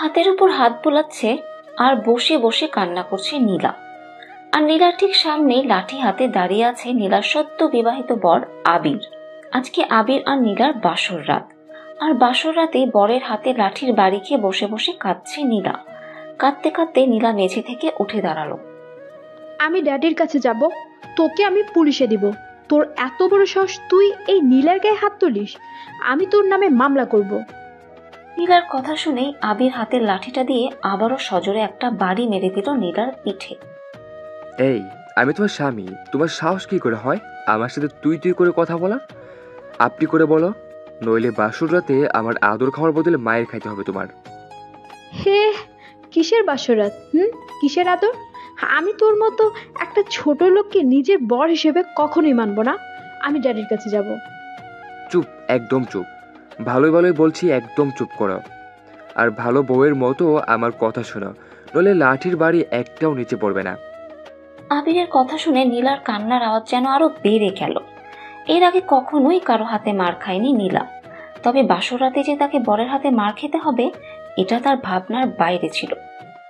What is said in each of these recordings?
হাতের উপর হাত বোলাচ্ছে আর বসে বসে কান্না করছে নীলা। আর নীলার ঠিক সামনেই লাঠি হাতে দাঁড়িয়ে আছে নীলার সদ্য বিবাহিত বর আবির। আজকে আবির আর নীলার বাসর রাত, আর বাসর রাতে বরের হাতে লাঠির বাড়ি খেয়ে বসে বসে কাঁদছে নীলা। কাঁদতে কাঁদতে নীলা মেঝে থেকে উঠে দাঁড়ালো। আমি ড্যাডির কাছে যাব, তোকে আমি পুলিশে দিব। তোর এত বড় সাহস, তুই এই নীলার গায়ে হাত তুলিস? আমি তোর নামে মামলা করব। নীলার কথা শুনেই আবির হাতের লাঠিটা দিয়ে আবারও সজোরে একটা বাড়ি মেরে দিল নীলার পিঠে। এই, আমি তোমার স্বামী, তোমার সাহস কি করে হয় আমার সাথে তুই তুই করে কথা বলা? আপনি করে বলো, নইলে বাসর রাতে আমার আদর খাওয়ার বদলে মায়ের খাইতে হবে তোমার। হে, কিসের বাসরাত? কিসের আদর? আমি তোর মতো একটা ছোট লোককে নিজের বর হিসেবে কখনোই মানব না। আমি ড্যাডির কাছে যাব। চুপ, একদম চুপ। ভালোই ভালোই বলছি, একদম চুপ করো। আর ভালো বউয়ের মতো আমার কথা শোনো, নইলে লাঠির বাড়ি একটাও নিচে পড়বে না। আবিরের কথা শুনে নীলার কান্নার আওয়াজ যেন আরো বেড়ে গেল। এর আগে কখনোই কারো হাতে মার খায়নি নীলা, তবে বাসর রাতে যে তাকে বরের হাতে মার খেতে হবে এটা তার ভাবনার বাইরে ছিল।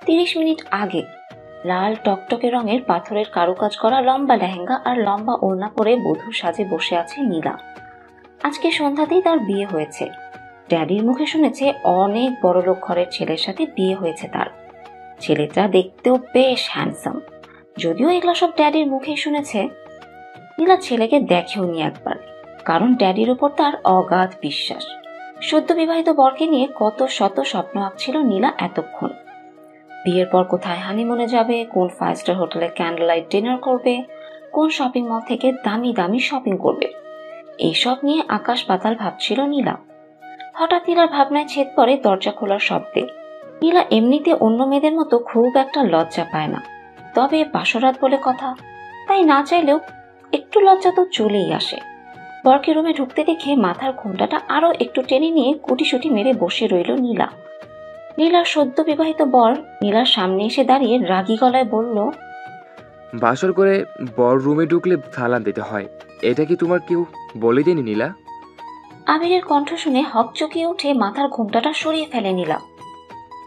30 মিনিট আগে লাল টকটকে রঙের পাথরের কারুকাজ করা লম্বা লেহেঙ্গা আর লম্বা ওড়না পরে বধূ সাজে বসে আছে নীলা। আজকে সন্ধ্যাতেই তার বিয়ে হয়েছে। ড্যাডির মুখে শুনেছে অনেক বড়লোক ঘরের ছেলের সাথে বিয়ে হয়েছে তার। ছেলেটা দেখতেও বেশ হ্যান্ডসাম, যদিও এগুলো সব ড্যাডির মুখেই শুনেছে। নীলা ছেলেকে দেখেও নি একবার, কারণ ড্যাডির উপর তার অগাধ বিশ্বাস। সদ্য বিবাহিত বরকে নিয়ে কত শত স্বপ্ন আঁকছিল নীলা এতক্ষণ। বিয়ের পর কোথায় হানিমুনে যাবে, কোন 5 স্টার হোটেলে ক্যান্ডেল লাইট ডিনার করবে, কোন শপিং মল থেকে দামি দামি শপিং করবে, এইসব নিয়ে আকাশ পাতাল ভাবছিল নীলা। হঠাৎ নীলার ভাবনায় ছেদ পড়ে দরজা খোলার শব্দে। নীলা এমনিতে অন্য মেয়েদের মতো খুব একটা লজ্জা পায় না, তবে বাসরাত বলে কথা, তাই না চাইলেও একটু লজ্জা তো চলেই আসে। বরকে রুমে ঢুকতে দেখে মাথার ঘোমটাটা আরো একটু টেনে নিয়ে কুটিসুটি মেরে বসে রইল নীলা। নীলার সদ্য বিবাহিত বর নীলার সামনে এসে দাঁড়িয়ে রাগী গলায় বলল, বাসর করে বর রুমে ঢুকলে সালাম দিতে হয়, এটা কি তোমার কেউ বলে দেয়নি নীলা? আবিরের কণ্ঠ শুনে হকচকিয়ে উঠে মাথার ঘোমটাটা সরিয়ে ফেলে নীলা,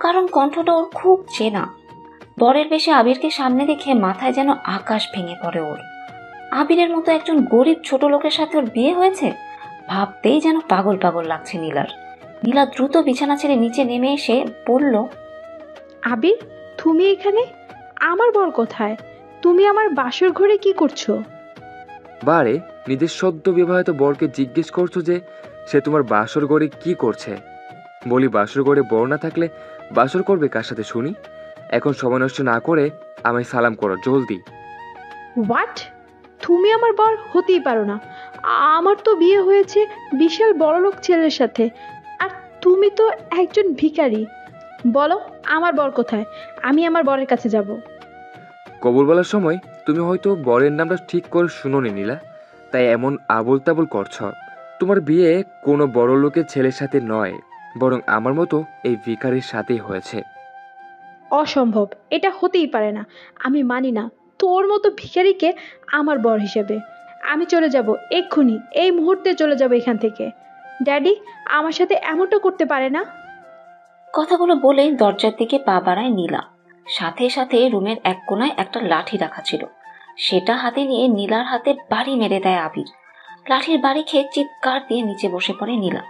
কারণ কণ্ঠটা ওর খুব চেনা। বরের বেশে আবিরকে সামনে দেখে মাথায় যেন আকাশ ভেঙে পড়ে ওর। আবিরের মতো একজন গরিব ছোট লোকের সাথে ওর বিয়ে হয়েছে, ভাবতেই যেন পাগল পাগল লাগছে নীলার। নীলা দ্রুত বিছানা ছেড়ে নিচে নেমে এসে বলল, আবির, তুমি এখানে? আমার বর কোথায়? তুমি আমার বাসর ঘরে কি করছো? বারে, নিজের সদ্য বিবাহিত বরকে জিজ্ঞেস করছো যে সে তোমার বাসর ঘরে কি করছে? বলি, বাসর ঘরে বর না থাকলে বাসর করবে কার সাথে শুনি? এখন সময় নষ্ট না করে আমায় সালাম করো জলদি। হোয়াট? তুমি আমার বর হতেই পারো না। আমার তো বিয়ে হয়েছে বিশাল বড়লোক ছেলের সাথে, আর তুমি তো একজন ভিখারি। বলো, আমার বর কোথায়? আমি আমার বরের কাছে যাব। কবুল বলার সময় তুমি হয়তো বরের নামটা ঠিক করে শুনোনি নীলা, তাই এমন আবোল তাবোল করছ। তোমার বিয়ে কোনো বড় লোকের ছেলের সাথে নয়, বরং আমার মতো এই ভিখারির সাথেই হয়েছে। অসম্ভব, এটা হতেই পারে না। আমি মানি না তোর মতো ভিখারিকে আমার বর হিসেবে। আমি চলে যাব এক্ষুনি, এই মুহূর্তে চলে যাব এখান থেকে। ড্যাডি আমার সাথে এমনটা করতে পারে না। কথাগুলো বলেই দরজার দিকে পা বাড়ায় নীলা। সাথে সাথে রুমের এক কোনায় একটা লাঠি রাখা ছিল, সেটা হাতে নিয়ে নীলার হাতে বাড়ি মেরে দেয় আবির। লাঠির বাড়ি খেয়ে চিৎকার দিয়ে নিচে বসে পড়ে নীলা।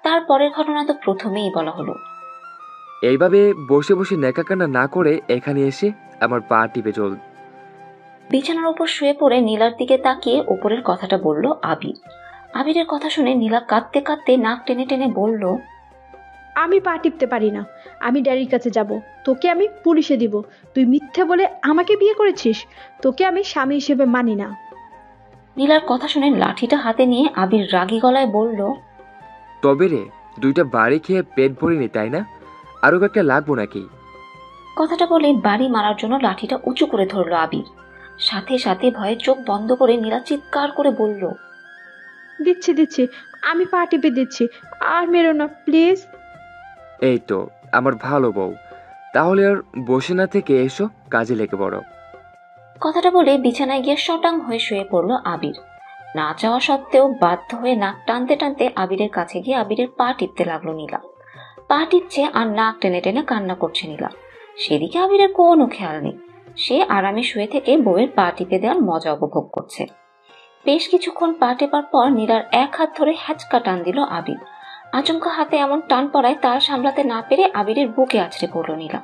তারপরের ঘটনা তো প্রথমেই বলা হলো। এইভাবে বসে বসে নেকাকান্না না করে এখানে এসে আমার পা টিপে চল। বিছানার উপর শুয়ে পড়ে নীলার দিকে তাকিয়ে উপরের কথাটা বলল আবির। আবিরের কথা শুনে নীলা কাঁদতে কাঁদতে নাক টেনে টেনে বলল, আমি পা টিপতে পারি না। আমি ড্যাডির কাছে যাব, তোকে আমি পুলিশে দিব। তুই মিথ্যে বলে আমাকে বিয়ে করেছিস, তোকে আমি স্বামী হিসেবে মানি না। নীলার কথা শুনে লাঠিটা হাতে নিয়ে আবির রাগী গলায় বলল, তবে রে, 2টা বাড়ি খেয়ে পেট ভরিনি তাই না? আরো একটা লাগবো নাকি? কথাটা বলে বাড়ি মারার জন্য লাঠিটা উঁচু করে ধরল আবির। সাথে সাথে ভয়ে চোখ বন্ধ করে নীলা চিৎকার করে বলল, দিচ্ছি দিচ্ছি, আমি পা টিপে দিচ্ছি, আর মেরো না প্লিজ। এই তো আমার ভালো বউ, তাহলে আর বসে না থেকে এসো, কাজে লেগে পড়ো। কথাটা বলে বিছানায় গিয়ে শটাং হয়ে শুয়ে পড়ল আবির। না চাওয়া সত্ত্বেও বাধ্য হয়ে নাক টানতে টানতে আবিরের কাছে গিয়ে আবিরের পা টিপতে লাগলো নীলা। পা টিপছে আর নাক টেনে টেনে কান্না করছে নীলা। সেদিকে আবিরের কোনো খেয়াল নেই। সে আরামে শুয়ে থেকে বউয়ের পা টিপে দেওয়ার মজা উপভোগ করছে। বেশ কিছুক্ষণ পা টেপার পর নীলার এক হাত ধরে হ্যাচকা টান দিল আবির। আচমকা হাতে এমন টান পড়ায় তার সামলাতে না পেরে আবিরের বুকে আছড়ে পড়ল নীলা।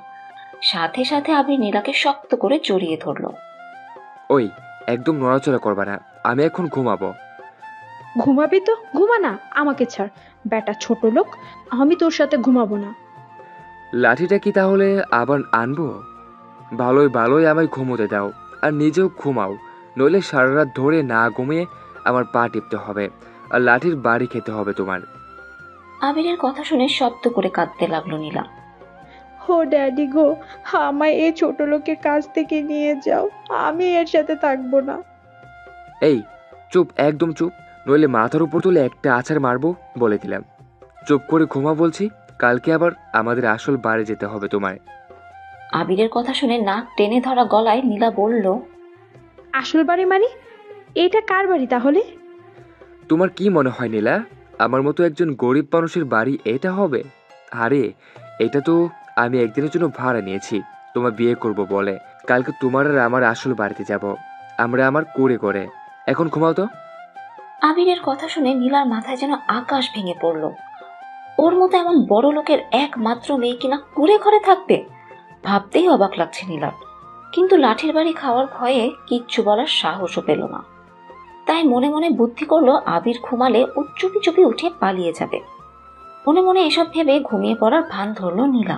সাথে সাথে আবির নীলাকে শক্ত করে জড়িয়ে ধরল। ওই, একদম নড়াচড়া করবা না, আমি এখন ঘুমাবো। ঘুমাবি তো ঘুমা না, আমাকে ছাড় বেটা ছোট লোক, আমি তোর সাথে ঘুমাবো না। লাঠিটা কি তাহলে আবার আনবো? ভালোই ভালোই আমায় ঘুমোতে দাও, আর নিজেও ঘুমাও, নইলে সারা রাত ধরে না ঘুমিয়ে আমার পা টিপতে হবে আর লাঠির বাড়ি খেতে হবে তোমার। আবিরের কথা শুনে শব্দ করে কাঁদতে লাগলো নীলা। হো ড্যাডি গো, আমায় এই ছোট লোকের কাছ থেকে নিয়ে যাও, আমি এর সাথে থাকবো না। এই চুপ, একদম চুপ, নইলে মাথার উপর তুলে একটা আছাড় মারবো বলে দিলাম। চুপ করে ঘুমা বলছি, কালকে আবার আমাদের আসল বাড়ি যেতে হবে তোমায়। আবিরের কথা শুনে নাক টেনে ধরা গলায় নীলা বলল, আসল বাড়ি মানে? এটা কার বাড়ি তাহলে? তোমার কি মনে হয় নীলা, আমার মতো একজন গরিব মানুষের বাড়ি এটা হবে? আরে এটা তো আমি একদিনের জন্য ভাড়া নিয়েছি তোমার বিয়ে করব বলে। কালকে তোমার আর আমার আসল বাড়িতে যাব আমরা, আমার করে। এখন ঘুমাও তো। আবিরের কথা শুনে নীলার মাথায় যেন আকাশ ভেঙে পড়ল। ওর মতো এমন বড় লোকের একমাত্র মেয়ে কিনা কুড়ে ঘরে থাকবে, ভাবতেই অবাক লাগছে নীলার। কিন্তু লাঠির বাড়ি খাওয়ার ভয়ে কিচ্ছু বলার সাহসও পেল না। তাই মনে মনে বুদ্ধি করলো আবির ঘুমালে ও চুপি চুপি উঠে পালিয়ে যাবে। মনে মনে এসব ভেবে ঘুমিয়ে পড়ার ভান ধরল নীলা।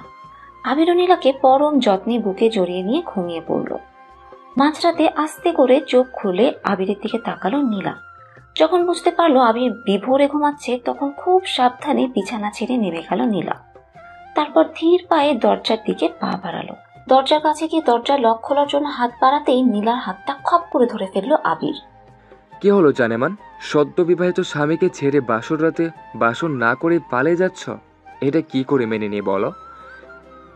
আবির ও নীলাকে পরম যত্নে বুকে জড়িয়ে নিয়ে ঘুমিয়ে পড়ল। মাঝরাতে আস্তে করে চোখ খুলে আবিরের দিকে তাকালো নীলা। যখন বুঝতে পারলো আবির বিভোরে ঘুমাচ্ছে, তখন খুব সাবধানে বিছানা ছেড়ে নেমে গেল নীলা। তারপর ধীর পায়ে দরজার দিকে পা বাড়ালো। দরজার কাছে গিয়ে দরজা লক খোলার জন্য হাত বাড়াতেই নীলার হাতটা খপ করে ধরে ফেললো আবির। কি হলো জানেমান, সদ্য বিবাহিত স্বামীকে ছেড়ে বাসর রাতে বাসর না করে পালিয়ে যাচ্ছ? এটা কি করে মেনে নিয়ে বলো?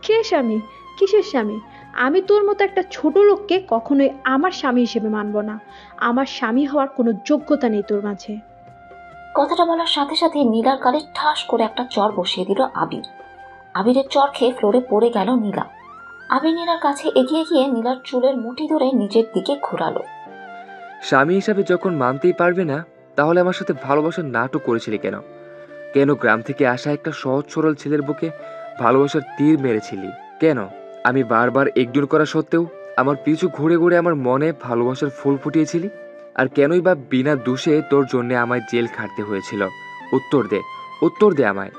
কে স্বামী? কিসের স্বামী? আমি তোর মতো একটা ছোট লোককে কখনোই আমার স্বামী হিসেবে মানব না। আমার স্বামী হওয়ার কোনো যোগ্যতা নেই তোর মাঝে। কথাটা বলার সাথে সাথে নীলার গালে ঠাস করে একটা চর বসিয়ে দিল আবির। আবিরের চর খেয়ে ফ্লোরে পড়ে গেল নীলা। আবির নীলার কাছে এগিয়ে গিয়ে নীলার চুলের মুঠি ধরে নিজের দিকে ঘোরালো। স্বামী হিসাবে যখন মানতেই পারবে না, তাহলে আমার সাথে ভালোবাসার নাটক করেছিলি কেন? কেন গ্রাম থেকে আসা একটা সহজ সরল ছেলের বুকে ভালোবাসার তীর মেরেছিলি কেন? আমি বারবার ইগনোর করা সত্ত্বেও আমার পিছু ঘুরে ঘুরে আমার মনে ভালোবাসার ফুল ফুটিয়েছিলি। আর কেনই বা বিনা দোষে তোর জন্য আমায় জেল খাটতে হয়েছিল? উত্তর দে আমায়।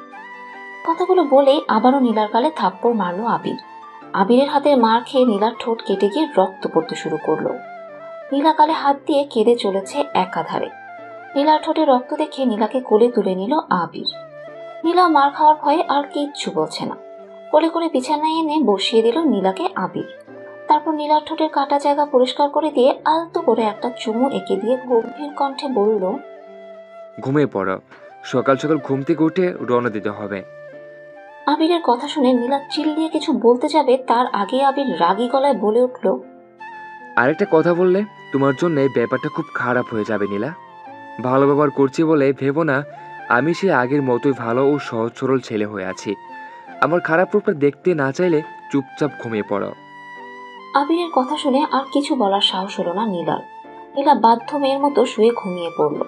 কথাগুলো বলেই আবারও নীলার গালে থাপ্পড় মারলো আবির। আবিরের হাতের মার খেয়ে নীলার ঠোঁট কেটে গিয়ে রক্ত পড়তে শুরু করলো। নীলা গালে হাত দিয়ে কেঁদে চলেছে একাধারে। নীলার ঠোঁটে রক্ত দেখে নীলাকে কোলে তুলে নিল আবির। নীলা মার খাওয়ার ভয়ে আর কিচ্ছু বলছে না। কোলে করে বিছানায় এনে বসিয়ে দিল নীলাকে আবির। তারপর নীলার ঠোঁটের কাটা জায়গা পরিষ্কার করে দিয়ে আলতো করে একটা চুমু এঁকে দিয়ে গম্ভীর কণ্ঠে বলল, ঘুমিয়ে পড়ো, সকাল সকাল ঘুম থেকে উঠে রওনা দিতে হবে। আবিরের কথা শুনে নীলা চিল্লিয়ে কিছু বলতে যাবে, তার আগে আবির রাগী গলায় বলে উঠল, আরেকটা কথা বললে তোমার জন্য ব্যাপারটা খুব খারাপ হয়ে যাবে নীলা। ভালো ব্যবহার করছি বলে ভেবো না আমি সে আগের মতোই ভালো ও সহজ সরল ছেলে হয়ে আছি। আমার খারাপ রূপটা দেখতে না চাইলে চুপচাপ ঘুমিয়ে পড়ো। আবিরের কথা শুনে আর কিছু বলার সাহস হলো না নীলার। নীলা বাধ্য মেয়ের মতো শুয়ে ঘুমিয়ে পড়ল।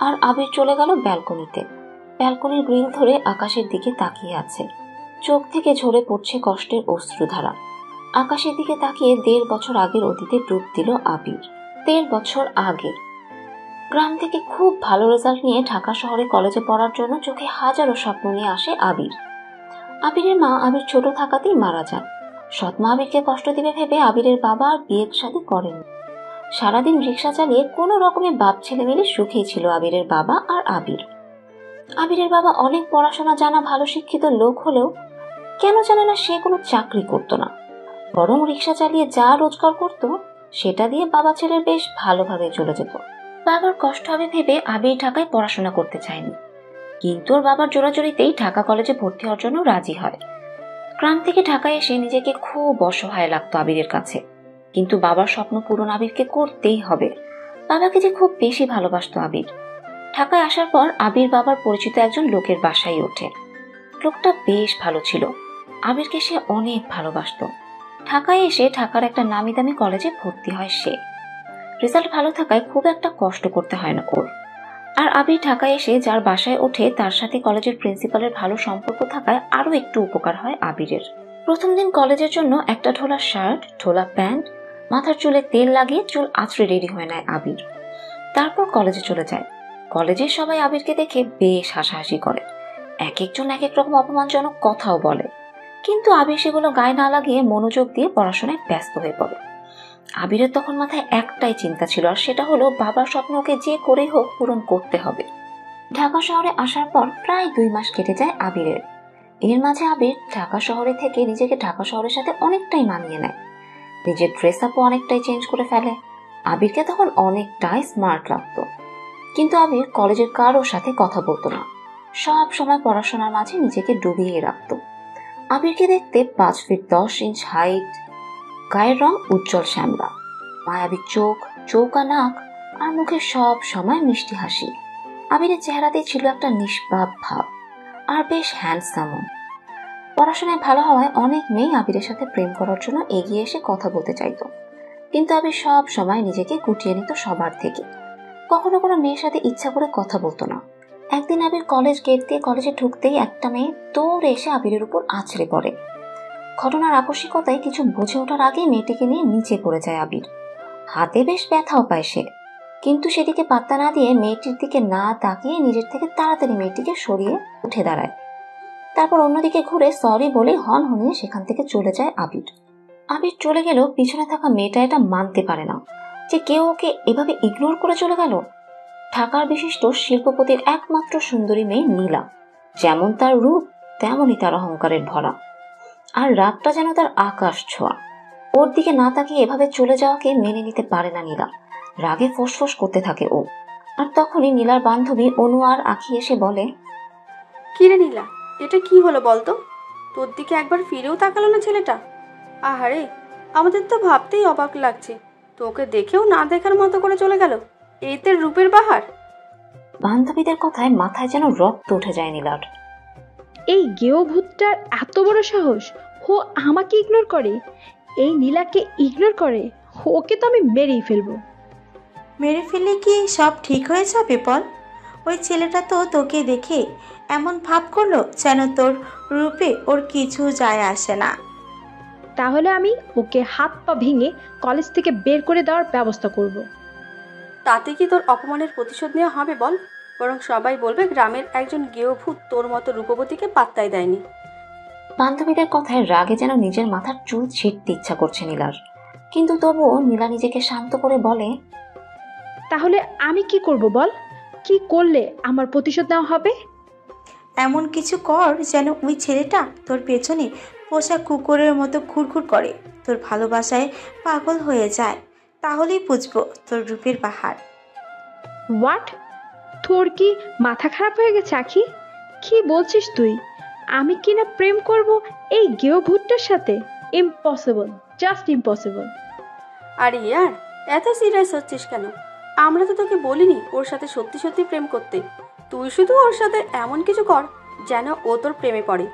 আর আবির চলে গেল ব্যালকনিতে। ব্যালকনির গ্রিল ধরে আকাশের দিকে তাকিয়ে আছে। চোখ থেকে ঝরে পড়ছে কষ্টের অশ্রুধারা। আকাশের দিকে তাকিয়ে 1.5 বছর আগের অতীতে ডুব দিল আবির। 1.5 বছর আগে গ্রাম থেকে খুব ভালো রেজাল্ট নিয়ে ঢাকা শহরে কলেজে পড়ার জন্য চোখে হাজারো স্বপ্ন নিয়ে আসে আবির। আবিরের মা আবির ছোট থাকাতেই মারা যান। সৎমা আবিরকে কষ্ট দিবে ভেবে আবিরের বাবা আর বিয়ের শাদী করেন। সারাদিন রিক্সা চালিয়ে কোনো রকমে বাপ ছেলে মিলে সুখেই ছিল আবিরের বাবা আর আবির। আবিরের বাবা অনেক পড়াশোনা জানা ভালো শিক্ষিত লোক হলেও কেন জানে না সে কোনো চাকরি করত না, বরং রিক্সা চালিয়ে যা রোজগার করত সেটা দিয়ে বাবা ছেলের বেশ ভালোভাবে চলে যেত। বাবার কষ্ট হবে ভেবে আবির ঢাকায় পড়াশোনা করতে চায়নি, কিন্তু ওর বাবার জোরাজোরিতেই ঢাকা কলেজে ভর্তি হওয়ার জন্য রাজি হয়। গ্রাম থেকে ঢাকায় এসে নিজেকে খুব অসহায় লাগতো আবিরের কাছে, কিন্তু বাবার স্বপ্ন পূরণ আবিরকে করতেই হবে। বাবাকে যে খুব বেশি ভালোবাসতো আবির। ঢাকায় আসার পর আবির বাবার পরিচিত একজন লোকের বাসায় ওঠে। লোকটা বেশ ভালো ছিল। আবিরকে সে অনেক ভালোবাসতো। ঢাকায় এসে ঢাকার একটা নামি দামি কলেজে ভর্তি হয় সে। রেজাল্ট ভালো থাকায় খুব একটা কষ্ট করতে হয় না ওর। আর আবির ঢাকায় এসে যার বাসায় ওঠে তার সাথে কলেজের প্রিন্সিপালের ভালো সম্পর্ক থাকায় আরো একটু উপকার হয় আবিরের। প্রথম দিন কলেজের জন্য একটা ঢোলা শার্ট, ঢোলা প্যান্ট, মাথার চুলে তেল লাগিয়ে চুল আঁচড়ে রেডি হয়ে নেয় আবির। তারপর কলেজে চলে যায়। কলেজের সবাই আবিরকে দেখে বেশ হাসাহাসি করে, এক একজন এক এক রকম অপমানজনক কথাও বলে, কিন্তু আবির সেগুলো গায়ে না লাগিয়ে মনোযোগ দিয়ে পড়াশোনায় ব্যস্ত হয়ে পড়ে। আবিরের তখন মাথায় একটাই চিন্তা ছিল, আর সেটা হলো বাবার স্বপ্নকে যে করেই হোক পূরণ করতে হবে। ঢাকা শহরে আসার পর প্রায় 2 মাস কেটে যায় আবিরের। এর মাঝে আবির ঢাকা শহরে থেকে নিজেকে ঢাকা শহরের সাথে অনেকটাই মানিয়ে নেয়। নিজের ড্রেস আপও অনেকটাই চেঞ্জ করে ফেলে। আবিরকে তখন অনেকটাই স্মার্ট লাগতো। কিন্তু আবির কলেজের কারোর সাথে কথা বলতো না, সব সময় পড়াশোনার মাঝে নিজেকে ডুবিয়ে রাখত। আবিরকে দেখতে 5 ফিট 10 ইঞ্চ হাইট, গায়ের রং উজ্জ্বল শ্যামলা, মায়াবী চোখ, চৌকা নাক, আর মুখে সব সময় মিষ্টি হাসি। আবিরের চেহারাতেই ছিল একটা নিষ্পাপ ভাব, আর বেশ হ্যান্ডসামও। পড়াশোনায় ভালো হওয়ায় অনেক মেয়ে আবিরের সাথে প্রেম করার জন্য এগিয়ে এসে কথা বলতে চাইত, কিন্তু আবির সব সময় নিজেকে গুটিয়ে নিত সবার থেকে। কখনো কোনো মেয়ের সাথে ইচ্ছা করে কথা বলতো না। একদিন আবির কলেজ গেট দিয়ে কলেজে ঢুকতেই একটা মেয়ে দৌড়ে এসে আবিরের উপর আছড়ে পড়ে। ঘটনার আকস্মিকতায় কিছু বুঝে ওঠার আগে মেয়েটিকে নিয়ে নিচে পড়ে যায় আবির। হাতে বেশ ব্যথাও পায় সে, কিন্তু সেদিকে পাত্তা না দিয়ে মেয়েটির দিকে না তাকিয়ে নিজের থেকে তাড়াতাড়ি মেয়েটিকে সরিয়ে উঠে দাঁড়ায়। তারপর অন্যদিকে ঘুরে সরি বলে হন হনিয়ে সেখান থেকে চলে যায় আবির। আবির চলে গেলেও পিছনে থাকা মেয়েটা এটা মানতে পারে না যে কেউ ওকে এভাবে ইগনোর করে চলে গেল। ঢাকার বিশিষ্ট শিল্পপতির একমাত্র সুন্দরী মেয়ে নীলা, যেমন তার রূপ তেমনই তার অহংকারের ভরা, আর রাগটা যেন তার আকাশ ছোঁয়া। ওর দিকে না তাকিয়ে এভাবে চলে যাওয়াকে মেনে নিতে পারে না নীলা। রাগে ফোঁস করতে থাকে ও। আর তখনই নীলার বান্ধবী অনু আর আঁখি এসে বলে, কিরে নীলা, এটা কি হলো বলতো? তোর দিকে একবার ফিরেও তাকালো না ছেলেটা। আহারে, আমাদের তো ভাবতেই অবাক লাগছে, তোকে দেখেও না দেখার মতো করে চলে গেল। এই তোর রূপের বাহার। বান্ধবীদের কথায় মাথায় যেন রক্ত উঠে যায় নীলার। এই গেও ভূতটার এত বড় সাহস, ও আমাকে ইগনোর করে, এই নীলাকে ইগনোর করে। ওকে তো আমি মেরেই ফেলবো। মেরে ফেললে কি সব ঠিক হয়ে যাবে বল? ওই ছেলেটা তো তোকে দেখে এমন ভাব করলো যেন তোর রূপে ওর কিছু যায় আসে না। তাহলে আমি ওকে হাত পা ভেঙে কলেজ থেকে বের করে দেওয়ার ব্যবস্থা করব। তাতে কি তোর অপমানের প্রতিশোধ নেওয়া হবে বল? বরং সবাই বলবে গ্রামের একজন গেয়ভূত তোর মতো রূপবতীকে পাত্তাই দেয়নি। বান্ধবীদের কথায় রাগে যেন নিজের মাথার চুল ছিঁড়তে ইচ্ছা করছে নীলার, কিন্তু তবুও নীলা নিজেকে শান্ত করে বলে, তাহলে আমি কি করব বল? কি করলে আমার প্রতিশোধ নেওয়া হবে? এমন কিছু কর যেন ওই ছেলেটা তোর পেছনে পোষা কুকুরের মতো ঘুরঘুর করে, তোর ভালোবাসায় পাগল হয়ে যায়। তাহলেই বুঝবো তোর রূপের পাহাড়। হোয়াট? তোর কি মাথা খারাপ হয়ে গেছে আখি? কি বলছিস তুই? আমি কি না প্রেম করব এই গেও ভূতটার সাথে? Impossible, just impossible. আরে ইয়ার, এত সিরিয়াস হচ্ছিস কেন? আমরা তো তোকে বলিনি ওর সাথে সত্যি সত্যি প্রেম করতে। তুই শুধু ওর সাথে এমন কিছু কর যেন ও তোর প্রেমে পড়ে।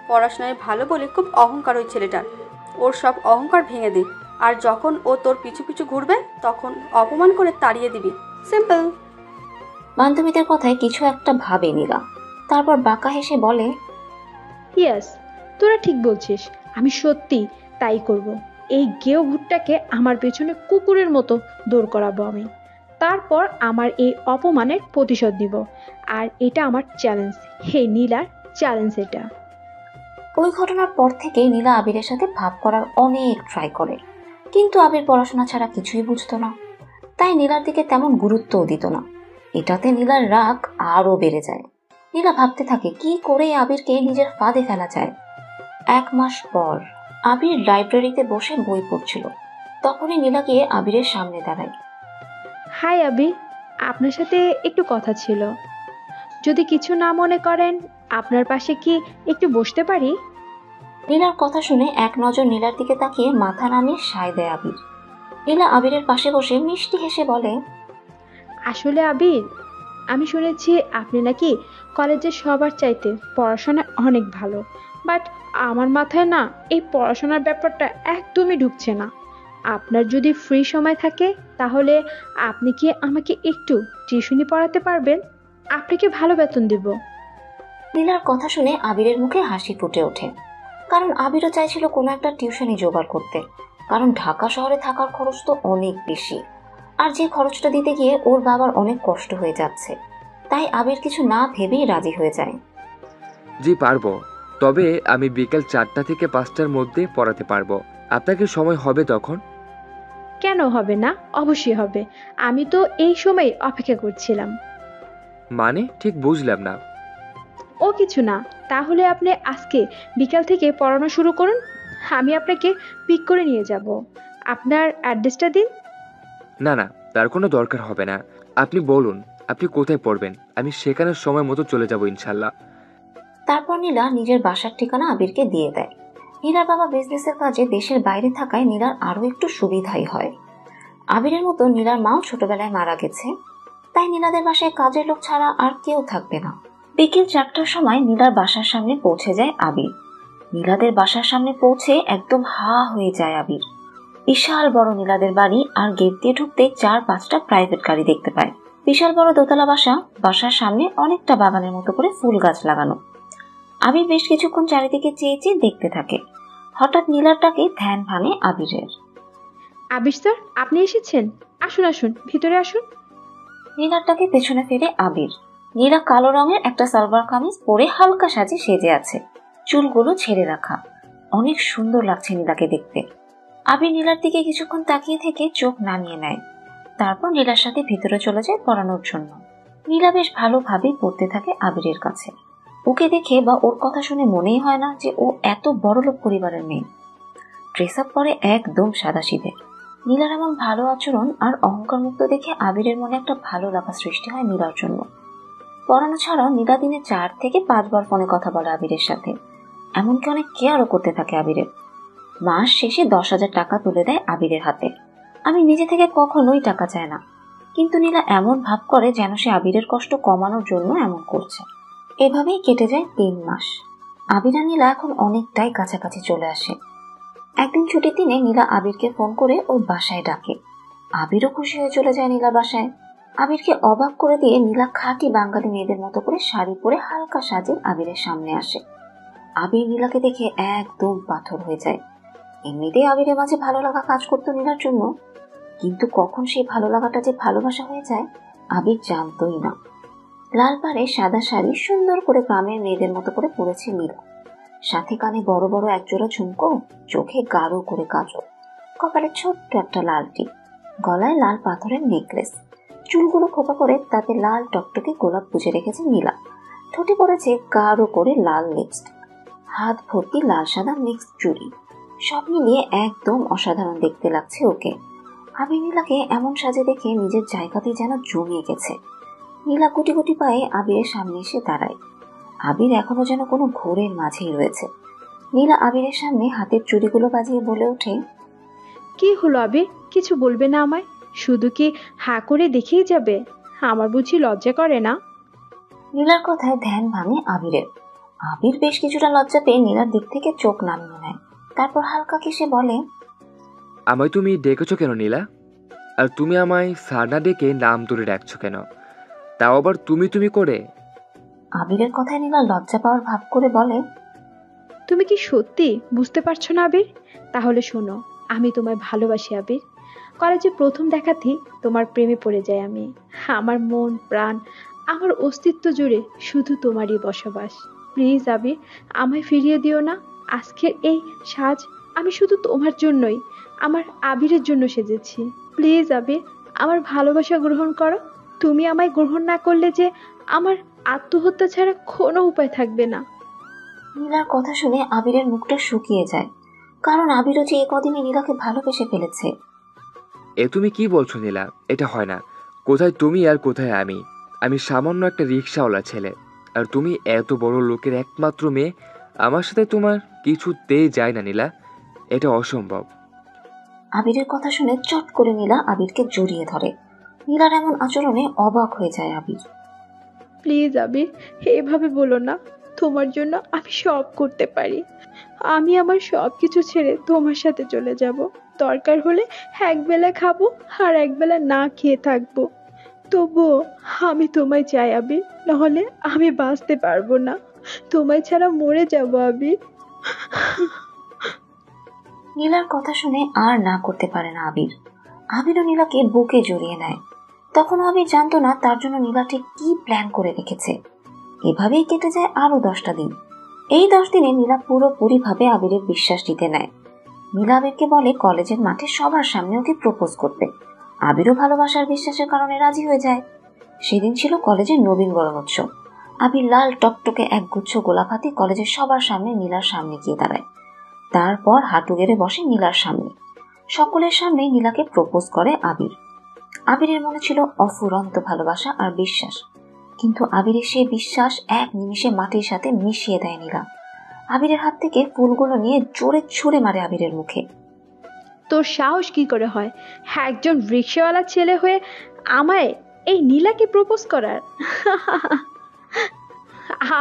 পড়াশোনায় ভালো বলে খুব অহংকার ওই ছেলেটার। ওর সব অহংকার ভেঙে দে, আর যখন ও তোর পিছু পিছু ঘুরবে তখন অপমান করে তাড়িয়ে দিবি। সিম্পল। বান্ধবীদের কথায় কিছু একটা ভাবে নীলা, তারপর বাঁকা হেসে বলে, ইয়েস, তোরা ঠিক বলছিস, আমি সত্যি তাই করব। এই গেও ভূতটাকে আমার পেছনে কুকুরের মতো দৌড় করাবো আমি। তারপর আমার এই অপমানের প্রতিশোধ নিব। আর এটা আমার চ্যালেঞ্জ। হে নীলার চ্যালেঞ্জ এটা। ওই ঘটনার পর থেকে নীলা আবিরের সাথে ভাব করার অনেক ট্রাই করে, কিন্তু আবির পড়াশোনা ছাড়া কিছুই বুঝতো না, তাই নীলার দিকে তেমন গুরুত্বও দিত না। এটাতে নীলার রাগ আরো বেড়ে যায়। নীলা ভাবতে থাকে কি করে আবিরকে নিজের ফাঁদে ফেলা যায়। 1 মাস পর আবির লাইব্রেরিতে বসে বই পড়ছিল। তখনই নীলা গিয়ে আবিরের সামনে দাঁড়ায়। হাই আবি, আপনার সাথে একটু কথা ছিল। যদি কিছু না মনে করেন, আপনার পাশে কি একটু বসতে পারি? নীলার কথা শুনে এক নজর নীলার দিকে তাকিয়ে মাথা নামিয়ে সায় দেয় আবির। নীলা আবিরের পাশে বসে মিষ্টি হেসে বলে, আসলে আবির, আমি শুনেছি আপনি নাকি কলেজের সবার চাইতে পড়াশোনায় অনেক ভালো, বাট আমার মাথায় না এই পড়াশোনার ব্যাপারটা একদমই ঢুকছে না। আপনার যদি ফ্রি সময় থাকে তাহলে আপনি কি আমাকে একটু টিউশনি পড়াতে পারবেন? আপনাকে ভালো বেতন দেব। নীলার কথা শুনে আবিরের মুখে হাসি ফুটে ওঠে, কারণ আবিরও চাইছিল কোনো একটা টিউশনি জোগাড় করতে, কারণ ঢাকা শহরে থাকার খরচ তো অনেক বেশি, আর যে খরচটা দিতে গিয়ে ওর বাবার অনেক কষ্ট হয়ে যাচ্ছে। তাই আবির কিছু না ভেবেই রাজি হয়ে যায়। জি পারবো, তবে আমি বিকেল 4টা থেকে 5টার মধ্যে পড়াতে পারবো। আপনাকে সময় হবে তখন? কেন হবে না? অবশ্যই হবে। আমি তো এই সময় অপেক্ষা করছিলাম। মানে ঠিক বুঝলাম না। ও কিছু না, তাহলে আপনি আজকে বিকাল থেকে পড়ানো শুরু করুন, আমি আপনাকে পিক করে নিয়ে যাব। আপনার অ্যাড্রেসটা দিন। না না, তার কোনো দরকার হবে না। আপনি বলুন আপনি কোথায় পড়বেন, আমি সেখানে সময় মতো চলে যাব ইনশাল্লাহ। তারপর নীলা নিজের বাসার ঠিকানা আবিরকে দিয়ে দেয়। নীলার বাবা বিজনেসের কাজে দেশের বাইরে থাকায় নীলার আরো একটু সুবিধাই হয়। আবিরের মতো নীলার মাও ছোটবেলায় মারা গেছে, তাই নীলাদের বাসায় কাজের লোক ছাড়া আর কেউ থাকবে না। বিকেল 4টার সময় নীলার বাসার সামনে পৌঁছে যায় আবির। নীলাদের বাসার সামনে পৌঁছে একদম হা হয়ে যায় আবির। বিশাল বড় নীলাদের বাড়ি, আর গেট দিয়ে ঢুকতে 4-5টা প্রাইভেট গাড়ি দেখতে পায়। বিশাল বড় দোতলা বাসা, বাসার সামনে অনেকটা বাগানের মতো করে ফুল গাছ লাগানো। আবির বেশ কিছুক্ষণ চারিদিকে চেয়ে চেয়ে দেখতে থাকে। হঠাৎ নীলার ডাকে ধ্যান ভাঙে আবিরের। আবির স্যার, আপনি এসেছেন? আসুন আসুন, ভিতরে আসুন। নীলার ডাকে পেছনে ফিরে আবির। নীলা কালো রঙের একটা সালোয়ার কামিজ পরে হালকা সাজে সেজে আছে, চুলগুলো ছেড়ে রাখা। অনেক সুন্দর লাগছে নীলাকে দেখতে। আবির নীলার দিকে কিছুক্ষণ তাকিয়ে থেকে চোখ নামিয়ে নেয়, তারপর নীলার সাথে ভিতরে চলে যায় পড়ানোর জন্য। নীলা বেশ ভালোভাবেই পড়তে থাকে আবিরের কাছে। ওকে দেখে বা ওর কথা শুনে মনেই হয় না যে ও এত বড়লোক পরিবারের মেয়ে। ড্রেস আপ পরে একদম সাদাসিধে। নীলার এমন ভালো আচরণ আর অহংকার মুক্ত দেখে আবিরের মনে একটা ভালো লাগা সৃষ্টি হয় নীলার জন্য। পড়ানো ছাড়াও নীলা দিনে 4 থেকে 5 বার ফোনে কথা বলে আবিরের সাথে, এমনকি অনেক কেয়ারও করতে থাকে আবিরের। মাস শেষে 10,000 টাকা তুলে দেয় আবিরের হাতে। আমি নিজে থেকে কখনোই টাকা চায় না, কিন্তু নীলা এমন ভাব করে যেন সে আবিরের কষ্ট কমানোর জন্য এমন করছে। এভাবেই কেটে যায় 3 মাস। আবির আর নীলা এখন অনেকটাই কাছাকাছি চলে আসে। একদিন ছুটির দিনে নীলা আবিরকে ফোন করে ওর বাসায় ডাকে। আবিরও খুশি হয়ে চলে যায় নীলা বাসায়। আবিরকে অবাক করে দিয়ে নীলা খাঁটি বাঙালি মেয়েদের মতো করে শাড়ি পরে হালকা সাজে আবিরের সামনে আসে। আবির নীলাকে দেখে একদম পাথর হয়ে যায়। এমনিতেই আবিরের মাঝে ভালো লাগা কাজ করতো নীলার জন্য, কিন্তু কখন সেই ভালো লাগাটা যে ভালোবাসা হয়ে যায় আবির জানতোই না। লাল পাড়ে সাদা শাড়ি সুন্দর করে গ্রামের মেয়েদের মতো করে পরেছে নীলা, সাথে কানে বড় বড় একজোড়া ঝুমকো, চোখে গাঢ় করে কাজল, কপালে ছোট্ট একটা লাল টিপ, গলায় লাল পাথরের নেকলেস, চুলগুলো খোপা করে তাতে লাল টকটকে গোলাপ পুজে রেখেছে নীলা, ঠোঁটে পড়েছে গাঢ় করে লাল লিপস্টিক, হাত ভর্তি লাল সাদা মিক্স চুড়ি। সব মিলিয়ে একদম অসাধারণ দেখতে লাগছে ওকে। আবির নীলাকে এমন সাজে দেখে নিজের জায়গাতেই যেন জমিয়ে গেছে। নীলা গুটি গুটি পায়ে আবিরের সামনে এসে দাঁড়ায়। আবির এখনো যেন কোনো ঘোরের মাঝেই রয়েছে। নীলা আবিরের সামনে হাতের চুড়িগুলো বাজিয়ে বলে ওঠে, কি হলো আবির, কিছু বলবে না আমায়? শুধু কি হা করে দেখেই যাবে? আমার বুঝি লজ্জা করে না? নীলার কথায় ধ্যান ভাঙে আবিরের। আবির বেশ কিছুটা লজ্জা পেয়ে নীলার দিক থেকে চোখ নামিয়ে নেয়, তারপর হালকা কেসে বলে, আমায় তুমি ডেকেছো কেন নীলা? আর তুমি আমায় সারনা ডেকে নাম ধরে ডাকছো কেন, তাও আবার তুমি তুমি করে? আবিরের কথায় নীলা লজ্জা পাওয়ার ভাব করে বলে, তুমি কি সত্যি বুঝতে পারছো না আবির? তাহলে শোনো, আমি তোমায় ভালোবাসি আবির। কলেজে প্রথম দেখাতেই তোমার প্রেমে পড়ে যাই আমি। আমার মন প্রাণ, আমার অস্তিত্ব জুড়ে শুধু তোমারই বসবাস। প্লিজ আবির, আমায় ফিরিয়ে দিও না। আজকের এই সাজ আমি শুধু তোমার জন্যই, আমার আবিরের জন্য সেজেছি। প্লিজ আবির, আমার ভালোবাসা গ্রহণ করো। তুমি আমায় গ্রহণ না করলে যে আমার আত্মহত্যা ছাড়া কোনো উপায় থাকবে না। নীলার কথা শুনে আবিরের মুখটা শুকিয়ে যায়, কারণ আবিরও যে এ কদিনে নীলাকে ভালোবেসে ফেলেছে। এ তুমি কি বলছো নীলা? এটা হয় না। কোথায় তুমি আর কোথায় আমি? আমি সামান্য একটা রিক্সাওয়ালা ছেলে, আর তুমি এত বড় লোকের একমাত্র মেয়ে। আমার সাথে তোমার কিছুতেই যায় না নীলা, এটা অসম্ভব। আবিরের কথা শুনে চট করে নীলা আবিরকে জড়িয়ে ধরে। নীলার এমন আচরণে অবাক হয়ে যায় আবির। প্লিজ আবির, এভাবে বলো না। তোমার জন্য আমি সব করতে পারি। আমি আমার সব কিছু ছেড়ে তোমার সাথে চলে যাব। দরকার হলে একবেলা খাবো আর একবেলা না খেয়ে থাকবো। তবুও আমি তোমায় চাই আবির, নাহলে আমি বাঁচতে পারবো না। তোমায় ছাড়া মরে যাবো আবির। নীলার কথা শুনে আর না করতে পারে না আবির। আবিরও নীলাকে বুকে জড়িয়ে নেয়। তখন আবির জানতো না তার জন্য নীলা ঠিক কি প্ল্যান করে রেখেছে। এভাবেই কেটে যায় আরো 10টা দিন। এই 10 দিনে নীলা পুরোপুরি ভাবে আবিরের বিশ্বাস দিতে নেয়। নীলা আবিরকে বলে কলেজের মাঠে সবার সামনে ওকে প্রপোজ করতে। আবিরও ভালোবাসার বিশ্বাসের কারণে রাজি হয়ে যায়। সেদিন ছিল কলেজের নবীনবরণ উৎসব। আবির লাল টকটকে একগুচ্ছ গোলাপ হাতে কলেজের সবার সামনে নীলার সামনে গিয়ে দাঁড়ায়। তারপর হাঁটু গেড়ে বসে নীলার সামনে। সকলের সামনে নীলাকে প্রপোজ করে আবির। আবিরের মনে ছিল অফুরন্ত ভালোবাসা আর বিশ্বাস, কিন্তু আবিরের সেই বিশ্বাস এক নিমিষে মাটির সাথে মিশিয়ে দেয় নীলা। আবিরের হাত থেকে ফুলগুলো নিয়ে জোরে ছুঁড়ে মারে আবিরের মুখে। তোর সাহস কি করে হয় একজন রিক্সাওয়ালা ছেলে হয়ে আমায় এই নীলাকে প্রপোজ করার?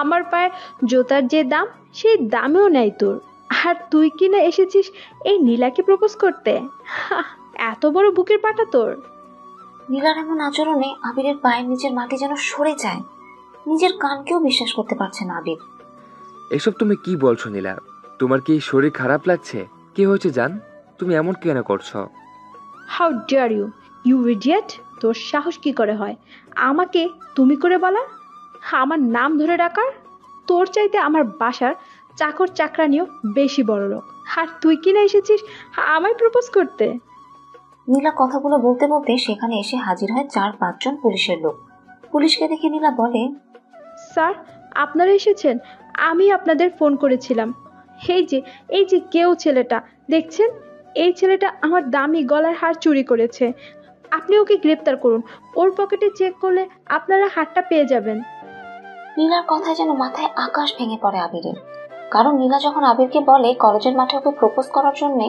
আমার পায়ে জুতার যে দাম সেই দামেও নেই তোর, আর তুই কিনা এসেছিস এই নীলাকে প্রপোজ করতে? এত বড় বুকের পাটা তোর! নীলার এমন আচরণে আবিরের পায়ের নিচের মাটি যেন সরে যায়। নিজের কানকেও বিশ্বাস করতে পারছে না আবির। এসব তুমি কি বলছো নীলা? তোমার কি শরীর খারাপ লাগছে? কি হয়েছে জান? তুমি এমন কেন করছো? How dare you, you idiot! তোর সাহস কি করে হয় আমাকে তুমি করে বলা, আমার নাম ধরে ডাকার? তোর চাইতে আমার বাসার চাকর চাকরানিও বেশি বড় লোক, আর তুই কিনা এসেছিস আমায় প্রপোজ করতে? নীলা কথাগুলো বলতে বলতে সেখানে এসে হাজির হয় 4-5 জন পুলিশের লোক। পুলিশকে দেখে নীলা বলে, স্যার, আপনারা এসেছেন? আমি আপনাদের ফোন করেছিলাম। এই যে কেউ ছেলেটা দেখছেন, এই ছেলেটা আমার দামি গলার হার চুরি করেছে। আপনি ওকে গ্রেপ্তার করুন। ওর পকেটে চেক করলে আপনারা হারটা পেয়ে যাবেন। নীলার কথায় যেন মাথায় আকাশ ভেঙে পড়ে আবিরের। কারণ নীলা যখন আবিরকে বলে কলেজের মাঠে ওকে প্রপোজ করার জন্য,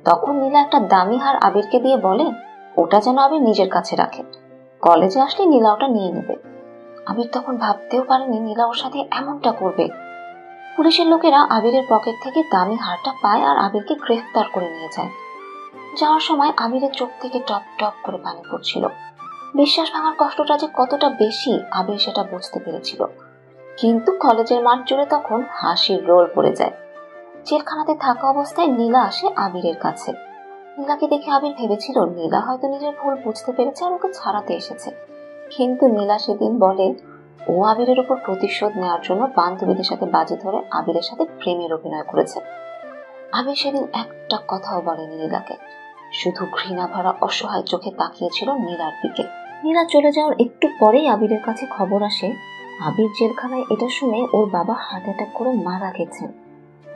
তখন নীলা একটা দামি হার আবিরকে দিয়ে বলে ওটা যেন আবির নিজের কাছে রাখে, কলেজে আসলে নীলা ওটা নিয়ে নেবে। আবির তখন ভাবতেও পারেনি নীলা ওর সাথে এমনটা করবে। পুলিশের লোকেরা আবিরের পকেট থেকে দামি হারটা পায় আর আবিরকে গ্রেফতার করে নিয়ে যায়। যাওয়ার সময় আবিরের চোখ থেকে টপ টপ করে পানি পড়ছিল। বিশ্বাস ভাঙার কষ্টটা যে কতটা বেশি আবির সেটা বুঝতে পেরেছিল। কিন্তু কলেজের মাঠ জুড়ে তখন হাসির রোল পড়ে যায়। জেলখানাতে থাকা অবস্থায় নীলা আসে আবিরের কাছে। নীলাকে দেখে আবির ভেবেছিল নীলা হয়তো নিজের ভুল বুঝতে পেরেছে আর ওকে ছাড়াতে এসেছে। কিন্তু নীলা সেদিন বলে ও আবিরের উপর প্রতিশোধ নেওয়ার জন্য বান্ধবীদের সাথে বাজি ধরে আবিরের সাথে প্রেমের অভিনয় করেছে। আবির সেদিন একটা কথাও বলেনি নীলাকে, শুধু ঘৃণা ভরা অসহায় চোখে তাকিয়েছিল নীলার দিকে। নীলা চলে যাওয়ার একটু পরেই আবিরের কাছে খবর আসে আবির জেলখানায়। এটা শুনে ওর বাবা হার্ট অ্যাটাক করে মারা গেছেন।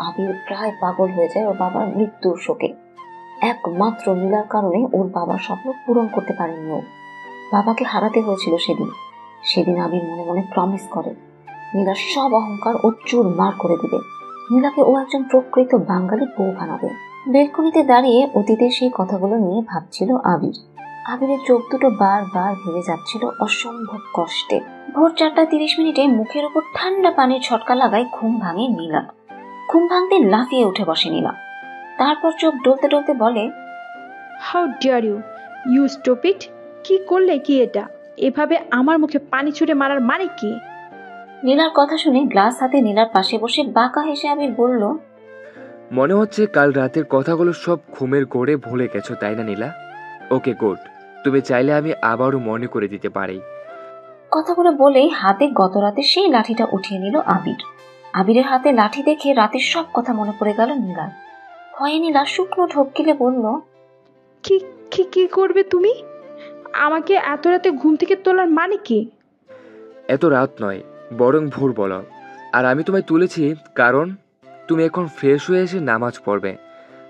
আবির প্রায় পাগল হয়ে যায় ওর বাবার মৃত্যুর শোকে। একমাত্র নীলার কারণে ওর বাবার স্বপ্ন পূরণ করতে পারেনি ও। বাবাকে হারাতে হয়েছিল সেদিন আবির মনে মনে প্রমিস করে নীলার সব অহংকার ও চুরমার করে দিবে। নীলাকে ও একজন প্রকৃত বাঙালি বউ বানাবে। বেলকনিতে দাঁড়িয়ে অতীতের সেই কথাগুলো নিয়ে ভাবছিল আবির। আবিরের চোখ দুটো বারবার ভেবে যাচ্ছিল অসম্ভব কষ্টে। ভোর 4:30 মুখের উপর ঠান্ডা পানির ছটকা লাগায় ঘুম ভাঙে নীলা। ঘুম ভাঙতে লাফিয়ে উঠে বসে নীলা। তারপর চোখ ডলতে ডলতে বলে, how dare you, you stupid! কি করলে কি এটা? এভাবে আমার মুখে পানি ছুঁড়ে মারার মানে কি? নীলার কথা শুনে গ্লাস হাতে নীলার পাশে বসে বাঁকা হেসে আবির বলল, মনে হচ্ছে কাল রাতের কথাগুলো সব ঘুমের ঘোরে ভুলে গেছো, তাই না নীলা? ওকে গুড, তুমি চাইলে আমি আবারও মনে করে দিতে পারি। কথাগুলো বলেই হাতে গত রাতে সেই লাঠিটা উঠিয়ে নিল আবির। আবিরের হাতে লাঠি দেখে রাতের সব কথা মনে পড়ে গেল নীলার। ভয়ে নীলা শুকনো ঢোক গিলে বলল, কি কি কি করবে তুমি? আমাকে এত রাতে ঘুম থেকে তোলার মানে কি? এত রাত নয়, বরং ভোর বলো। আর আমি তোমায় তুলেছি কারণ তুমি এখন ফ্রেশ হয়ে এসে নামাজ পড়বে।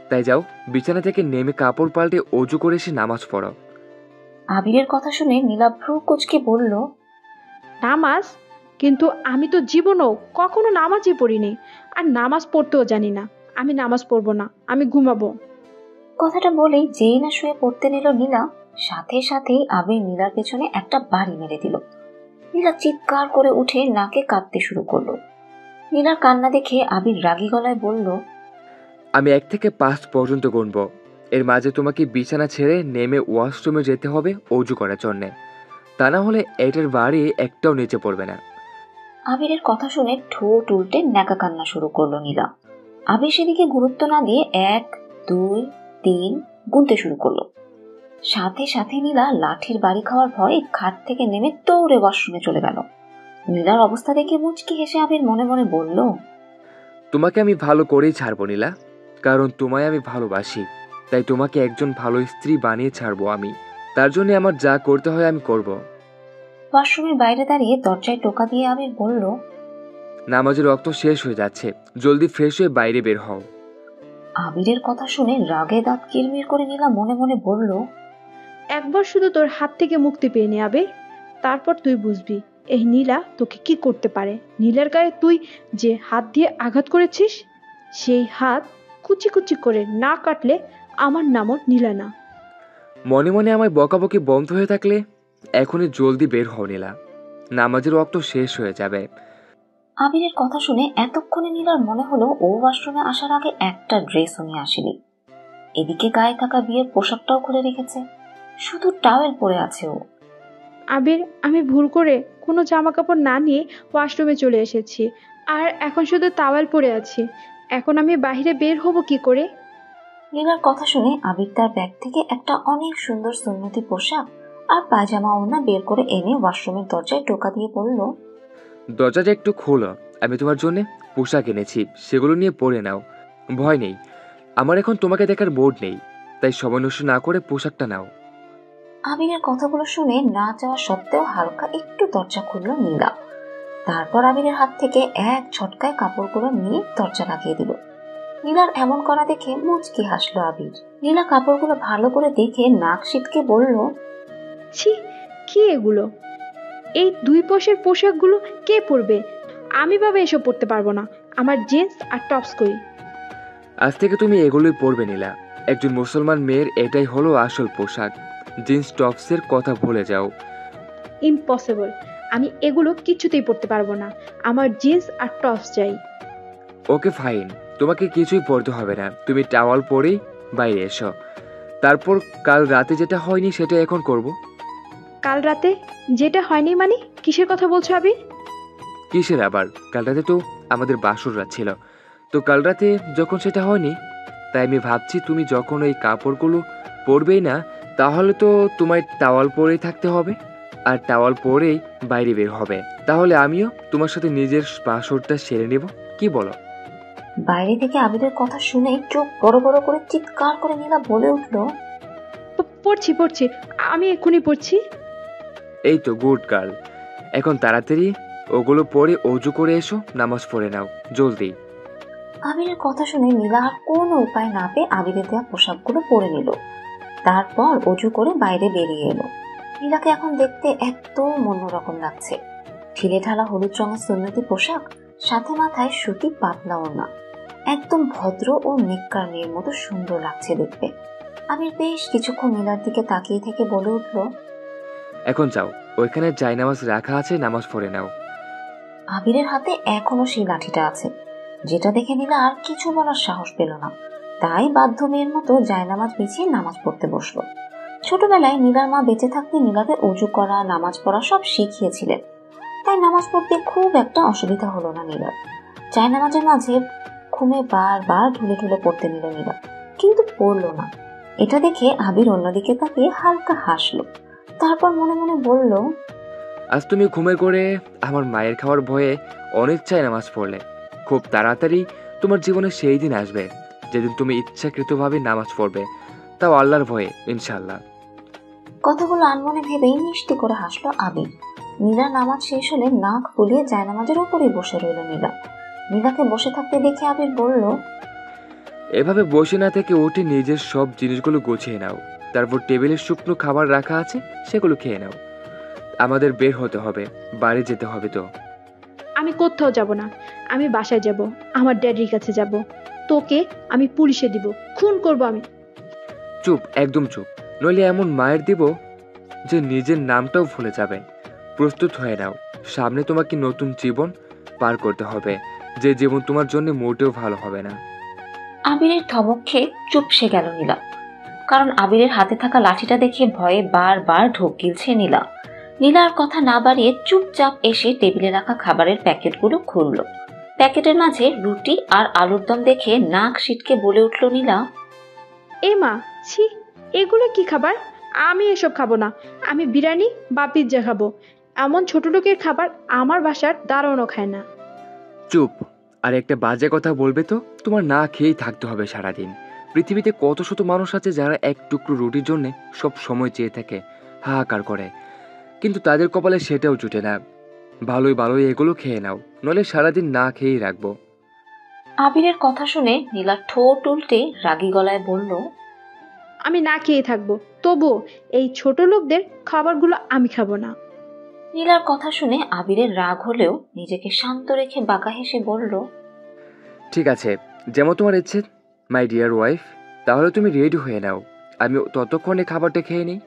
তাই যাও, বিছানা থেকে নেমে কাপড় পাল্টে অজু করে এসে নামাজ পড়ো। আবিরের কথা শুনে নীলা ভ্রু কুঁচকে বলল, নামাজ? কিন্তু আমি তো জীবনেও কখনো নামাজই পড়িনি, আর নামাজ পড়তেও জানি না। আমি নামাজ পড়বো না, আমি ঘুমাবো। কথাটা বলেই যেই না শুয়ে পড়তে নিল নীলা, সাথে সাথেই আবির নীলার পেছনে একটা বাড়ি মেরে দিল। নীলা চিৎকার করে উঠে নাকে কাঁদতে শুরু করলো। নীলার কান্না দেখে আবির রাগী গলায় বলল, আমি 1 থেকে 5 পর্যন্ত গুনবো। এর মাঝে তোমাকে বিছানা ছেড়ে নেমে ওয়াশরুমে যেতে হবে অজু করার জন্যে, তা না হলে এটার বাড়ি একটাও নিচে পড়বে না। আবিরের কথা শুনে ঠোঁট উল্টে ন্যাকা কান্না শুরু করলো নীলা। আবির সেদিকে গুরুত্ব না দিয়ে 1, 2, 3 গুনতে শুরু করলো। সাথে সাথে নীলা লাঠির বাড়ি খাওয়ার ভয়ে খাট থেকে নেমে দৌড়ে ওয়াশরুমে চলে গেল। নীলার অবস্থা দেখে মুচকি হেসে আবির মনে মনে বলল, তোমাকে আমি ভালো করেই ছাড়বো নীলা, কারণ তোমায় আমি ভালোবাসি, তাই তোমাকে একজন ভালো স্ত্রী বানিয়ে ছাড়বো আমি। তার জন্য আমার যা করতে হয় আমি করব। ওয়াশরুমের বাইরে দাঁড়িয়ে দরজায় টোকা দিয়ে আবির বলল, নামাজের রক্ত শেষ হয়ে যাচ্ছে, জলদি ফ্রেশ হয়ে বাইরে বের হও। আবিরের কথা শুনে রাগে দাঁত কিরমির করে নীলা মনে মনে বলল, একবার শুধু তোর হাত থেকে মুক্তি পেয়ে নে আবির, তারপর তুই বুঝবি এই নীলা তোকে কি করতে পারে। নীলার গায়ে তুই যে হাত দিয়ে আঘাত করেছিস, সেই হাত কুচি কুচি করে না কাটলে আমার নামও নীলা না। মনে মনে আমায় বকাবকি বন্ধ হয়ে থাকলে এখনই জলদি বের হও নীলা, নামাজের রক্ত শেষ হয়ে যাবে। আবিরের কথা শুনে এতক্ষণে নীলার মনে হলো ও ওয়াশরুমে আসার আগে একটা ড্রেসও নিয়ে আসেনি। এদিকে গায়ে থাকা বিয়ের পোশাকটাও খুলে রেখেছে, শুধু টাওয়েল পরে আছে ও। আবির, আমি ভুল করে কোনো জামা কাপড় না নিয়ে ওয়াশরুমে চলে এসেছি, আর এখন শুধু টাওয়েল পরে আছি। এখন আমি বাইরে বের হব কি করে? নীলার কথা শুনে আবির তার ব্যাগ থেকে একটা অনেক সুন্দর সুন্নতি পোশাক আর পায়জামা ওড়না বের করে এনে ওয়াশরুমের দরজায় টোকা দিয়ে বলল, দরজাটা একটু খোলো, আমি তোমার জন্য পোশাক এনেছি, সেগুলো নিয়ে পরে নাও। ভয় নেই, আমার এখন তোমাকে দেখার বোর্ড নেই, তাই সময় নষ্ট না করে পোশাকটা নাও। আবিরের কথাগুলো শুনে না চাওয়া সত্ত্বেও হালকা একটু দরজা খুলল নীলা। তারপর আবিরের হাত থেকে এক ঝটকায় কাপড়গুলো নিয়ে দরজা লাগিয়ে দিল। নীলার এমন করা দেখে মুচকি হাসলো আবির। নীলা কাপড়গুলো ভালো করে দেখে নাক সিটকে বলল, ছি, কি এগুলো? এই 2 পয়সার পোশাকগুলো কে পরবে? আমি বাবা এসব পরতে পারবো না। আমার জিন্স আর টপস কই? আজ থেকে তুমি এগুলোই পরবে নীলা, একজন মুসলমান মেয়ের এটাই হলো আসল পোশাক। জিন্স টপসের কথা ভুলে যাও। ইম্পসিবল, আমি এগুলো কিছুতেই পরতে পারবো না। আমার জিন্স আর টপস চাই। ওকে ফাইন, তোমাকে কিছুই পরতে হবে না, তুমি টাওয়াল পরেই বাইরে এসো। তারপর কাল রাতে যেটা হয়নি সেটা এখন করব। কাল রাতে যেটা হয়নি মানে কিসের কথা বলছো আবির? কিসের আবার? কাল রাতে তো আমাদের বাসর রাত ছিল, তো কাল রাতে যখন সেটা হয়নি, তাই আমি ভাবছি তুমি যখন এই কাপড়গুলো পরবেই না, তাহলে তো তোমায় টাওয়াল পরেই থাকতে হবে, আর টাওয়াল পরেই বাইরে বের হবে। তাহলে আমিও তোমার সাথে নিজের বাসরটা সেরে নেব, কি বলো? বাইরে থেকে আবিরের কথা শুনে চোখ বড় বড় করে চিৎকার করে নীলা বলে উঠল, পড়ছি পড়ছি, আমি এক্ষুনি পড়ছি। এই তো গুড গার্ল, এখন তাড়াতাড়ি ওগুলো পরে অজু করে এসো, নামাজ পড়ে নাও জলদি। আবিরের কথা শুনে নীলা আর কোনো উপায় না পেয়ে আবিরের দেওয়া পোশাকগুলো পরে নিল। তারপর অজু করে বাইরে বেরিয়ে এলো। নীলাকে এখন দেখতে একদম অন্যরকম লাগছে। ঢিলে ঢালা হলুদ রঙের সুন্নতি পোশাক, সাথে মাথায় সুতি পাতলা ওড়না, একদম ভদ্র ও নিক্কার মেয়ের মতো সুন্দর লাগছে দেখতে। আবির বেশ কিছুক্ষণ নীলার দিকে তাকিয়ে থেকে বলে উঠল, এখন যাও, ওইখানে জায়নামাজ রাখা আছে, নামাজ পড়ে নাও। আবিরের হাতে এখনো সেই লাঠিটা আছে, যেটা দেখে নীলা আর কিছু বলার সাহস পেল না। তাই বাধ্য মেয়ের মতো জায়নামাজ বিছিয়ে নামাজ পড়তে বসলো। ছোটবেলায় নীলার মা বেঁচে থাকতে নীলাকে অজু করা, নামাজ পড়া সব শিখিয়েছিলেন, তাই নামাজ পড়তে খুব একটা অসুবিধা হলো না নীলার। জায়নামাজের মাঝে ঘুমে বারবার ঢুলে ঢুলে পড়তে নিল নীলা, কিন্তু পড়লো না। এটা দেখে আবির অন্যদিকে তাকিয়ে হালকা হাসলো। তারপর মনে মনে বলল, আজ তুমি ঘুমের করে আমার মায়ের খাওয়ার ভয়ে অনিচ্ছায় নামাজ পড়লে। খুব তাড়াতাড়ি তোমার জীবনে সেই দিন আসবে যেদিন তুমি ইচ্ছাকৃতভাবে নামাজ পড়বে, তাও আল্লাহর ভয়ে, ইনশাল্লাহ। কথাগুলো আনমনে ভেবেই মিষ্টি করে হাসলো আবির। নীলা নামাজ শেষ হলে নাক ফুলিয়ে জায়নামাজের উপরেই বসে রইল নীলা। নীলাকে বসে থাকতে দেখে আবির বলল, এভাবে বসে না থেকে উঠে নিজের সব জিনিসগুলো গুছিয়ে নাও, তারপর টেবিলে শুকনো খাবার রাখা আছে সেগুলো খেয়ে নাও। আমাদের বের হতে হবে, বাড়ি যেতে হবে তো। আমি কোথাও যাব না, আমি বাসায় যাব, আমার ড্যাডির কাছে যাব। তোকে আমি পুলিশে দিব, খুন করব আমি। চুপ, একদম চুপ, নইলে এমন মায়ের দিব যে নিজের নামটাও ভুলে যাবে। প্রস্তুত হয়ে নাও, সামনে তোমাকে নতুন জীবন পার করতে হবে, যে জীবন তোমার জন্য মোটেও ভালো হবে না। আবিরের ধমক খেয়ে চুপসে গেল নীলা, কারণ আবিরের হাতে থাকা লাঠিটা দেখে ভয়ে বারবার ঢোক গিলছে নীলা। নীলা আর কথা না বাড়িয়ে চুপচাপ এসে টেবিলে রাখা খাবারের প্যাকেটগুলো খুলল। প্যাকেটের মাঝে রুটি আর আলুর দম দেখে নাক সিটকে বলে উঠল নীলা, এ মা, ছি, এগুলো কি খাবার? আমি এসব খাবো না। আমি বিরিয়ানি বা পিৎজা খাবো। এমন ছোট লোকের খাবার আমার বাসার দারুণও খায় না। চুপ! আর একটা বাজে কথা বলবে তো তোমার না খেয়েই থাকতে হবে সারাদিন। পৃথিবীতে কত শত মানুষ আছে যারা এক টুকরো রুটির জন্য সব সময় চেয়ে থাকে, হাহাকার করে, কিন্তু তাদের কপালে সেটাও জুটে না। ভালোই ভালোই এগুলো খেয়ে নাও, নইলে সারাদিন না খেয়েই রাখবো। আবিরের কথা শুনে নীলা ঠোঁট উল্টে রাগী গলায় বলল, আমি না খেয়ে থাকবো, তবুও এই ছোট লোকদের খাবারগুলো আমি খাবো না। নীলার কথা শুনে আবিরের রাগ হলেও নিজেকে শান্ত রেখে বাঁকা হেসে বলল, ঠিক আছে, যেমন তোমার ইচ্ছে মাই ডিয়ার ওয়াইফ, তাহলে তুমি রেডি হয়ে নাও, আমি ততক্ষণে খাবারটা খেয়ে নিই।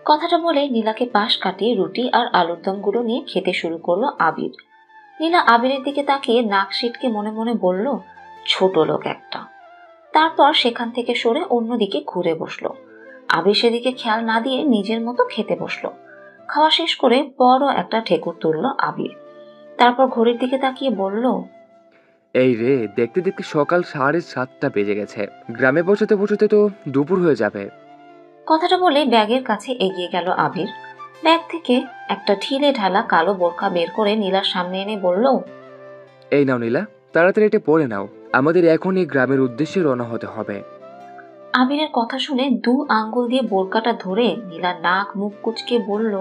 কথাটা বলে নীলাকে পাশ কাটিয়ে রুটি আর আলুর দমগুলো নিয়ে খেতে শুরু করলো আবির। নীলা আবিরের দিকে তাকিয়ে নাক সিটকে মনে মনে বলল, ছোট লোক একটা। তারপর সেখান থেকে সরে অন্যদিকে ঘুরে বসলো। আবির সেদিকে খেয়াল না দিয়ে নিজের মতো খেতে বসলো। খাওয়া শেষ করে বড় একটা ঠেকুর তুলল আবির। তারপর ঘড়ির দিকে তাকিয়ে বলল, এই রে, দেখতে দেখতে সকাল 7:30 বেজে গেছে, গ্রামে পৌঁছতে পৌঁছতে তো দুপুর হয়ে যাবে। কথাটা বলে ব্যাগের কাছে এগিয়ে গেল আবির। ব্যাগ থেকে একটা ঢিলে ঢালা কালো বোরকা বের করে নীলার সামনে এনে বলল, এই নাও নীলা, তাড়াতাড়ি এটা পরে নাও, আমাদের এখনই গ্রামের উদ্দেশ্যে রওনা হতে হবে। আবিরের কথা শুনে 2 আঙ্গুল দিয়ে বোরকাটা ধরে নীলা নাক মুখ কুচকে বলল,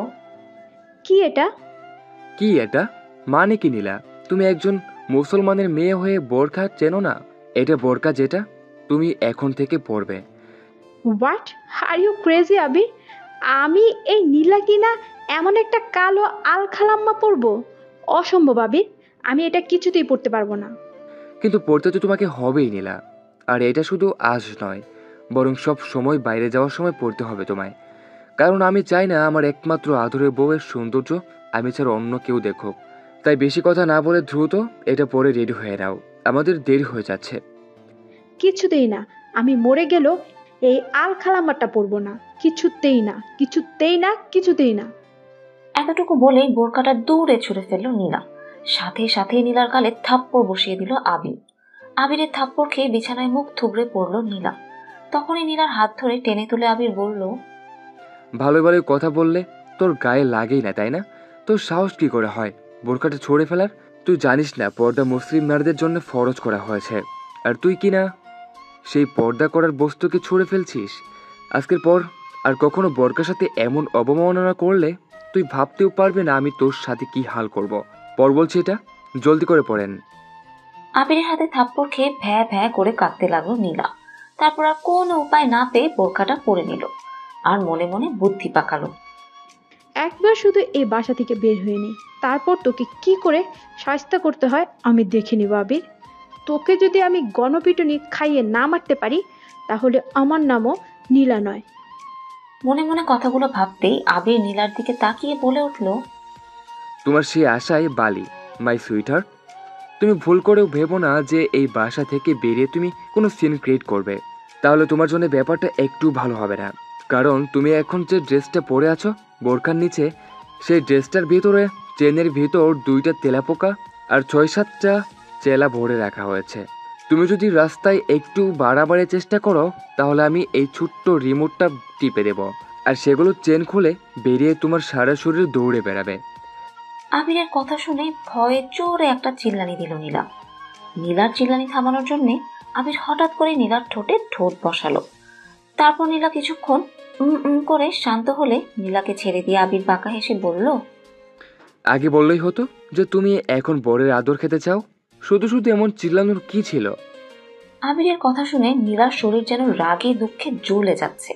কি এটা? কি এটা মানে কি নীলা? তুমি একজন মুসলমানের মেয়ে হয়ে বোরকা চেনো না? এটা বোরকা যেটা তুমি এখন থেকে পরবে। হোয়াট আর ইউ ক্রেজি আবির? আমি এই নীলা কিনা এমন একটা কালো আলখালাম্মা পরবো? অসম্ভব আবির, আমি এটা কিছুতেই পড়তে পারবো না। কিন্তু পড়তে তো তোমাকে হবেই নীলা, আর এটা শুধু আজ নয়, বরং সব সময় বাইরে যাওয়ার সময় পড়তে হবে তোমায়, কারণ আমি চাই না আমার একমাত্র আদরের বউয়ের সৌন্দর্য আমি ছাড়া অন্য কেউ দেখুক। তাই বেশি কথা না বলে দ্রুত এটা পরে রেডি হয়ে নাও, আমাদের দেরি হয়ে যাচ্ছে। কিছুতেই না, আমি মরে গেলেও এই আলখালাম্মাটা পরবো না, কিছুতেই না, কিছুতেই না, কিছুতেই না। এতটুকু বলেই বোরকাটা দূরে ছুঁড়ে ফেলল নীলা। সাথে সাথে নীলার গালে থাপ্পড় বসিয়ে দিল আবির। আবিরের থাপ্পড় খেয়ে বিছানায় মুখ থুবড়ে পড়ল নীলা। তখনই নীলার হাত ধরে টেনে তুলে আবির বলল, ভালো ভালো কথা বললে তোর গায়ে লাগেই না, তাই না? তোর সাহস কি করে হয় বোরকাটা ছড়ে ফেলার? তুই জানিস না পর্দা মুসলিম নারীদের জন্য ফরজ করা হয়েছে, আর তুই কি না সেই পর্দা করার বস্তুকে ছুঁড়ে ফেলছিস? আজকের পর আর কখনো বোরকার সাথে এমন অবমাননা করলে তুই ভাবতেও পারবে না আমি তোর সাথে কি হাল করব। পর বলছি এটা, জলদি করে পড়েন। আবিরের হাতে থাপ্পড় খেয়ে ভ্যা ভ্যা করে কাঁদতে লাগলো নীলা। তারপর আর কোনো উপায় না পেয়ে বোরকাটা পরে নিল আর মনে মনে বুদ্ধি পাকালো, একবার শুধু এই বাসা থেকে বের হয়ে নি, তারপর তোকে কি করে শায়েস্তা করতে হয় আমি দেখে নিব আবির। তোকে যদি আমি গণপিটুনি খাইয়ে না মারতে পারি তাহলে আমার নামও নীলা নয়। মনে মনে কথাগুলো ভাবতেই আবির নীলার দিকে তাকিয়ে বলে উঠল, তোমার সেই আশায় বালি মাই সুইটহার্ট। তুমি ভুল করেও ভেবো না যে এই বাসা থেকে বেরিয়ে তুমি কোনো সিন ক্রিয়েট করবে, তাহলে তোমার জন্য ব্যাপারটা একটু ভালো হবে না। কারণ তুমি এখন যে ড্রেসটা পরে আছো বোরকার নিচে, সেই ড্রেসটার ভিতরে চেনের ভিতর 2টা তেলাপোকা আর 6-7টা চেলা ভরে রাখা হয়েছে। তুমি যদি রাস্তায় একটু বাড়াবাড়ি চেষ্টা করো তাহলে আমি এই ছোট্ট রিমোটটা টিপে দেব, আর সেগুলো চেন খুলে বেরিয়ে তোমার সারা শরীর দৌড়ে বেড়াবে। আবিরের কথা শুনে ভয়ে জোরে একটা চিল্লানি দিল নীলা। নীলার চিল্লানি থামানোর জন্য আবির হঠাৎ করে নীলার ঠোঁটে ঠোঁট বসালো। তারপর নীলা কিছুক্ষণ করে শান্ত হলে নীলাকে ছেড়ে দিয়ে আবির বাঁকা হেসে বলল, আগে বললেই হতো যে তুমি এখন বরের আদর খেতে চাও, শুধু শুধু এমন চিল্লানোর কি ছিল? আবিরের কথা শুনে নীলার শরীর যেন রাগে দুঃখে জ্বলে যাচ্ছে।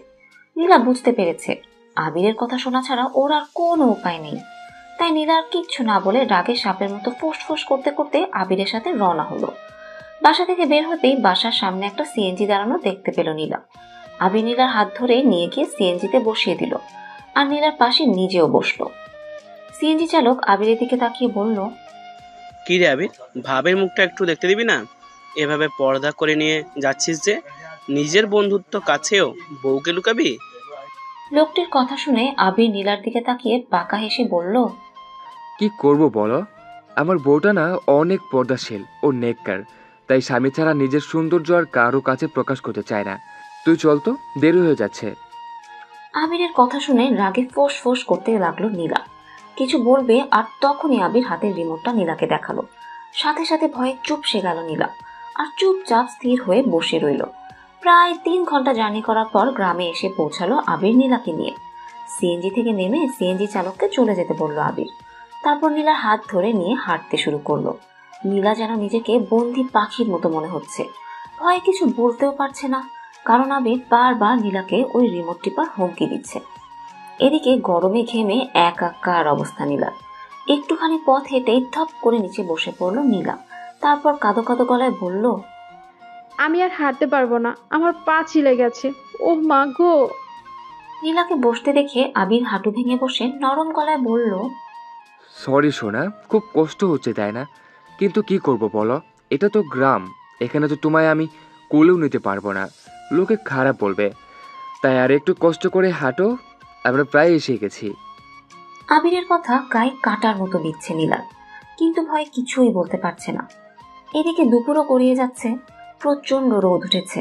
নীলা বুঝতে পেরেছে আবিরের কথা শোনা ছাড়া ওর আর কোনো উপায় নেই। তাই নীলা আর কিচ্ছু না বলে রাগে সাপের মতো ফোঁস করতে করতে আবিরের সাথে রওনা হলো। বাসা থেকে বের হতেই বাসার সামনে একটা সিএনজি দাঁড়ানো দেখতে পেল নীলা। আবির নীলার হাত ধরে নিয়ে গিয়ে সিএনজিতে বসিয়ে দিল আর নীলার পাশে নিজেও বসলো। সিএনজি চালক আবিরের দিকে তাকিয়ে বলল, কি রে আবির, ভাবের মুখটা একটু দেখতে দিবি না? এভাবে পর্দা করে নিয়ে যাচ্ছিস যে, নিজের বন্ধুত্ব কাছেও বউকে লুকাবি? লোকটির কথা শুনে আবির নীলার দিকে তাকিয়ে বাঁকা হেসে বলল, কি করব বলো, আমার বউটা না অনেক পর্দাশীল ও নেককার, তাই স্বামী ছাড়া নিজের সৌন্দর্য আর কারো কাছে প্রকাশ করতে চায় না। তুই চল তো, দেরি হয়ে যাচ্ছে। আবিরের কথা শুনে রাগে ফোঁস ফোঁস করতে লাগলো নীলা। কিছু বলবে আর তখনই আবির হাতের রিমোটটা নীলাকে দেখালো। সাথে সাথে ভয়ে চুপসে গেল নীলা, আর চুপচাপ স্থির হয়ে বসে রইল। প্রায় 3 ঘন্টা জার্নি করার পর গ্রামে এসে পৌঁছালো আবির নীলাকে নিয়ে। সিএনজি থেকে নেমে সিএনজি চালককে চলে যেতে বলল আবির। তারপর নীলার হাত ধরে নিয়ে হাঁটতে শুরু করলো। নীলা যেন নিজেকে বন্দি পাখির মতো মনে হচ্ছে, ভয়ে কিছু বলতেও পারছে না, কারণ আবির বারবার নীলাকে ওই রিমোট টিপার হুমকি দিচ্ছে। এদিকে গরমে ঘেমে একাকার অবস্থা নীলার। একটুখানি পথ হেঁটেই ধপ করে নিচে বসে পড়লো নীলা। তারপর কাঁদো কাঁদো গলায় বলল, আমি আর হাঁটতে পারবো না, আমার পা ছিলে গেছে। ও মা গো! নীলাকে বসতে দেখে আবির হাঁটু ভেঙে বসে নরম গলায় বলল, সরি সোনা, খুব কষ্ট হচ্ছে তাই না? কিন্তু কি করব বলো, এটা তো গ্রাম, এখানে তো তোমায় আমি কোলেও নিতে পারবো না, লোকে খারাপ বলবে। তাই আর একটু কষ্ট করে হাঁটো, আমরা প্রায় এসে গেছি। আবিরের কথা গায়ে কাটার মতো দিচ্ছে নীলার, কিন্তু ভয়ে কিছুই বলতে পারছে না। এদিকে দুপুরও গড়িয়ে যাচ্ছে, প্রচন্ড রোদ উঠেছে।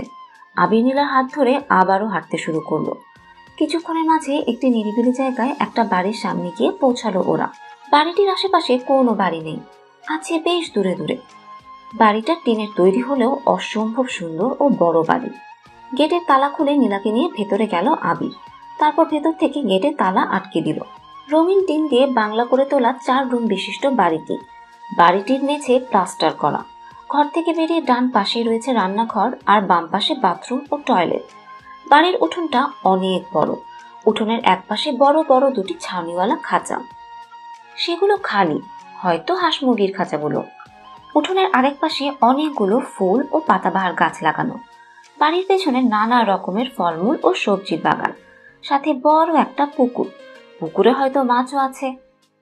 আবির নীলার হাত ধরে আবারও হাঁটতে শুরু করলো। কিছুক্ষণের মাঝে একটি নিরিবিলি জায়গায় একটা বাড়ির সামনে গিয়ে পৌঁছালো ওরা। বাড়িটির আশেপাশে কোনো বাড়ি নেই, আছে বেশ দূরে দূরে। বাড়িটা টিনের তৈরি হলেও অসম্ভব সুন্দর ও বড় বাড়ি। গেটের তালা খুলে নীলাকে নিয়ে ভেতরে গেল আবির। তারপর ভেতর থেকে গেটের তালা আটকে দিল। রঙিন টিন দিয়ে বাংলা করে তোলা 4 রুম বিশিষ্ট বাড়িটি। বাড়িটির মেঝে প্লাস্টার করা। ঘর থেকে বেরিয়ে ডান পাশেই রয়েছে রান্নাঘর আর বাম পাশে বাথরুম ও টয়লেট। বাড়ির উঠোনটা অনেক বড়। উঠোনের এক পাশে বড় বড় 2টি ছাউনিওয়ালা খাঁচা, সেগুলো খালি, হয়তো হাঁস মুরগির খাঁচাগুলো। উঠোনের আরেক পাশে অনেকগুলো ফুল ও পাতাবাহার গাছ লাগানো। বাড়ির পেছনে নানা রকমের ফলমূল ও সবজির বাগান, সাথে বড় একটা পুকুর। পুকুরে হয়তো মাছও আছে।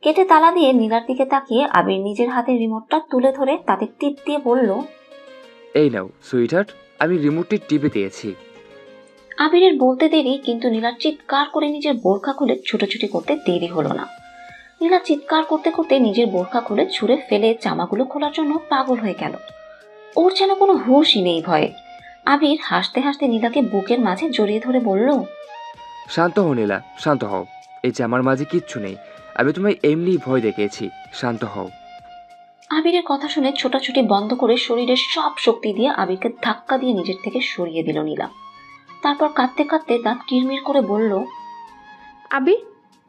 কেটে তালা দিয়ে নীলার দিকে তাকিয়ে আবির নিজের হাতে রিমোটটা তুলে ধরে তাতে টিপ দিয়ে বলল, এই নাও সুইটহার্ট, আমি রিমোটটি টিপে দিয়েছি। আবিরের বলতে দেরি, কিন্তু নীলার চিৎকার করে নিজের বোরখা খুলে ছুটোছুটি করতে দেরি হলো না। নীলা চিৎকার করতে করতে নিজের বোরখা খুলে ছুঁড়ে ফেলে জামাগুলো খোলার জন্য পাগল হয়ে গেল। ওর যেন কোনো হুঁশই নেই ভয়ে। আবির হাসতে হাসতে নীলাকে বুকের মাঝে জড়িয়ে ধরে বলল, শান্ত হও নীলা, শান্ত হও। এই যে আমার মাঝে কিচ্ছু নেই, আমি তোমায় এমনি ভয় দেখিয়েছি, শান্ত হও। আবিরের কথা শুনে ছোটাছুটি বন্ধ করে শরীরের সব শক্তি দিয়ে আবিরকে ধাক্কা দিয়ে নিজের থেকে সরিয়ে দিল নীলা। তারপর কাঁদতে কাঁদতে দাঁত কিরমির করে বলল, আবির,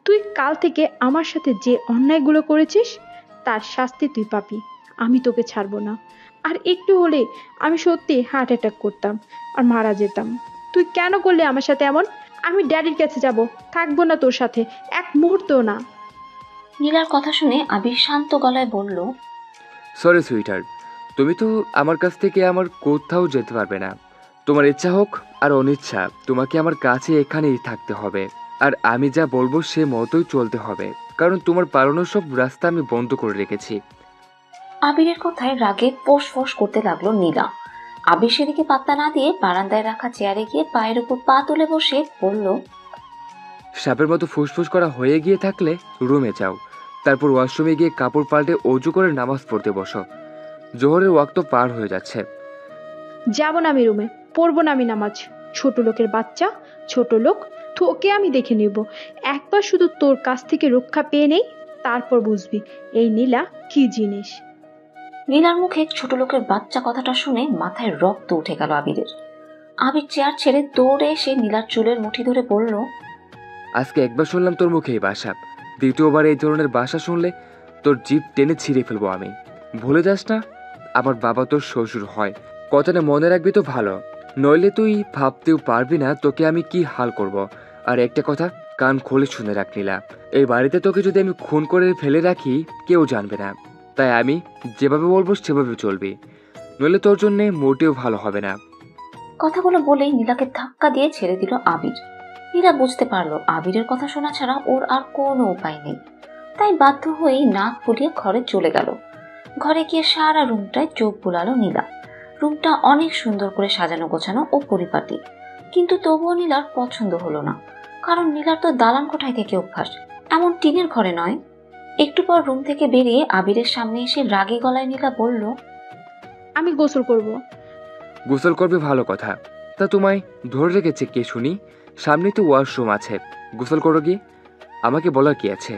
তুই কাল থেকে আমার সাথে যে অন্যায়গুলো করেছিস তার শাস্তি তুই পাবি। আমি তোকে ছাড়বো না। আর একটু হলে আমি সত্যি হার্ট অ্যাটাক করতাম আর মারা যেতাম। তুই কেন করলি আমার সাথে এমন? আমি ড্যাডির কাছে যাব, থাকবো না তোর সাথে এক মুহূর্তও না। নীলার কথা শুনে আবির শান্ত গলায় বলল, সরি সুইটহার্ট, তুমি তো আমার কাছ থেকে আমার কোথাও যেতে পারবে না। তোমার ইচ্ছা হোক আর অনিচ্ছা, তোমাকে আমার কাছে এখানেই থাকতে হবে। আর আমি যা বলবো সে মতোই চলতে হবে, কারণ তোমার পালানোর সব রাস্তা আমি বন্ধ করে রেখেছি। আবিরের কথায় রাগে পোষ ফোঁস করতে লাগলো নীলা। আবির সেদিকে পাত্তা না দিয়ে বারান্দায় রাখা চেয়ারে গিয়ে পায়ের উপর পা তুলে বসে বলল, সাপের মতো ফুসফুস করা হয়ে গিয়ে থাকলে রুমে যাও, তারপর ওয়াশরুমে গিয়ে কাপড় পাল্টে অজু করে নামাজ পড়তে বসো। জোহরের ওয়াক্ত পার হয়ে যাচ্ছে। যাব না আমি রুমে, পড়বো না আমি নামাজ। ছোট লোকের বাচ্চা, ছোট লোক, তোকে আমি দেখে নেব। একবার শুধু তোর কাছ থেকে রক্ষা পেয়ে নেই, তারপর বুঝবি এই নীলা কি জিনিস। নীলার মুখে ছোট লোকের বাচ্চা কথাটা শুনে মাথায় রক্ত উঠে গেল আবিরের। আবির চেয়ার ছেড়ে দৌড়ে এসে নীলার চুলের মুঠি ধরে বলল, আজকে একবার শুনলাম তোর মুখে এই ভাষা, দ্বিতীয়বার এই ধরনের ভাষা শুনলে তোর জিভ টেনে ছিঁড়ে ফেলবো আমি। ভুলে যাস না, আমার বাবা তোর শ্বশুর হয়। কথাটা মনে রাখবি তো ভালো, নইলে তুই ভাবতেও পারবি না তোকে আমি কি হাল করব। আর একটা কথা কান খোলে শুনে রাখ নীলা, এই বাড়িতে তোকে যদি আমি খুন করে ফেলে রাখি কেউ জানবে না। তাই আমি যেভাবে বলবো সেভাবে চলবি, নইলে তোর জন্যে মোটেও ভালো হবে না। কথাগুলো বলেই নীলাকে ধাক্কা দিয়ে ছেড়ে দিল আবির। নীলা বুঝতে পারলো আবিরের কথা শোনা ছাড়া ওর আর কোনো উপায় নেই। তাই বাধ্য হয়েই নাক ফুলিয়ে ঘরে চলে গেল। ঘরে গিয়ে সারা রুমটায় চোখ বুলালো নীলা। রুমটা অনেক সুন্দর করে সাজানো গোছানো ও পরিপাটি, কিন্তু তবুও নীলার পছন্দ হলো না, কারণ নীলার তো দালান কোঠায় থেকে অভ্যাস, এমন টিনের ঘরে নয়। একটু পর রুম থেকে বেরিয়ে আবিরের সামনে এসে রাগী গলায় নীলা বলল, আমি গোসল করব। গোসল করবে ভালো কথা, তা তোমায় ধরে রেখেছে কে শুনি? সামনে তো ওয়াশরুম আছে, গোসল করো গিয়ে। আমাকে বলার কি আছে?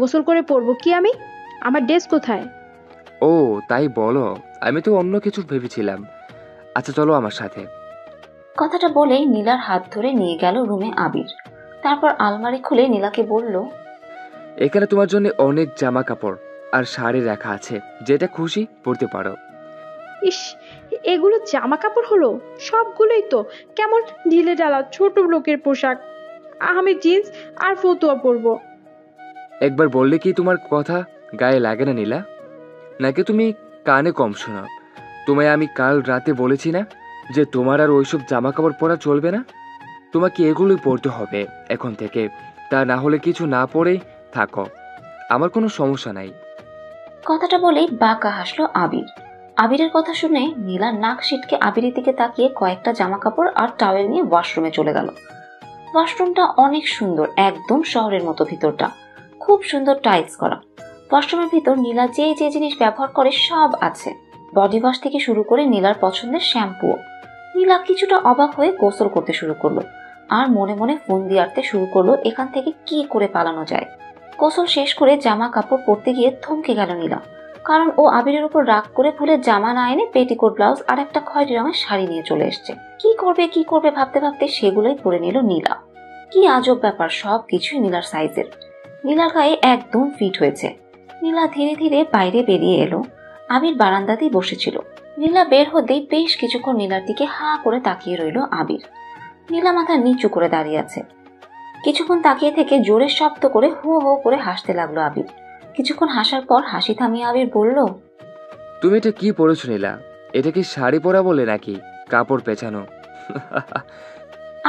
গোসল করে পড়বো কি আমি? আমার ড্রেস কোথায়? ও তাই বলো, আমি তো অন্য কিছু ভেবেছিলাম। আচ্ছা চলো আমার সাথে। কথাটা বলেই নীলার হাত ধরে নিয়ে গেল রুমে আবির। তারপর আলমারি খুলে নীলাকে বলল, এখানে তোমার জন্য অনেক জামা কাপড় আর শাড়ি রাখা আছে, যেটা খুশি পরতে পারো। ইস, এগুলো জামা কাপড় হলো? সবগুলোই তো কেমন ঢিলে ঢালা ছোট লোকের পোশাক। আমি জিন্স আর ফতুয়া পরবো। একবার বললে কি তোমার কথা গায়ে লাগে না নীলা? নাকি তুমি কানে কম শোনো? তোমায় আমি কাল রাতে বলেছি না যে তোমার আর ওইসব জামা কাপড় পরা চলবে না? তোমাকে এগুলোই পরতে হবে এখন থেকে, তা না হলে কিছু না পরেই থাকো, আমার কোনো সমস্যা নাই। কথাটা বলেই বাঁকা হাসলো আবির। আবিরের কথা শুনে নীলা নাক সিটকে আবিরের দিকে তাকিয়ে কয়েকটা জামা কাপড় আর টাওয়েল নিয়ে ওয়াশরুমে চলে গেল। ওয়াশরুমটা অনেক সুন্দর, একদম শহরের মতো ভিতরটা, খুব সুন্দর টাইলস করা। ওয়াশরুমের ভিতর নীলা যে যে জিনিস ব্যবহার করে সব আছে, বডি ওয়াশ থেকে শুরু করে নীলার পছন্দের শ্যাম্পুও। নীলা কিছুটা অবাক হয়ে গোসল করতে শুরু করলো আর মনে মনে ফোন দিয়ে আঁটতে শুরু করলো এখান থেকে কি করে পালানো যায়। গোসল শেষ করে জামা কাপড় পরতে গিয়ে থমকে গেল নীলা, কারণ ও আবিরের উপর রাগ করে ভুলে জামা না এনে পেটিকোট ব্লাউজ আর একটা খয়েরি রঙের শাড়ি নিয়ে চলে এসছে। কি করবে ভাবতে ভাবতে সেগুলোই পরে নিল নীলা। কি আজব ব্যাপার, সব কিছুই নীলার সাইজের। নীলার গায়ে একদম ফিট হয়েছে। নীলা ধীরে ধীরে বাইরে বেরিয়ে এলো। আবির বারান্দাতেই বসেছিল। নীলা বের হতেই বেশ কিছুক্ষণ নীলার দিকে হা করে তাকিয়ে রইল আবির। নীলা মাথা নিচু করে দাঁড়িয়ে আছে। কিছুক্ষণ তাকিয়ে থেকে জোরে শব্দ করে হো হো করে হাসতে লাগলো আবির। কিছুক্ষণ হাসার পর হাসি থামিয়ে আবির বলল, তুমি এটা কি পরেছো নীলা? এটা কি শাড়ি পরা বলে নাকি কাপড় পেঁচানো?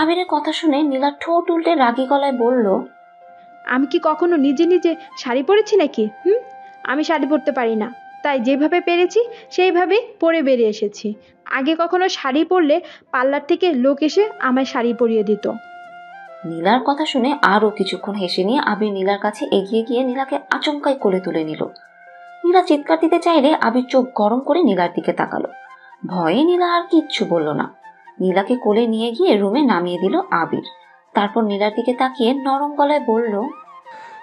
আবিরের কথা শুনে নীলা ঠোঁট উল্টে রাগী গলায় বলল, আমি কি কখনো নিজে নিজে শাড়ি পরেছি নাকি? আমি শাড়ি পরতে পারি না, তাই যেভাবে পেরেছি সেইভাবে পরে বেরিয়ে এসেছি। আগে কখনো শাড়ি পরলে পার্লার থেকে লোক এসে আমায় শাড়ি পরিয়ে দিত। নীলার কথা শুনে আরো কিছুক্ষণ হেসে নিয়ে আবির নীলার কাছে এগিয়ে গিয়ে নীলাকে আচমকাই কোলে তুলে নিল। নীলা চিৎকার দিতে চাইলে আবির চোখ গরম করে নীলার দিকে তাকালো। ভয়ে নীলা আর কিচ্ছু বলল না। নীলাকে কোলে নিয়ে গিয়ে রুমে নামিয়ে দিল আবির। তারপর নীলার দিকে তাকিয়ে নরম গলায় বলল,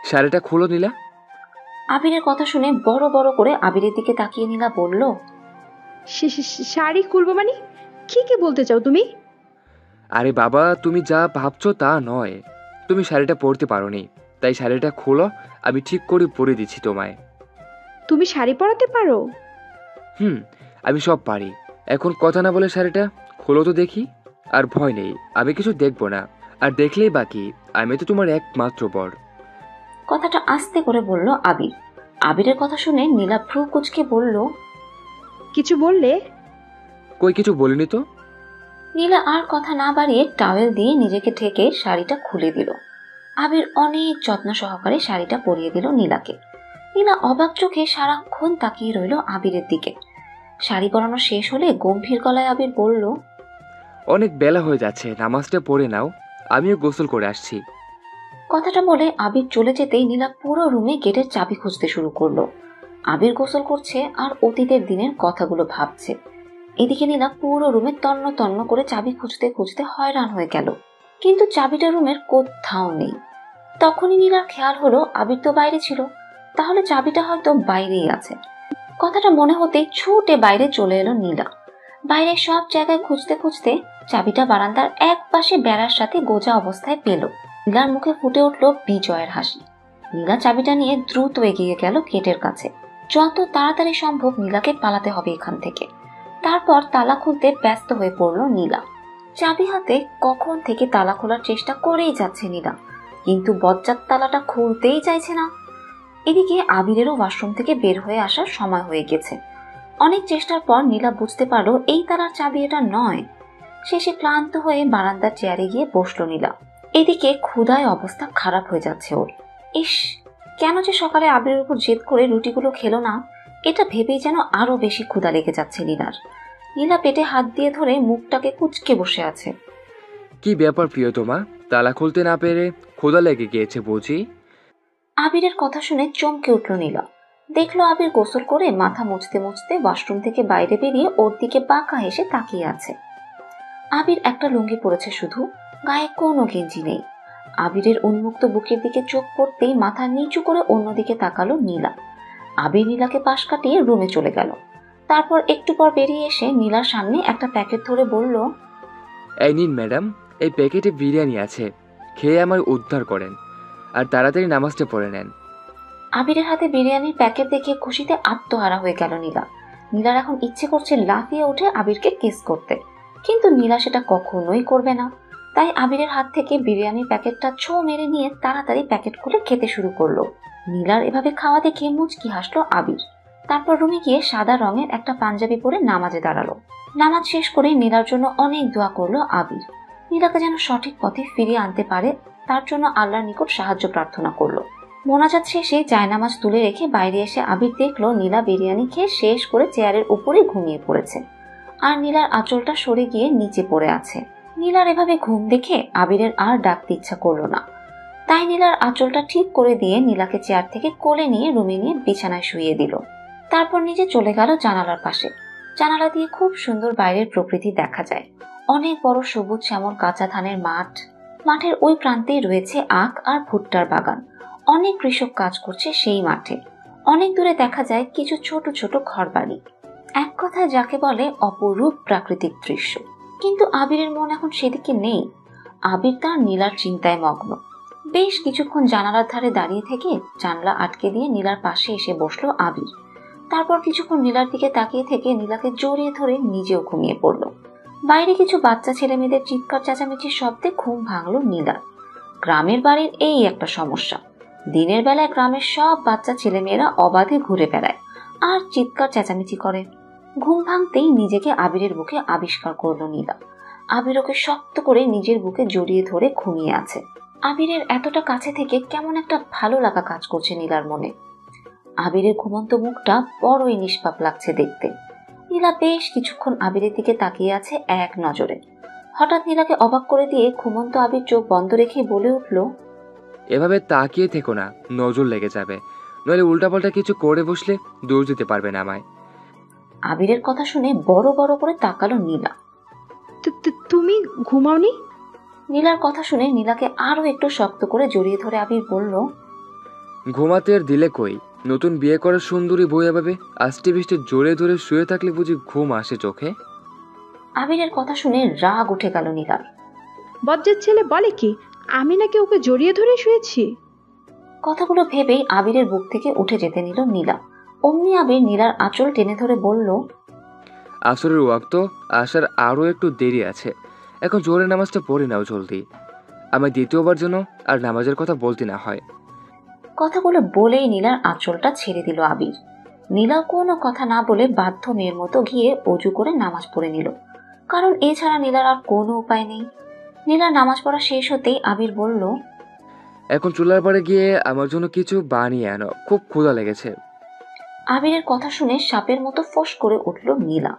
শাড়িটা খুলো নীলা। আবিরের কথা শুনে বড় বড় করে আবিরের দিকে তাকিয়ে নীলা বলল, শাড়ি খুলবো মানে কি বলতে চাও তুমি? আরে বাবা, তুমি যা ভাবছো তা নয়। তুমি শাড়িটা পরতে পারোনি, তাই শাড়িটা খোলো, আমি ঠিক করে পরে দিচ্ছি তোমায়। তুমি শাড়ি পরাতে পারো? আমি সব পারি। এখন কথা না বলে শাড়িটা খোলো তো দেখি। আর ভয় নেই, আমি কিছু দেখবো না, আর দেখলেই বাকি, আমি তো তোমার একমাত্র বর। কথাটা আস্তে করে বলল আবির। আবিরের কথা শুনে নীলা ভ্রু কুঁচকে বলল, কিছু বললে? কই কিছু বলিনি তো। নীলা আর কথা না বাড়িয়ে টাওয়েল দিয়ে নিজেকে ঢেকে শাড়িটা খুলে দিল। আবির অনেক যত্ন সহকারে শাড়িটা পরিয়ে দিল নীলাকে। নীলা অবাক চোখে সারাক্ষণ তাকিয়ে রইল আবিরের দিকে। শাড়ি পরানো শেষ হলে গম্ভীর গলায় আবির বলল, অনেক বেলা হয়ে যাচ্ছে, নামাজটা পড়ে নাও, আমিও গোসল করে আসছি। কথাটা বলে আবির চলে যেতেই নীলা পুরো রুমে গেটের চাবি খুঁজতে শুরু করলো। আবির গোসল করছে আর অতীতের দিনের কথাগুলো ভাবছে। এদিকে নীলা পুরো রুমে তন্ন তন্ন করে চাবি খুঁজতে খুঁজতে হয়রান হয়ে গেল, কিন্তু চাবিটা রুমের কোথাও নেই। তখনই নীলার খেয়াল হলো আবির তো বাইরে ছিল, তাহলে চাবিটা হয়তো বাইরেই আছে। কথাটা মনে হতেই ছুটে বাইরে চলে এলো নীলা। বাইরে সব জায়গায় খুঁজতে খুঁজতে চাবিটা বারান্দার এক পাশে বেড়ার সাথে গোজা অবস্থায় পেল। নীলার মুখে ফুটে উঠল বিজয়ের হাসি। নীলা চাবিটা নিয়ে দ্রুত এগিয়ে গেল গেটের কাছে। যত তাড়াতাড়ি সম্ভব নীলাকে পালাতে হবে এখান থেকে। তারপর তালা খুলতে ব্যস্ত হয়ে পড়ল নীলা। চাবি হাতে কখন থেকে তালা খোলার চেষ্টা করেই যাচ্ছে নীলা, কিন্তু বজ্জাত তালাটা খুলতেই চাইছে না। এদিকে আবিরেরও ওয়াশরুম থেকে বের হয়ে আসার সময় হয়ে গেছে। অনেক চেষ্টার পর নীলা বুঝতে পারলো এই তালার চাবি এটা নয়। শেষে ক্লান্ত হয়ে বারান্দার চেয়ারে গিয়ে বসলো নীলা। এদিকে ক্ষুধায় অবস্থা খারাপ হয়ে যাচ্ছে ওর। ইস, কেন যে সকালে আবিরের উপর জেদ করে রুটিগুলো খেলো না, এটা ভেবেই যেন আরো বেশি ক্ষুধা লেগে যাচ্ছে নীলার। নীলা পেটে হাত দিয়ে ধরে মুখটাকে কুঁচকে বসে আছে। কি ব্যাপার প্রিয়তমা, তালা খুলতে না পেরে ক্ষুধা লেগে গিয়েছে বুঝি? আবিরের কথা শুনে চমকে উঠল নীলা। দেখলো আবির গোসল করে মাথা মুছতে মুছতে ওয়াশরুম থেকে বাইরে বেরিয়ে ওর দিকে বাঁকা হেসে তাকিয়ে আছে। আবির একটা লুঙ্গি পরেছে শুধু, গায়ে কোনো গেঞ্জি নেই। আবিরের উন্মুক্ত বুকের দিকে চোখ পড়তেই মাথা নিচু করে অন্যদিকে তাকালো নীলা। আবির নীলাকে পাশ কাটিয়ে রুমে চলে গেল। তারপর একটু পর বেরিয়ে এসে নীলার সামনে একটা প্যাকেট ধরে বলল, এই নিন ম্যাডাম, এই প্যাকেটে বিরিয়ানি আছে, খেয়ে আমার উদ্ধার করেন আর তাড়াতাড়ি নামাজটা পড়ে নেন। আবিরের হাতে বিরিয়ানির প্যাকেট দেখে খুশিতে আত্মহারা হয়ে গেল নীলা। নীলার এখন ইচ্ছে করছে লাফিয়ে উঠে আবিরকে কিস করতে, কিন্তু নীলা সেটা কখনোই করবে না। তাই আবিরের হাত থেকে বিরিয়ানির প্যাকেটটা ছো মেরে নিয়ে তাড়াতাড়ি প্যাকেট খুলে খেতে শুরু করলো। নীলার এভাবে খাওয়া দেখে মুচকি হাসলো আবির। তারপর রুমে গিয়ে সাদা রঙের একটা পাঞ্জাবি পরে নামাজে দাঁড়ালো। নামাজ শেষ করে নীলার জন্য অনেক দোয়া করলো আবির। নীলাকে যেন সঠিক পথে ফিরিয়ে আনতে পারে তার জন্য আল্লাহর নিকট সাহায্য প্রার্থনা করলো। মোনাজাত শেষে জায়নামাজ তুলে রেখে বাইরে এসে আবির দেখলো নীলা বিরিয়ানি খেয়ে শেষ করে চেয়ারের উপরে ঘুমিয়ে পড়েছে, আর নীলার আঁচলটা সরে গিয়ে নিচে পড়ে আছে। নীলার এভাবে ঘুম দেখে আবিরের আর ডাকতে ইচ্ছা করলো না। তাই নীলার আঁচলটা ঠিক করে দিয়ে নীলাকে চেয়ার থেকে কোলে নিয়ে রুমে নিয়ে বিছানায় শুইয়ে দিল। তারপর নিজে চলে গেল জানালার পাশে। জানালা দিয়ে খুব সুন্দর বাইরের প্রকৃতি দেখা যায়। অনেক বড় সবুজ শ্যামল কাঁচা ধানের মাঠ। মাঠের ওই প্রান্তেই রয়েছে আখ আর ভুট্টার বাগান। অনেক কৃষক কাজ করছে সেই মাঠে। অনেক দূরে দেখা যায় কিছু ছোট ছোট ঘরবাড়ি। এক কথায় যাকে বলে অপরূপ প্রাকৃতিক দৃশ্য। কিন্তু আবিরের মন এখন সেদিকে নেই। আবির তার নীলার চিন্তায় মগ্ন। বেশ কিছুক্ষণ জানালার ধারে দাঁড়িয়ে থেকে জানলা আটকে দিয়ে নীলার পাশে এসে বসলো আবির। তারপর কিছুক্ষণ নীলার দিকে তাকিয়ে থেকে নীলাকে জড়িয়ে ধরে নিজেও ঘুমিয়ে পড়ল। বাইরে কিছু বাচ্চা ছেলে মেয়েদের চিৎকার চেঁচামেচির শব্দে ঘুম ভাঙলো নীলার। গ্রামের বাড়ির এই একটা সমস্যা, দিনের বেলায় গ্রামের সব বাচ্চা ছেলে মেয়েরা অবাধে ঘুরে বেড়ায় আর চিৎকার চেঁচামেচি করে। ঘুম ভাঙতেই নিজেকে আবিরের বুকে আবিষ্কার করলো নীলা। আবির ওকে শক্ত করে নিজের বুকে জড়িয়ে ধরে ঘুমিয়ে আছে। আবিরের এতটা কাছে থেকে কেমন একটা ভালো লাগা কাজ করছে নীলার মনে। আবিরের ঘুমন্ত মুখটা বড়ই নিষ্পাপ লাগছে দেখতে। নীলা বেশ কিছুক্ষণ আবিরের দিকে তাকিয়ে আছে এক নজরে। হঠাৎ নীলাকে অবাক করে দিয়ে ঘুমন্ত আবির চোখ বন্ধ রেখে বলে উঠল, এভাবে তাকিয়ে থেকো না, নজর লেগে যাবে, নইলে উল্টাপাল্টা কিছু করে বসলে দৌড় দিতে পারবে না আমায়। আবিরের কথা শুনে বড় বড় করে তাকালো নীলা। তুমি ঘুমাওনি? নীলার কথা শুনে নীলাকে আরো একটু শক্ত করে জড়িয়ে ধরে আবির বলল, ঘুমাতে আর দিলে কই, নতুন বিয়ে করার সুন্দরী বউ এভাবে আষ্টে বৃষ্টি জোরে ধরে শুয়ে থাকলে বুঝি ঘুম আসে চোখে? আবিরের কথা শুনে রাগ উঠে গেল নীলার। বজ্জাত ছেলে বলে কি আমি নাকি ওকে জড়িয়ে ধরে শুয়েছি? কথাগুলো ভেবেই আবিরের বুক থেকে উঠে যেতে নিল নীলা। অমনি আবির নীলার আঁচল টেনে ধরে বলল, আসরের ওয়াক্ত আসার আরো একটু দেরি আছে, এখন জোরে নামাজটা পড়ে নাও জলদি, আমায় দ্বিতীয়বার যেন আর নামাজের কথা বলতে না হয়। কথাগুলো বলেই নীলার আঁচলটা ছেড়ে দিল আবির। নীলা কোনো কথা না বলে বাধ্য মেয়ের মতো গিয়ে অজু করে নামাজ পড়ে নিল, কারণ এছাড়া নীলার আর কোনো উপায় নেই। নীলার নামাজ পড়া শেষ হতেই আবির বলল, এখন চুলার পাড়ে গিয়ে আমার জন্য কিছু বানিয়ে আনো, খুব ক্ষুধা লেগেছে। আবিরের কথা শুনে সাপের মতো ফোঁস করে উঠল নীলা।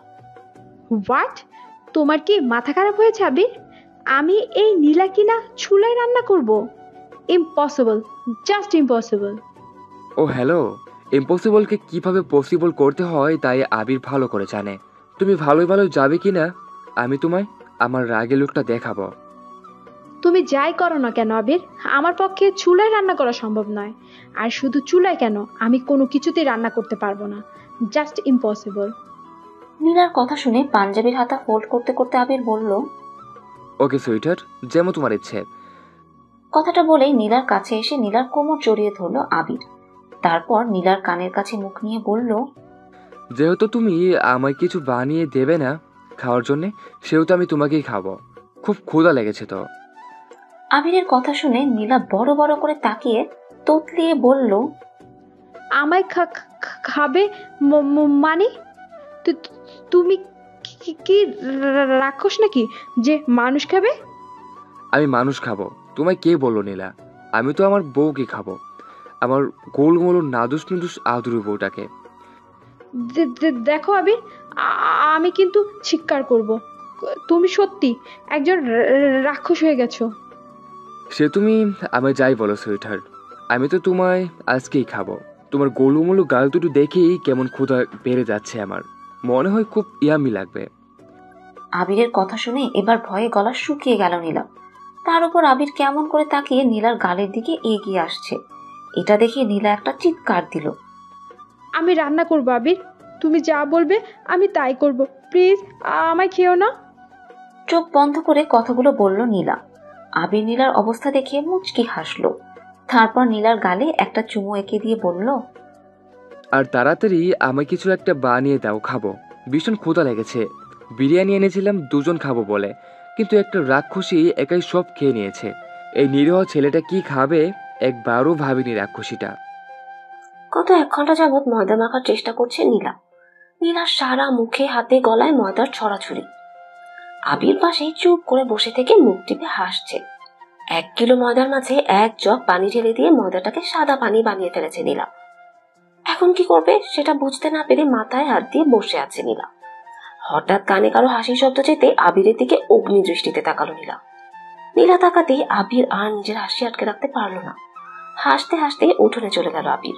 হোয়াট? তোমার কি মাথা খারাপ হয়েছে আবির? আমি এই নীলা কিনা চুলায় রান্না করব? Impossible, just impossible. Oh hello, ইম্পসিবলকে কিভাবে পসিবল করতে হয় তাই আবির ভালো করে জানে। তুমি ভালোই ভালো যাবে কিনা আমি তোমায় আমার রাগের লুকটা দেখাবো। তুমি যাই করো না কেন আবির, আমার পক্ষে চুলায় রান্না করা সম্ভব নয়। আর শুধু চুলায় কেন, আমি কোনো কিছুতেই রান্না করতে পারবো না, জাস্ট ইম্পসিবল। নীলার কথা শুনে পাঞ্জাবির হাতা ফোল্ড করতে করতে আবির বলল, ওকে সুইটার, যেমন তোমার ইচ্ছে। কথাটা বলেই নীলার কাছে এসে নীলার কোমর জড়িয়ে ধরল আবির। তারপর নীলার কানের কাছে মুখ নিয়ে বলল, যেহেতু তুমি আমায় কিছু বানিয়ে দেবে না খাওয়ার জন্যে, সেহেতু আমি তোমাকেই খাবো, খুব ক্ষুধা লেগেছে তো। আবিরের কথা শুনে নীলা বড় বড় করে তাকিয়ে তোতলিয়ে বলল, আমায় খাবে মানে? তুমি কি রাক্ষস নাকি যে মানুষ খাবে? আমি মানুষ খাবো? তোমায় কে বললো নীলা? আমি তো আমার বউকে খাবো। আমার গোলমোল নাদুস নুদুস আদুরু বউটাকে। দেখো আবির, আমি কিন্তু চিৎকার করব। তুমি সত্যি একজন রাক্ষস হয়ে গেছো। সে তুমি আমায় যাই বলো সুইটহার্ট, আমি তো তোমায় আজকেই খাবো। তোমার গোলুমোলু গাল দুটো দেখেই কেমন ক্ষুধা বেড়ে যাচ্ছে আমার, মনে হয় খুব ইয়ামি লাগবে। আবিরের কথা শুনে এবার ভয়ে গলা শুকিয়ে গেল নীলা। তার উপর আবির কেমন করে তাকিয়ে নীলার গালের দিকে এগিয়ে আসছে, এটা দেখে নীলা একটা চিৎকার দিল। আমি রান্না করবো আবির, তুমি যা বলবে আমি তাই করব, প্লিজ আমায় খেও না। চোখ বন্ধ করে কথাগুলো বলল নীলা। আবির নীলার অবস্থা দেখে মুচকি হাসলো। তারপর নীলার গালে একটা চুমু এঁকে দিয়ে বলল, আর তাড়াতাড়ি আমায় কিছু একটা বানিয়ে দাও, খাবো, ভীষণ ক্ষুধা লেগেছে। বিরিয়ানি এনেছিলাম দুজন খাবো বলে, কিন্তু একটা রাক্ষসী একাই সব খেয়ে নিয়েছে। এই নিরীহ ছেলেটা কি খাবে একবারও ভাবিনি রাক্ষসীটা। গত 1 ঘন্টা যাবৎ ময়দা মাখার চেষ্টা করছে নীলা। নীলার সারা মুখে হাতে গলায় ময়দার ছড়াছড়ি। আবির পাশেই চুপ করে বসে থেকে মুখ টিপে হাসছে। 1 কিলো ময়দার মাঝে 1 জগ পানি ঢেলে দিয়ে ময়দাটাকে সাদা পানি বানিয়ে ফেলেছে নীলা। এখন কি করবে সেটা বুঝতে না পেরে মাথায় হাত দিয়ে বসে আছে নীলা। হঠাৎ কানে কারো হাসির শব্দ যেতে আবিরের দিকে অগ্নি দৃষ্টিতে তাকালো নীলা। নীলা তাকাতেই আবির আর নিজের হাসি আটকে রাখতে পারলো না। হাসতে হাসতে উঠোনে চলে গেল আবির।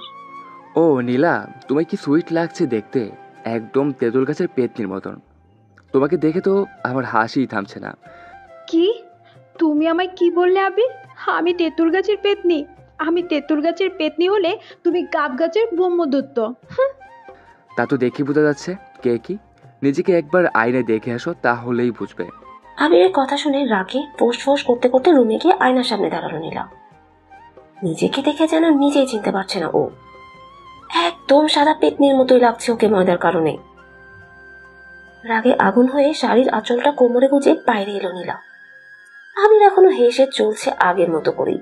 ও নীলা, তোমায় কি সুইট লাগছে দেখতে, একদম তেঁতুল গাছের পেতনির মতন। তোমাকে দেখে তো আমার হাসিই থামছে না। কি? তুমি আমায় কি বললে আবির? আমি তেঁতুল গাছের পেতনি? আমি তেঁতুল গাছের পেতনি হলে তুমি গাব গাছের ব্রহ্মদত্ত। তা তো দেখি বোঝা যাচ্ছে। কে কি? নিজেকে একবার আয়নায় দেখে আসো, তাহলেই বুঝবে। আবিরের কথা শুনে রাগে ফোঁস ফোঁস করতে করতে রুমে গিয়ে আয়নার সামনে দাঁড়ালো নীলা। নিজেকে দেখে যেন নিজেই চিনতে পারছে না ও। একদম সাদা পেতনির মতোই লাগছে ওকে ময়দার কারণে। রাগে আগুন হয়ে শাড়ির আঁচলটা কোমরে গুজে বাইরে এলো নীলা। আবির এখনো হেসে চলছে আগের মতো করেই।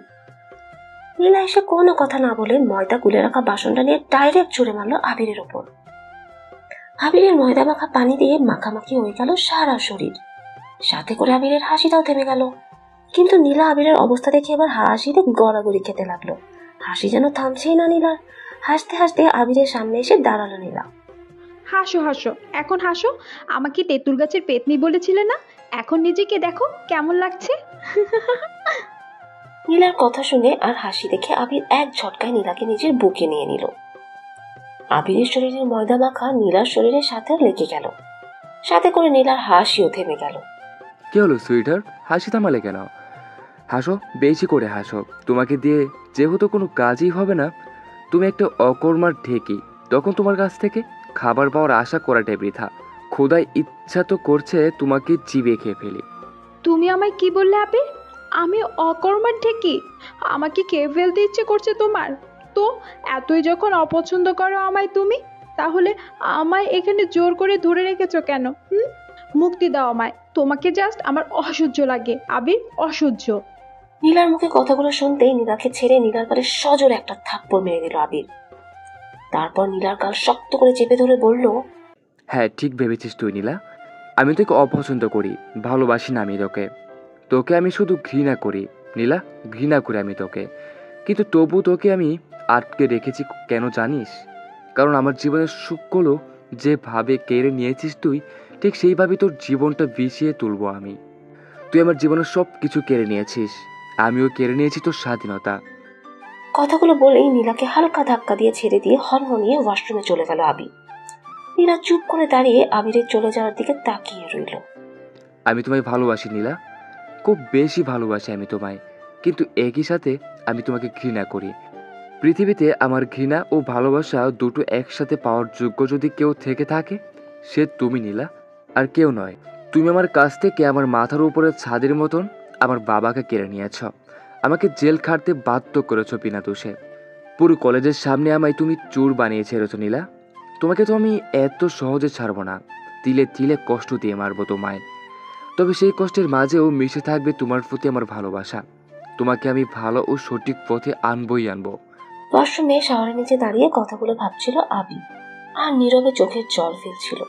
নীলা এসে কোনো কথা না বলে ময়দা গুলে রাখা বাসনটা নিয়ে ডাইরেক্ট ছুঁড়ে মারলো আবিরের ওপর। আবিরের ময়দা মাখা পানি দিয়ে মাখামাখি হয়ে গেল সারা শরীর, সাথে করে আবিরের হাসিটাও থেমে গেল। কিন্তু নীলা আবিরের অবস্থা দেখে এবার হাসিতে গড়াগড়ি খেতে লাগলো। হাসি যেন থামছেই না নীলার। হাসতে হাসতে আবিরের সামনে এসে দাঁড়ালো নীলা। হাসো হাসো, এখন হাসো। আমাকে তেঁতুল গাছের পেতনি বলেছিলে না? এখন নিজেকে দেখো কেমন লাগছে। নীলার কথা শুনে আর হাসি দেখে আবির এক ঝটকায় নীলাকে নিজের বুকে নিয়ে নিল। আবিরের শরীরের ময়দা মাখা নীলার শরীরের সাথে লেগে গেল, সাথে করে নীলার হাসিও থেমে গেল। কি হলো সুইটার, হাসি থামালে কেন? হাসো, বেশি করে হাসো। তোমাকে দিয়ে যেহেতু কোনো কাজই হবে না, তুমি একটা অকর্মার ঢেকি, তখন তোমার কাছ থেকে খাবার পাওয়ার আশা করাটাই বৃথা। খোদাই ইচ্ছা তো করছে তোমাকে চিবিয়ে খেয়ে ফেলি। তুমি আমায় কি বললে আবির? আমি অকর্মার ঢেকি? আমাকে খেয়ে ফেলতে ইচ্ছে করছে তোমার? তো এতই যখন অপছন্দ করো আমায় তুমি, তাহলে আমায় এখানে জোর করে ধরে রেখেছো কেন? মুক্তি দাও আমায়। তোমাকে জাস্ট আমার অসহ্য লাগে আবির, অসহ্য। নীলার মুখে কথাগুলো শুনতেই নীলাকে ছেড়ে নীলার গালে সজোরে একটা থাপ্পড় মেরে দিল আবির। তারপর নীলার গাল শক্ত করে চেপে ধরে বলল, হ্যাঁ, ঠিক ভেবেছিস তুই নীলা। আমি তোকে অপছন্দ করি, ভালোবাসি না আমি তোকে। তোকে আমি শুধু ঘৃণা করি নীলা, ঘৃণা করি আমি তোকে। কিন্তু তবু তোকে আমি আটকে রেখেছি কেন জানিস? কারণ আমার জীবনের সুখগুলো যেভাবে কেড়ে নিয়েছিস তুই, ঠিক সেইভাবেই তোর জীবনটা বিষিয়ে তুলবো আমি। তুই আমার জীবনের সব কিছু কেড়ে নিয়েছিস, আমিও কেড়ে নিয়েছি তোর স্বাধীনতা। কথাগুলো বলেই নীলাকে হালকা ধাক্কা দিয়ে ছেড়ে দিয়ে হনহনিয়ে ওয়াশরুমে চলে গেল আবির। নীলা চুপ করে দাঁড়িয়ে আবিরের চলে যাওয়ার দিকে তাকিয়ে রইল। আমি তোমায় ভালোবাসি নীলা, খুব বেশি ভালোবাসি আমি তোমায়, কিন্তু একই সাথে আমি তোমাকে ঘৃণা করি। পৃথিবীতে আমার ঘৃণা ও ভালোবাসা দুটো একসাথে পাওয়ার যোগ্য যদি কেউ থেকে থাকে, সে তুমি নীলা, আর কেউ নয়। তুমি আমার কাছ থেকে আমার মাথার উপরে ছাদের মতন আমার বাবাকে কেড়ে নিয়েছ, আমাকে জেল খাটতে বাধ্য করেছ বিনা দোষে। পুরো কলেজের সামনে আমায় তুমি চোর বানিয়ে ছেড়েছ নীলা। তোমাকে তো আমি এত সহজে ছাড়বো না, তিলে তিলে কষ্ট দিয়ে মারবো তোমায়। তবে সেই কষ্টের মাঝেও মিশে থাকবে তোমার প্রতি আমার ভালোবাসা। তোমাকে আমি ভালো ও সঠিক পথে আনবই আনবো। ওয়াশরুমে শাওয়ারের নিচে দাঁড়িয়ে কথাগুলো ভাবছিল আবির, আর নীরবে চোখের জল ফেলছিল।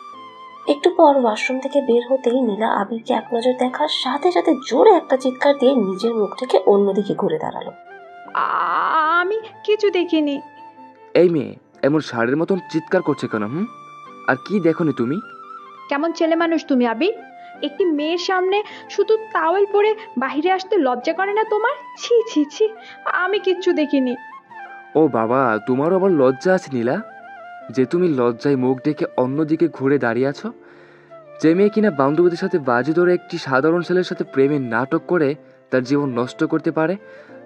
একটু পর ওয়াশরুম থেকে বের হতেই নীলা আবিরকে এক নজর দেখার সাথে সাথে জোরে একটা চিৎকার দিয়ে নিজের মুখ থেকে অন্যদিকে ঘুরে দাঁড়ালো। আমি কিছু দেখিনি। এই মেয়ে এমন ষাঁড়ের মতন চিৎকার করছে কেন? আর কি দেখোনি তুমি? কেমন ছেলে মানুষ তুমি আবির? একটি মেয়ের সামনে শুধু টাওয়েল পরে বাইরে আসতে লজ্জা করে না তোমার? ছি ছি ছি, আমি কিচ্ছু দেখিনি। ও বাবা, তোমারও আবার লজ্জা আছে নীলা, যে তুমি লজ্জায় মুখ ডেকে অন্যদিকে ঘুরে দাঁড়িয়ে আছো? যে মেয়ে কিনা বান্ধবীদের সাথে বাজি ধরে একটি সাধারণ ছেলের সাথে প্রেমের নাটক করে তার জীবন নষ্ট করতে পারে,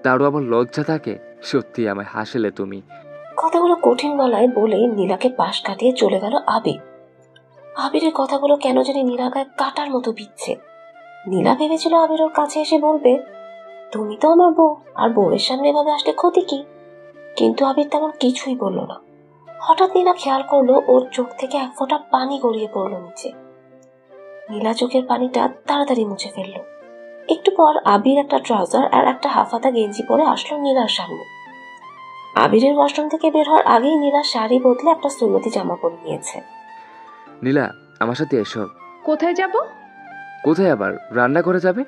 তারও আবার লজ্জা থাকে? সত্যি আমায় হাসলে তুমি। কথাগুলো কঠিন গলায় বলে নীলাকে পাশ কাটিয়ে চলে গেল আবির। আবিরের কথাগুলো কেন জানি নীলার গায়ে কাটার মতো বিচ্ছে। নীলা ভেবেছিল আবির ওর কাছে এসে বলবে, তুমি তো আমার বউ, আর বউয়ের সামনে এভাবে আসলে ক্ষতি কি? কিন্তু আবির তেমন কিছুই বলল না। হঠাৎ নীলা খেয়াল করলো ওর চোখ থেকে এক ফোঁটা পানি গড়িয়ে পড়লো নিচে। নীলা চোখের পানিটা তাড়াতাড়ি মুছে ফেললো। একটু পর আবির একটা ট্রাউজার আর একটা হাফাতা গেঞ্জি পরে আসলো নীলার সামনে। আবিরের ওয়াশরুম থেকে বের হওয়ার আগেই নীলা শাড়ি বদলে একটা সুন্নতি জামা পরে নিয়েছে। নীলা, আমার সাথে এসো। কোথায় যাব? কোথায় আবার? রান্না করে যাবে।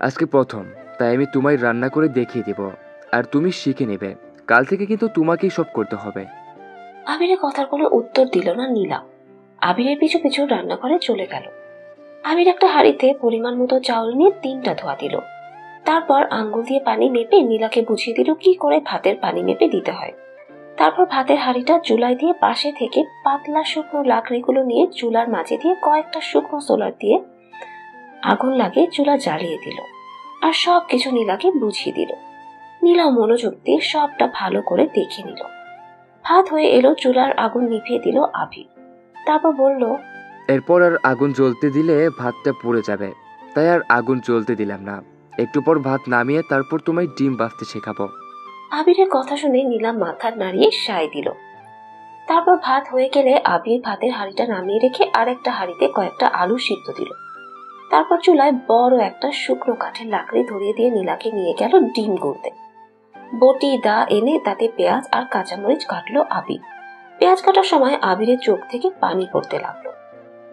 আজকে প্রথম, তাই আমি তোমায় রান্না করে দেখিয়ে দেব, আর তুমি শিখে নেবে। কাল থেকে কিন্তু তোমাকেই সব করতে হবে। আবিরের কথার কোনো উত্তর দিল না নীলা। আবিরের পিছু পিছু রান্নাঘরে চলে গেল। আবির একটা হাঁড়িতে পরিমাণ মতো চাউল নিয়ে 3টা ধোয়া দিল। তারপর আঙ্গুল দিয়ে পানি মেপে নীলাকে বুঝিয়ে দিল কি করে ভাতের পানি মেপে দিতে হয়। তারপর ভাতের হাঁড়িটা চুলায় দিয়ে পাশে থেকে পাতলা শুকনো লাকড়িগুলো নিয়ে চুলার মাঝে দিয়ে কয়েকটা শুকনো সোলার দিয়ে আগুন লাগিয়ে চুলা জ্বালিয়ে দিল, আর সবকিছু নীলাকে বুঝিয়ে দিল। নীলা মনোযোগ দিয়ে সবটা ভালো করে দেখে নিল। ভাত হয়ে এলো, চুলার আগুন নিভিয়ে দিল আবির। তারপর বলল, এরপর আর আগুন জ্বলতে দিলে ভাতটা পুড়ে যাবে, তাই আর আগুন জ্বলতে দিলাম না। একটু পর ভাত নামিয়ে তারপর তোমায় ডিম ভাজতে শেখাবো। আবিরের কথা শুনে নীলা মাথা নাড়িয়ে সায় দিল। তারপর ভাত হয়ে গেলে আবির ভাতের হাঁড়িটা নামিয়ে রেখে আরেকটা হাঁড়িতে কয়েকটা আলু সিদ্ধ দিল। তারপর চুলায় বড় একটা শুকনো কাঠের লাকড়ি ধরিয়ে দিয়ে নীলাকে নিয়ে গেল ডিম গুলতে। বটি দা এনে তাতে পেঁয়াজ আর কাঁচামরিচ কাটলো আবির। পেঁয়াজ কাটার সময় আবিরের চোখ থেকে পানি পড়তে লাগলো।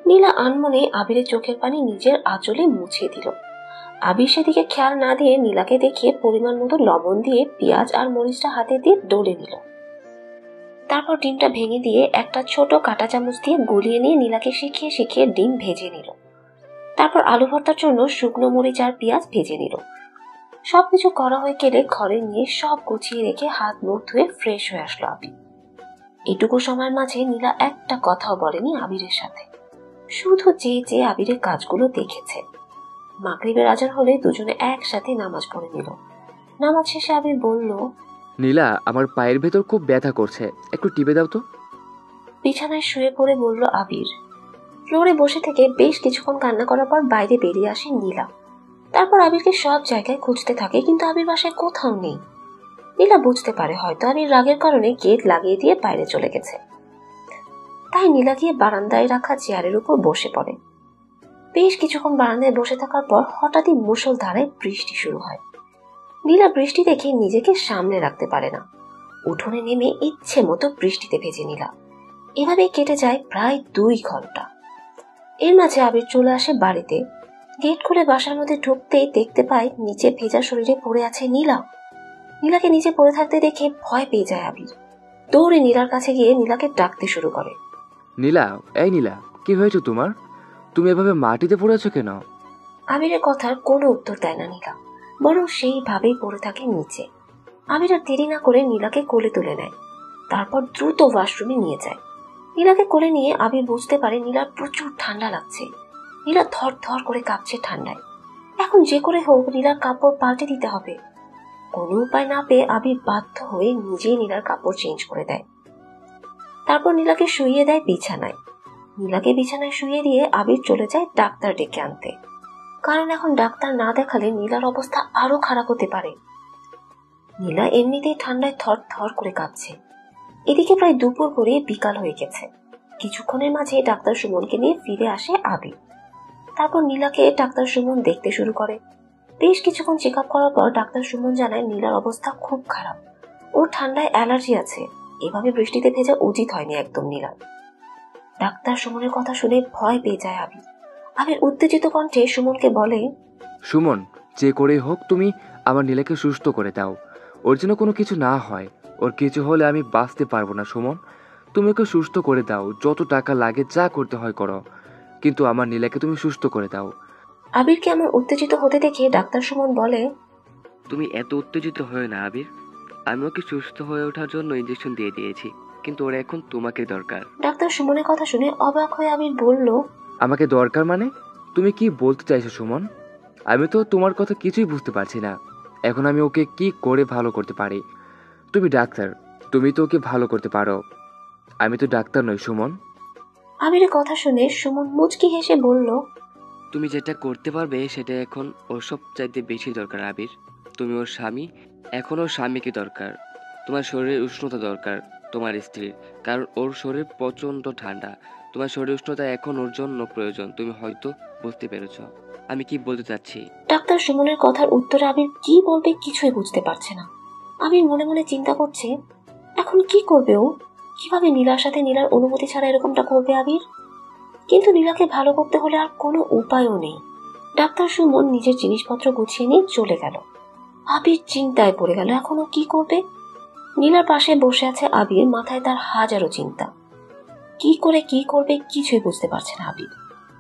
নীলা আনমনে আবিরের চোখের পানি নিজের আঁচলে মুছে দিল। আবির সেদিকে খেয়াল না দিয়ে নীলাকে দেখিয়ে পরিমাণ মতো লবণ দিয়ে পেঁয়াজ আর মরিচটা হাতে দিয়ে ডলে নিল। তারপর ডিমটা ভেঙে দিয়ে একটা ছোট কাঁটা চামচ দিয়ে গলিয়ে নিয়ে নীলাকে শিখিয়ে শিখিয়ে ডিম ভেজে নিল। তারপর আলু ভর্তার জন্য শুকনো মরিচ আর পেঁয়াজ ভেজে নিল। সবকিছু করা হয়ে গেলে ঘরে নিয়ে সব গুছিয়ে রেখে হাত মুখ ধুয়ে ফ্রেশ হয়ে আসলো আবির। এটুকু সময়ের মাঝে নীলা একটা কথাও বলেনি আবিরের সাথে, শুধু চেয়ে চেয়ে আবিরের কাজগুলো দেখেছে। মাগরিবের আজান হলে দুজনে একসাথে নামাজ পড়ে নিল। নামাজ শেষে আবির বলল, নীলা, আমার পায়ের ভেতর খুব ব্যথা করছে, একটু টিপে দাও তো। বিছানায় শুয়ে পড়ে বলল আবির। ফ্লোরে বসে থেকে বেশ কিছুক্ষণ কান্না করার পর বাইরে বেরিয়ে আসে নীলা। তারপর আবিরকে সব জায়গায় খুঁজতে থাকে, কিন্তু আবির বাসায় কোথাও নেই। নীলা বুঝতে পারে হয়তো আবির রাগের কারণে গেট লাগিয়ে দিয়ে বাইরে চলে গেছে। তাই নীলা গিয়ে বারান্দায় রাখা চেয়ারের উপর বসে পড়ে। বেশ কিছুক্ষণ বারান্দায় বসে থাকার পর হঠাৎই মুষলধারায় বৃষ্টি শুরু হয়। নীলা বৃষ্টি দেখে নিজেকে সামনে রাখতে পারে না। উঠোনে নেমে ইচ্ছে মতো বৃষ্টিতে ভেজে নীলা। এভাবেই কেটে যায় প্রায় 2 ঘন্টা। এর মাঝে আবির চলে আসে বাড়িতে। গেট খুলে বাসার মধ্যে ঢুকতেই দেখতে পায় নিচে ভেজা শরীরে পড়ে আছে নীলা। নীলাকে নিচে পড়ে থাকতে দেখে ভয় পেয়ে যায় আবির। দৌড়ে নীলার কাছে গিয়ে নীলাকে ডাকতে শুরু করে। নীলা, এই নীলা, কি হয়েছে তোমার? তুমি এভাবে মাটিতে পড়ে আছো কেন? আবিরের কথার কোনো উত্তর দেয় না নীলা, বরং সেইভাবেই পড়ে থাকে নিচে। আবির আর দেরি না করে নীলাকে কোলে তুলে নেয়। তারপর দ্রুত ওয়াশরুমে নিয়ে যায়। নীলাকে কোলে নিয়ে আবির বুঝতে পারে নীলার প্রচুর ঠান্ডা লাগছে। নীলা ধর ধর করে কাঁপছে ঠান্ডায়। এখন যে করে হোক নীলার কাপড় পাল্টে দিতে হবে। কোনো উপায় না পেয়ে আবির বাধ্য হয়ে নিজেই নীলার কাপড় চেঞ্জ করে দেয়। তারপর নীলাকে শুইয়ে দেয় বিছানায়। নীলাকে বিছানায় শুইয়ে দিয়ে আবির চলে যায় ডাক্তার ডেকে আনতে, কারণ এখন ডাক্তার না দেখালে নীলার অবস্থা আরো খারাপ হতে পারে। নীলা এমনিতেই ঠান্ডায় থর থর করে কাঁপছে। এদিকে প্রায় দুপুর করে বিকাল হয়ে গেছে। কিছুক্ষণের মাঝে ডাক্তার সুমনকে নিয়ে ফিরে আসে আবির। তারপর নীলাকে ডাক্তার সুমন দেখতে শুরু করে। বেশ কিছুক্ষণ চেক আপ করার পর ডাক্তার সুমন জানায় নীলার অবস্থা খুব খারাপ। ওর ঠান্ডায় অ্যালার্জি আছে। এভাবে বৃষ্টিতে ভেজা উচিত হয়নি একদম নীলার। ডাক্তার সুমনের কথা শুনে ভয় পেয়ে যায় আবির। আবির উত্তেজিত কণ্ঠে সুমনকে বলে, সুমন, যে করে হোক তুমি আমার নীলাকে সুস্থ করে দাও। ওর যেন কোনো কিছু না হয়। ওর কিছু হলে আমি বাঁচতে পারবো না সুমন। তুমি ওকে সুস্থ করে দাও, যত টাকা লাগে যা করতে হয় করো, কিন্তু আমার নীলাকে তুমি সুস্থ করে দাও। আবিরকে আমার উত্তেজিত হতে দেখে ডাক্তার সুমন বলে, তুমি এত উত্তেজিত হয়ে না আবির। আমি ওকে সুস্থ হয়ে ওঠার জন্য ইঞ্জেকশন দিয়ে দিয়েছি, কিন্তু ওর এখন তোমাকে দরকার। ডাক্তার সুমনের কথা শুনে অবাক হয়ে আবির বলল, আমাকে দরকার মানে? তুমি কি বলতে চাইছো সুমন? আমি তো তোমার কথা কিছুই বুঝতে পারছি না। এখন আমি ওকে কি করে ভালো করতে পারি? তুমি ডাক্তার, তুমি তো ওকে ভালো করতে পারো, আমি তো ডাক্তার নই সুমন। আবিরের কথা শুনে সুমন মুচকি হেসে বলল, তুমি যেটা করতে পারবে সেটা এখন ওর সব চাইতে বেশি দরকার আবির। তুমি ওর স্বামী, এখন ওর স্বামীকে দরকার। তোমার শরীরের উষ্ণতা দরকার তোমার স্ত্রীর, কারণ ওর শরীর প্রচণ্ড ঠান্ডা। তোমার শরীর উষ্ণতা এখন ওর জন্য প্রয়োজন। তুমি হয়তো বুঝতে পেরেছ আমি কি বলতে চাচ্ছি। ডাক্তার সুমনের কথার উত্তরে আবির কি বলবে কিছুই বুঝতে পারছে না। আবির মনে মনে চিন্তা করছে, এখন কি করবে ও? কিভাবে নীলার সাথে নীলার অনুমতি ছাড়া এরকমটা করবে আবির? কিন্তু নীলাকে ভালো করতে হলে আর কোনো উপায়ও নেই। ডাক্তার সুমন নিজের জিনিসপত্র গুছিয়ে নিয়ে চলে গেল। আবির চিন্তায় পড়ে গেল, এখনো কি করবে? নীলার পাশে বসে আছে আবির, মাথায় তার হাজারো চিন্তা। কি করে কি করবে কিছুই বুঝতে পারছে না আবির।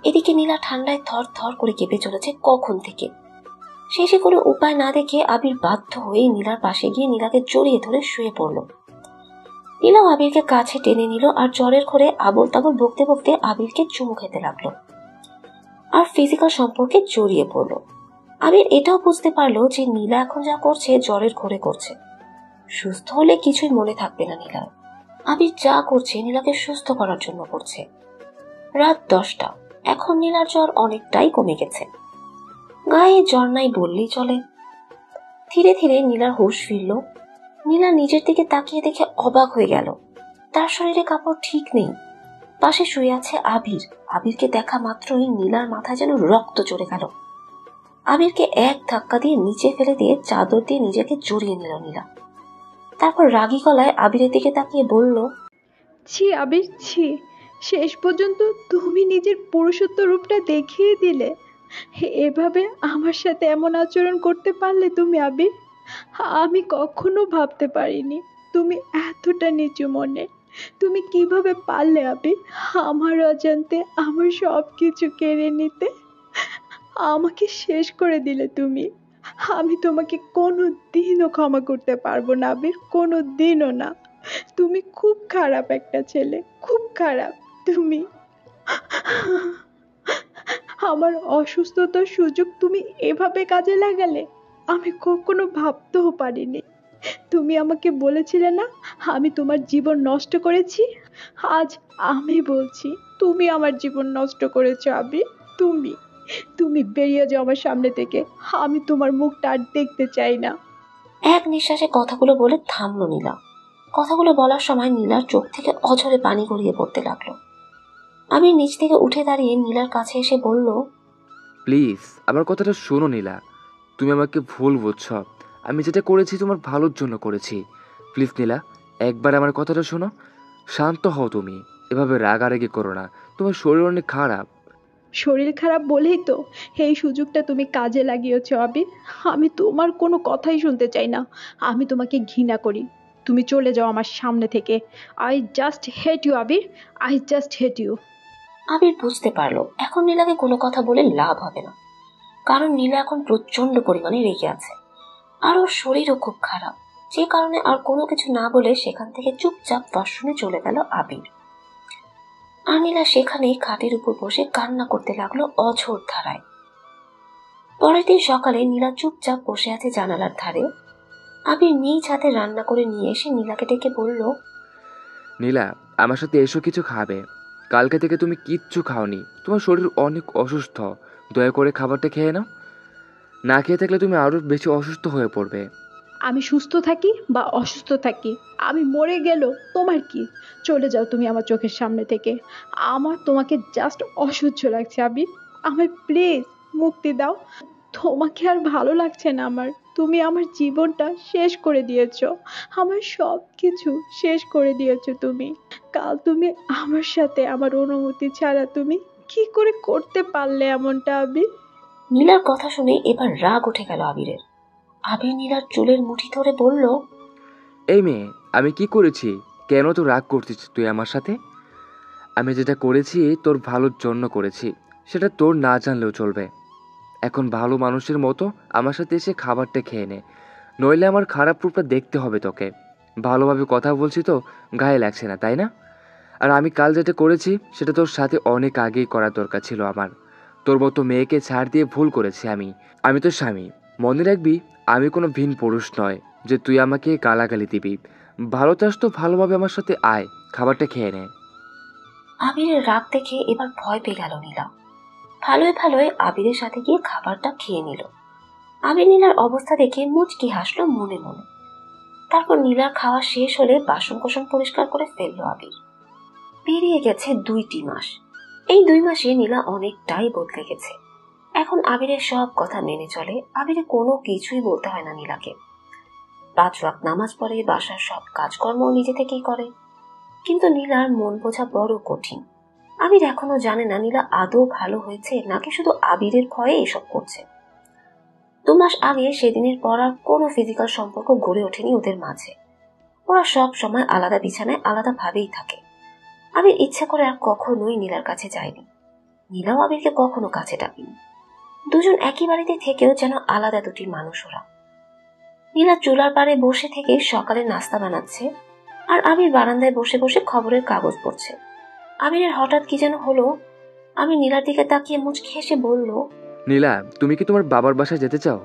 এদিকে নীলা ঠান্ডায় থর থর করে কেঁপে চলেছে কখন থেকে। শেষে কোনো উপায় না দেখে আবির বাধ্য হয়ে নীলার পাশে গিয়ে নীলাকে জড়িয়ে ধরে শুয়ে পড়ল। নীলাও আবিরকে কাছে টেনে নিল আর জ্বরের ঘরে আবল তাবল বকতে বকতে আবিরকে চুমু খেতে লাগলো আর ফিজিক্যাল সম্পর্কে জড়িয়ে পড়লো। আবির এটাও বুঝতে পারলো যে নীলা এখন যা করছে জ্বরের ঘরে করছে। সুস্থ হলে কিছুই মনে থাকবে না নীলার। আবির যা করছে নীলাকে সুস্থ করার জন্য করছে। রাত 10টা। এখন নীলার জ্বর অনেকটাই কমে গেছে, গায়ে জ্বর নাই বললেই চলে। ধীরে ধীরে নীলার হুঁশ ফিরল। নীলা নিজের দিকে তাকিয়ে দেখে অবাক হয়ে গেল, তার শরীরে কাপড় ঠিক নেই। পাশে শুয়ে আছে আবির। আবিরকে দেখা মাত্রই নীলার মাথায় যেন রক্ত চড়ে গেল। আবিরকে এক ধাক্কা দিয়ে নিচে ফেলে দিয়ে চাদর দিয়ে নিজেকে জড়িয়ে নিল নীলা। তারপর রাগী গলায় আবিরের দিকে তাকিয়ে বলল, ছি আবির ছি, শেষ পর্যন্ত তুমি নিজের পুরুষত্ব রূপটা দেখিয়ে দিলে। এভাবে আমার সাথে এমন আচরণ করতে পারলে তুমি আবির? আমি কখনো ভাবতে পারিনি তুমি এতটা নিচু মনে। তুমি কিভাবে পারলে আবির আমার অজান্তে আমার সব কিছু কেড়ে নিতে? আমাকে শেষ করে দিলে তুমি। আমি তোমাকে কোনো দিনও ক্ষমা করতে পারবো না আবির, কোনো দিনও না। তুমি খুব খারাপ একটা ছেলে, খুব খারাপ তুমি। আমার অসুস্থতার সুযোগ তুমি এভাবে কাজে লাগালে, আমি কখনো ভাবতেও পারিনি। তুমি আমাকে বলেছিলে না আমি তোমার জীবন নষ্ট করেছি, আজ আমি বলছি তুমি আমার জীবন নষ্ট করেছো আবির। তুমি তুমি বেরিয়ে যাও আমার সামনে থেকে, আমি তোমার মুখটা আর দেখতে চাই না। এক নিঃশ্বাসে কথাগুলো বলে থামলো নীলা। কথাগুলো বলার সময় নীলার চোখ থেকে অঝরে পানি গড়িয়ে পড়তে লাগলো। আমি নিচ থেকে উঠে দাঁড়িয়ে নীলার কাছে এসে বলল, প্লিজ আমার কথাটা শোনো নীলা, তুমি আমাকে ভুল বুঝছো। আমি যেটা করেছি তোমার ভালোর জন্য করেছি। প্লিজ নীলা, একবার আমার কথাটা শোনো। শান্ত হও তুমি, এভাবে রাগারাগি করো না, তোমার শরীর অনেক খারাপ। শরীর খারাপ বলেই তো এই সুযোগটা তুমি কাজে লাগিয়েছো আবির। আমি তোমার কোনো কথাই শুনতে চাই না, আমি তোমাকে ঘৃণা করি। তুমি চলে যাও আমার সামনে থেকে। I just hate you Abir, I just hate you. Abir বুঝতে পারলো এখন নীলাকে কোনো কথা বলে লাভ হবে না, কারণ নীলা এখন প্রচন্ড পরিমাণে রেগে আছে আর ওর শরীরও খুব খারাপ, যে কারণে আর কোনো কিছু না বলে সেখান থেকে চুপচাপ ওয়াশরুমে চলে গেল আবির। আর নীলা সেখানেই খাটের উপর বসে কান্না করতে লাগলো অঝোর ধারায়। পরের দিন সকালে নীলা চুপচাপ বসে আছে জানালার ধারে। আবির নিজ হাতে রান্না করে নিয়ে এসে নীলাকে ডেকে বলল, নীলা, আমার সাথে এসো, কিছু খাবে। কালকে থেকে তুমি কিচ্ছু খাওনি, তোমার শরীর অনেক অসুস্থ, দয়া করে খাবারটা খেয়ে নাও। না খেয়ে থাকলে তুমি আরও বেশি অসুস্থ হয়ে পড়বে। আমি সুস্থ থাকি বা অসুস্থ থাকি, আমি মরে গেল তোমার কি? চলে যাও তুমি আমার চোখের সামনে থেকে। আমার তোমাকে জাস্ট অসহ্য লাগছে আবির, আমায় প্লিজ মুক্তি দাও। তোমাকে আর ভালো লাগছে না আমার। তুমি আমার জীবনটা শেষ করে দিয়েছো, আমার সব কিছু শেষ করে দিয়েছো তুমি। কাল তুমি আমার সাথে আমার অনুমতি ছাড়া তুমি কি করে করতে পারলে এমনটা আবির? নীলার কথা শুনে এবার রাগ উঠে গেল আবিরের। আবির নীলার চুলের মুঠি ধরে বলল, এই মেয়ে, আমি কি করেছি? কেন তো রাগ করছিস তুই আমার সাথে? আমি যেটা করেছি তোর ভালোর জন্য করেছি, সেটা তোর না জানলেও চলবে। এখন ভালো মানুষের মতো আমার সাথে এসে খাবারটা খেয়ে নে, নইলে আমার খারাপ রূপটা দেখতে হবে তোকে। ভালোভাবে কথা বলছি তো গায়ে লাগছে না, তাই না? আর আমি কাল যেটা করেছি সেটা তোর সাথে অনেক আগেই করার দরকার ছিল আমার। তোর মতো মেয়েকে ছাড় দিয়ে ভুল করেছি আমি তোর স্বামী। মনে রাখবি, আমি কোনো ভিন পুরুষ নয় যে তুই আমাকে গালাগালি দিবি। ভালো চাস তো ভালোভাবে আমার সাথে আয়, খাবারটা খেয়ে নে। আবিরের রাগ দেখে এবার ভয় পেয়ে গেল নীলা। ভালোই ভালোই আবিরের সাথে গিয়ে খাবারটা খেয়ে নিল। আবির নীলার অবস্থা দেখে মুচকি হাসলো মনে মনে। তারপর নীলার খাওয়া শেষ হলে বাসন কোসন পরিষ্কার করে ফেললো আবির। পেরিয়ে গেছে 2টি মাস। এই 2 মাসে নীলা অনেকটাই বদলে গেছে। এখন আবিরের সব কথা মেনে চলে। আবিরে কোনো কিছুই বলতে হয় না নীলাকে। 5 ওয়াক্ত নামাজ পড়ে, বাসার সব কাজকর্ম নিজে থেকেই করে। কিন্তু নীলার মন বোঝা বড় কঠিন। আবির এখনো জানে না নীলা আদৌ ভালো হয়েছে নাকি শুধু আবিরের ভয়ে এসব করছে। 2 মাস আগে সেদিনের পর আর কোনো ফিজিক্যাল সম্পর্ক গড়ে ওঠেনি ওদের মাঝে। ওরা সব সময় আলাদা বিছানায় আলাদা ভাবেই থাকে। আবির ইচ্ছা করে আর কখনোই নীলার কাছে যায়নি। নীলাও আবিরকে কখনো কাছে ডাকেনি। দুজন একই বাড়িতে থেকেও যেন আলাদা দুটি মানুষ ওরা। নীলা চুলার পাড়ে বসে থেকে সকালে নাস্তা বানাচ্ছে, আর আবির বারান্দায় বসে বসে খবরের কাগজ পড়ছে। আবিরের হঠাৎ কি যেন হলো। আমি নীলার দিকে তাকিয়ে মুচকি হেসে বলল, নীলা, তুমি কি তোমার বাবার বাসায় যেতে চাও?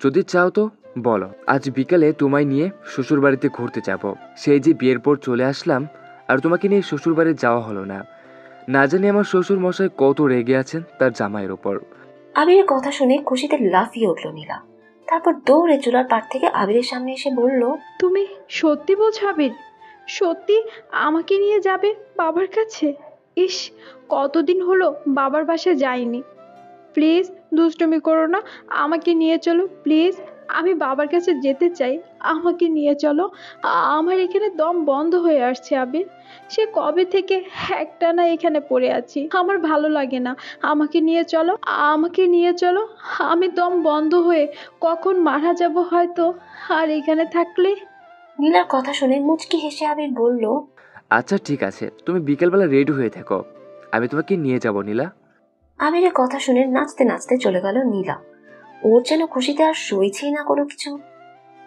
যদি চাও তো বলো, আজ বিকালে তোমায় নিয়ে শ্বশুর বাড়িতে ঘুরতে যাব। সেই যে বিয়ের পর চলে আসলাম, আর তোমাকে নিয়ে শ্বশুর বাড়ি যাওয়া হলো না। না জানি আমার শ্বশুর মশাই কত রেগে আছেন তার জামাইয়ের ওপর। আবিরের কথা শুনে খুশিতে লাফিয়ে উঠল নীলা। তারপর দৌড়ে চুলার পাড় থেকে আবিরের সামনে এসে বলল, তুমি সত্যি বলছো আবির? সত্যি আমাকে নিয়ে যাবে বাবার কাছে? ইস, কতদিন হলো বাবার বাসায় যাইনি। প্লিজ দুষ্টুমি করো না, আমাকে নিয়ে চলো প্লিজ। আমি বাবার কাছে যেতে চাই, আমাকে নিয়ে চলো। আমার এখানে দম বন্ধ হয়ে আসছে আবির। সে কবে থেকে একটানা এখানে পড়ে আছি, আমার ভালো লাগে না। আমাকে নিয়ে চলো, আমাকে নিয়ে চলো। আমি দম বন্ধ হয়ে কখন মারা যাব হয়তো, আর এখানে থাকলে। নীলার কথা শুনে মুচকি হেসে আবির বলল, আচ্ছা ঠিক আছে, তুমি বিকেলবেলা রেডি হয়ে থেকো, আমি তোমাকে নিয়ে যাব নীলা। আবিরের কথা শুনে নাচতে নাচতে চলে গেল নীলা। ওর যেন খুশিতে আর সইছেই না কোনো কিছু।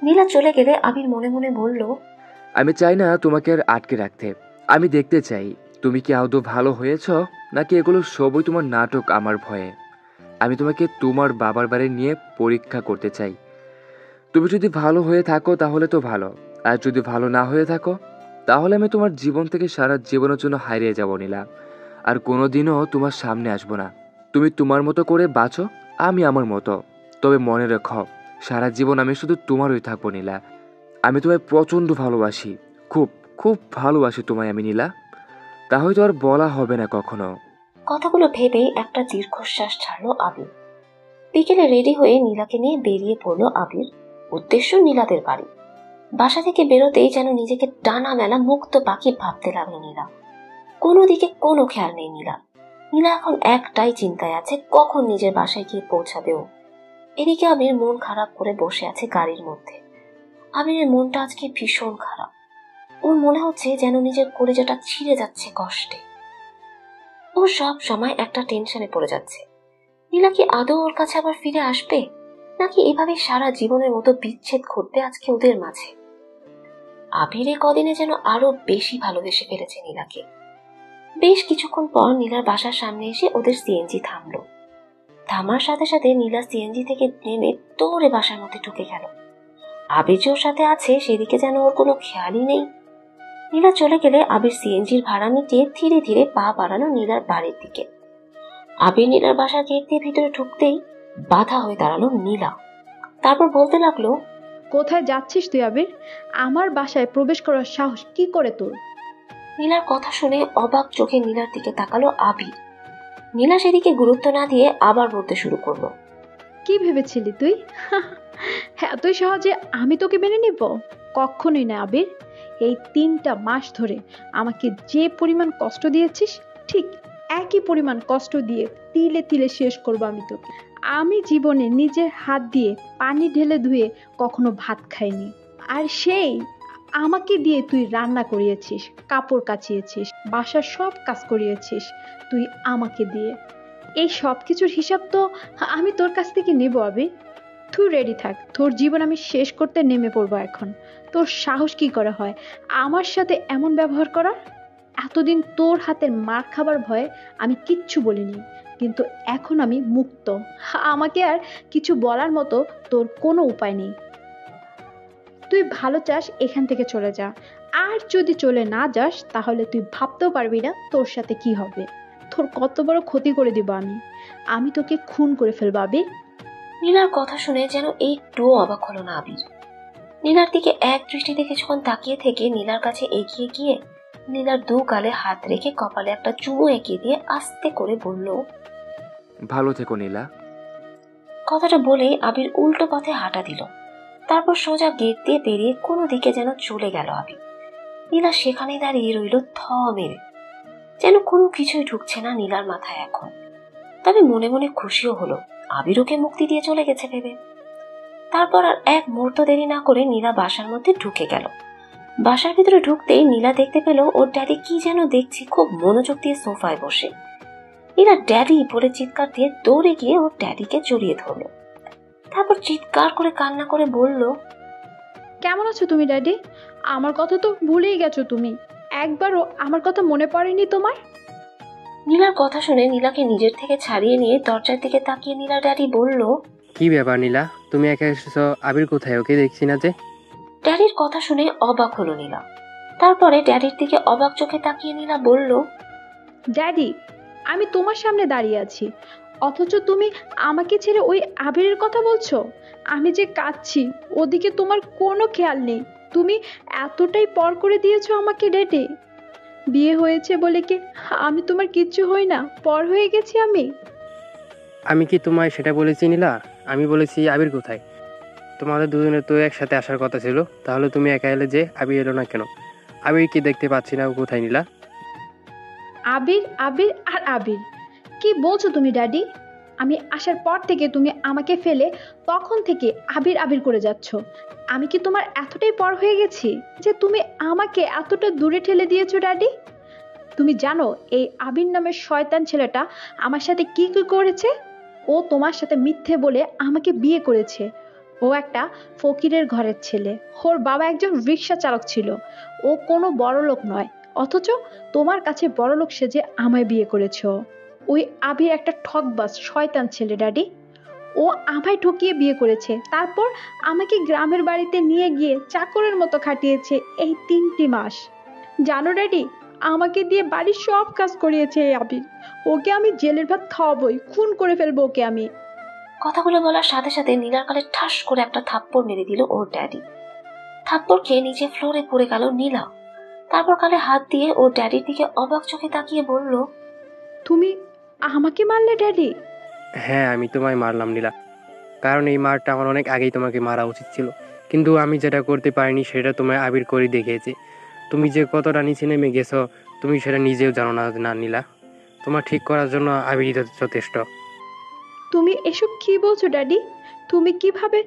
নীলা চলে গেলে আবির মনে মনে বলল, আমি চাই না তোমাকে আর আটকে রাখতে। আমি দেখতে চাই তুমি কি আদৌ ভালো হয়েছ, নাকি এগুলো সবই তোমার নাটক আমার ভয়ে। আমি তোমাকে তোমার বাবার বাড়ি নিয়ে পরীক্ষা করতে চাই। তুমি যদি ভালো হয়ে থাকো তাহলে তো ভালো, আর যদি ভালো না হয়ে থাকো তাহলে আমি তোমার জীবন থেকে সারা জীবনের জন্য হারিয়ে যাব নীলা। আর কোনোদিনও তোমার সামনে আসবো না। তুমি তোমার মতো করে বাঁচো, আমি আমার মতো। তবে মনে রেখো, সারা জীবন আমি শুধু তোমারই থাকবো নীলা। আমি তোমায় প্রচণ্ড ভালোবাসি, খুব খুব ভালোবাসি তোমায় আমি নীলা। তা হয়তো আর বলা হবে না কখনো। কথাগুলো ভেবেই একটা দীর্ঘশ্বাস ছাড়লো আবির। বিকেলে রেডি হয়ে নীলাকে নিয়ে বেরিয়ে পড়লো আবির। উদ্দেশ্য নীলাদের বাড়ি। বাসা থেকে বেরোতেই যেন নিজেকে টানা মেলা মুক্ত পাখি ভাবতে লাগলো নীলা। কোনো দিকে কোনো খেয়াল নেই নীলা। নীলা এখন একটাই চিন্তায় আছে, কখন নিজের বাসায় গিয়ে পৌঁছাবে ও। এদিকে আবির মন খারাপ করে বসে আছে গাড়ির মধ্যে। আবিরের মনটা আজকে ভীষণ খারাপ। ওর মনে হচ্ছে যেন নিজের কলিজাটা ছিঁড়ে যাচ্ছে কষ্টে। ও সব সময় একটা টেনশনে পড়ে যাচ্ছে। নীলা কি আদৌ ওর কাছে আবার ফিরে আসবে, নাকি এভাবে সারা জীবনের মতো বিচ্ছেদ ঘটবে আজকে ওদের মাঝে। আবির কদিনে যেন আরো বেশি ভালোবেসে ফেলেছে নীলাকে। বেশ কিছুক্ষণ পর নীলার বাসার সামনে এসে ওদের সিএনজি থামলো। থামার সাথে সাথে নীলা সিএনজি থেকে নেমে দৌড়ে বাসার মধ্যে ঢুকে গেল। আবির যে ওর সাথে আছে সেদিকে যেন ওর কোনো খেয়ালই নেই। নীলা চলে গেলে আবির সিএনজির ভাড়া মিটিয়ে ধীরে ধীরে পা বাড়ানো নীলার বাড়ির দিকে। আবির নীলার বাসার গেট দিয়ে ভিতরে ঢুকতেই বাধা হয়ে দাঁড়ালো নীলা। তারপর বলতে লাগলো, কোথায় যাচ্ছিস তুই আবির? আমার বাসায় প্রবেশ করার সাহস কি করে তোর? নীলার কথা শুনে অবাক চোখে নীলার দিকে তাকালো আবির। নীলা সেদিকে গুরুত্ব না দিয়ে আবার বলতে শুরু করলো, কি ভেবেছিলি তুই? এতই সহজে আমি তোকে মেনে নিব? কখনোই না আবির। এই 3টা মাস ধরে আমাকে যে পরিমাণ কষ্ট দিয়েছিস, ঠিক একই পরিমাণ কষ্ট দিয়ে তিলে তিলে শেষ করব আমি তোকে। আমি জীবনে নিজের হাত দিয়ে পানি ঢেলে ধুয়ে কখনো ভাত খাইনি, আর সেই আমাকে দিয়ে তুই রান্না করিয়েছিস, কাপড় কাচিয়েছিস, বাসার সব কাজ করিয়েছিস তুই আমাকে দিয়ে। এই সব কিছুর হিসাব তো আমি তোর কাছ থেকে নেব আবির। তুই রেডি থাক, তোর জীবন আমি শেষ করতে নেমে পড়বো এখন। তোর সাহস কি করে হয় আমার সাথে এমন ব্যবহার করার? এতদিন তোর হাতের মার খাবার ভয়ে আমি কিচ্ছু বলিনি, কিন্তু এখন আমি মুক্ত। আমাকে আর কিছু বলার মতো তোর কোনো উপায় নেই। তুই ভালো চাস এখান থেকে চলে যা, আর যদি চলে না যাস তাহলে তুই ভাবতেও পারবি না তোর সাথে কি হবে। তোর কত বড় ক্ষতি করে দিব আমি তোকে খুন করে ফেলবো আবির। নীলার কথা শুনে যেন একটুও অবাক হলো না আবির। নীলার দিকে এক দৃষ্টিতে কিছুক্ষণ তাকিয়ে থেকে নীলার কাছে এগিয়ে গিয়ে নীলার দু গালে হাত রেখে কপালে একটা চুমু এঁকে দিয়ে আস্তে করে বলল, ভালো থেকো নীলা। কথাটা বলেই আবির উল্টো পথে হাঁটা দিল। তারপর সোজা গেট দিয়ে বেরিয়ে কোনো দিকে যেন চলে গেল আবির। নীলা সেখানে দাঁড়িয়ে রইল থ মেরে, যেন কোনো কিছুই ঢুকছে না নীলার মাথায় এখন। তবে মনে মনে খুশিও হলো আবির ওকে মুক্তি দিয়ে চলে গেছে ভেবে। তারপর আর এক মুহূর্ত দেরি না করে নীলা বাসার মধ্যে ঢুকে গেল। বাসার ভিতরে ঢুকতেই নীলা দেখতে পেল ওর ড্যাডি কি যেন দেখছি খুব মনোযোগ দিয়ে সোফায় বসে। নীলা ড্যাডি বলে চিৎকার দিয়ে দৌড়ে গিয়ে ওর ড্যাডিকে জড়িয়ে ধরল। তারপর চিৎকার করে কান্না করে বলল, কেমন আছো তুমি ড্যাডি? আমার কথা তো ভুলেই গেছো তুমি, একবারও আমার কথা মনে পড়েনি তোমার? নীলার কথা শুনে নীলাকে নিজের থেকে ছাড়িয়ে নিয়ে দরজার দিকে তাকিয়ে নীলার ড্যাডি বলল, কি ব্যাপার নীলা, তুমি একা এসেছো? আবির কোথায়? ওকে দেখছি না যে। ড্যাডির কথা শুনে অবাক হলো নীলা। তারপরে ড্যাডির দিকে অবাক চোখে তাকিয়ে নীলা বলল, ড্যাডি, আমি তোমার সামনে দাঁড়িয়ে আছি, অথচ তুমি আমাকে ছেড়ে ওই আবিরের কথা বলছো। আমি যে কাঁদছি ওদিকে তোমার কোনো খেয়াল নেই। তুমি এতটাই পর করে দিয়েছো আমাকে ড্যাডি। বিয়ে হয়েছে বলে কি আমি তোমার কিচ্ছু হই না? পর হয়ে গেছি আমি? আমি কি তোমায় সেটা বলেছি নীলা? আমি বলেছি আবির কোথায়। তোমাদের দুজনের তো একসাথে আসার কথা ছিল, তাহলে তুমি একা এলে যে? আবির এলো না কেন? আবির কি দেখতে পাচ্ছি না? ও কোথায় নীলা? আবির আবির আর আবির, কি বলছো তুমি ড্যাডি? আমি আসার পর থেকে তুমি আমাকে ফেলে তখন থেকে আবির আবির করে যাচ্ছ। আমি কি তোমার এতটাই পর হয়ে গেছি যে তুমি আমাকে এতটা দূরে ঠেলে দিয়েছো ড্যাডি? তুমি জানো এই আবির নামের শয়তান ছেলেটা আমার সাথে কি কি করেছে? ও তোমার সাথে মিথ্যে বলে আমাকে বিয়ে করেছে। ও একটা ফকিরের ঘরের ছেলে, ওর বাবা একজন রিক্সা চালক ছিল। ও কোনো বড়লোক নয়, অথচ তোমার কাছে বড়লোক সেজে আমায় বিয়ে করেছ। ওই আবির একটা ঠকবাজ শয়তান ছেলে ড্যাডি। ও আমায় ঠকিয়ে বিয়ে করেছে, তারপর আমাকে গ্রামের বাড়িতে নিয়ে গিয়ে চাকরের মতো খাটিয়েছে এই 3টি মাস। জানো ড্যাডি, আমাকে দিয়ে বাড়ির সব কাজ করিয়েছে এই আবির। ওকে আমি জেলের ভাত খাওয়াবই, খুন করে ফেলবো ওকে আমি। কথাগুলো বলার সাথে সাথে নীলার গালে ঠাস করে একটা থাপ্পড় মেরে দিল ওর ড্যাডি। থাপ্পড় খেয়ে নিচে ফ্লোরে পড়ে গেল নীলা। তারপর গালে হাত দিয়ে ওর ড্যাডির দিকে অবাক চোখে তাকিয়ে বলল, তুমি আমাকে মারলে ড্যাডি? হ্যাঁ, আমি তোমায় মারলাম নীলা, কারণ এই মারটা আমার অনেক আগেই তোমাকে মারা উচিত ছিল। কিন্তু আমি যেটা করতে পারিনি সেটা তোমায় আবির করে দেখিয়েছে। তুমি যে কতটা নিচে নেমে গেছো তুমি সেটা নিজেও জানো না না নীলা। তোমার ঠিক করার জন্য আবিরই যথেষ্ট। তুমি এসব কি বলছো ড্যাডি? তুমি কিভাবে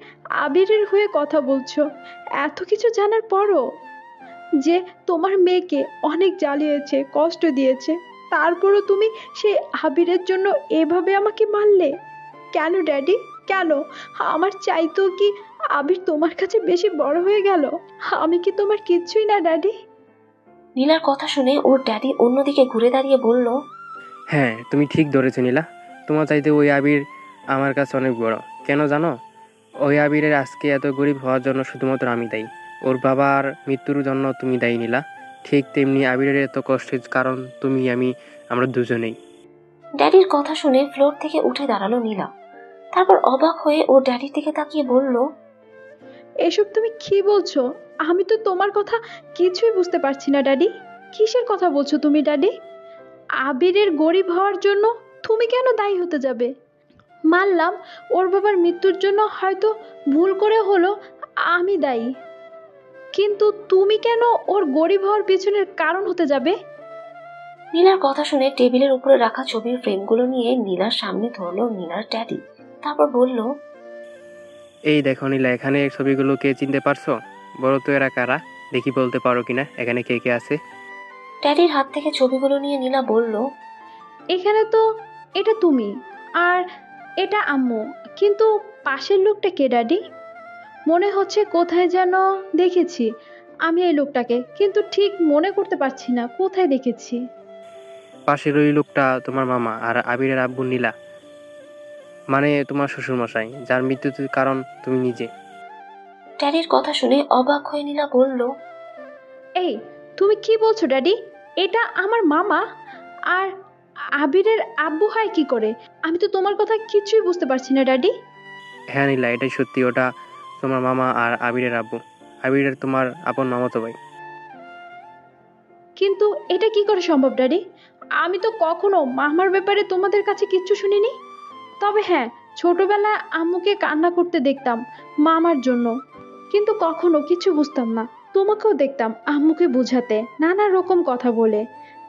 আবিরের হয়ে কথা বলছো এত কিছু জানার পরও? যে তোমার মেয়েকে অনেক জ্বালিয়েছে, কষ্ট দিয়েছে, তারপরও তুমি সেই আবিরের জন্য এভাবে আমাকে মারলে কেন ড্যাডি? কেন? আমার চাইতো কি আবির তোমার কাছে বেশি বড় হয়ে গেল? আমি কি তোমার কিচ্ছুই না ড্যাডি? নীলার কথা শুনে ওর ড্যাডি অন্যদিকে ঘুরে দাঁড়িয়ে বলল, হ্যাঁ, তুমি ঠিক ধরেছো নীলা, তোমার চাইতে ওই আবির আমার কাছে অনেক বড়। কেন জানো? ওই আবিরের আজকে এত গরিব হওয়ার জন্য শুধুমাত্র আমি দায়ী। ওর বাবার মৃত্যুর জন্য তুমি দায়ী নীলা। ঠিক তেমনি আবিরের এত কষ্টের কারণ তুমি, আমরা দুজনেই। ড্যাডির কথা শুনে ফ্লোর থেকে উঠে দাঁড়ালো নীলা। তারপর অবাক হয়ে ওর ড্যাডির দিকে তাকিয়ে বলল, এসব তুমি কি বলছো? আমি তো তোমার কথা কিছুই বুঝতে পারছি না ড্যাডি। কিসের কথা বলছো তুমি ড্যাডি? আবিরের গরিব হওয়ার জন্য তুমি কেন দায়ী হতে যাবে? মানলাম ওর বাবার মৃত্যুর জন্য হয়তো ভুল করে হলো আমি দায়ী, কিন্তু তুমি কেন ওর গরিব হওয়ার পিছনের কারণ হতে যাবে? নীলার কথা শুনে টেবিলের উপরে রাখা ছবির ফ্রেমগুলো নিয়ে নীলার সামনে ধরলো নীলার ড্যাডি। তারপর বলল, এই দেখো নীলা, এখানে এই ছবিগুলো কে চিনতে পারছো? বলো তো এরা কারা? দেখি বলতে পারো কিনা এখানে কে কে আছে? ড্যাডির হাত থেকে ছবিগুলো নিয়ে নীলা বলল, এখানে তো এটা তুমি আর এটা আম্মু, কিন্তু পাশের লোকটা কে ড্যাডি? মনে হচ্ছে কোথায় যেন দেখেছি আমি এই লোকটাকে, কিন্তু ঠিক মনে করতে পারছি না কোথায় দেখেছি। পাশের ওই লোকটা তোমার মামা আর আবিরের আব্বু নীলা, মানে তোমার শ্বশুরমশাই, যার মৃত্যুর কারণ তুমি নিজে। ড্যাডির কথা শুনে অবাক হয়ে নীলা বলল, এই তুমি কি বলছো ড্যাডি? এটা আমার মামা আর আবিরের আব্বু হয় কি করে? আমি তো তোমার কথা কিছুই বুঝতে পারছি না ড্যাডি। হ্যাঁ নীলা, এটাই সত্যি, ওটা তোমার মামা আর আবিরের আব্বু। আবিরের তোমার আপন মামাতো ভাই। কিন্তু এটা কি করে সম্ভব ড্যাডি? আমি তো কখনো মামার ব্যাপারে তোমাদের কাছে কিচ্ছু শুনিনি। তবে হ্যাঁ, ছোটবেলায় আম্মুকে কান্না করতে দেখতাম মামার জন্য, কিন্তু কখনো কিছু বুঝতাম না। তোমাকেও দেখতাম আম্মুকে বোঝাতে নানা রকম কথা বলে,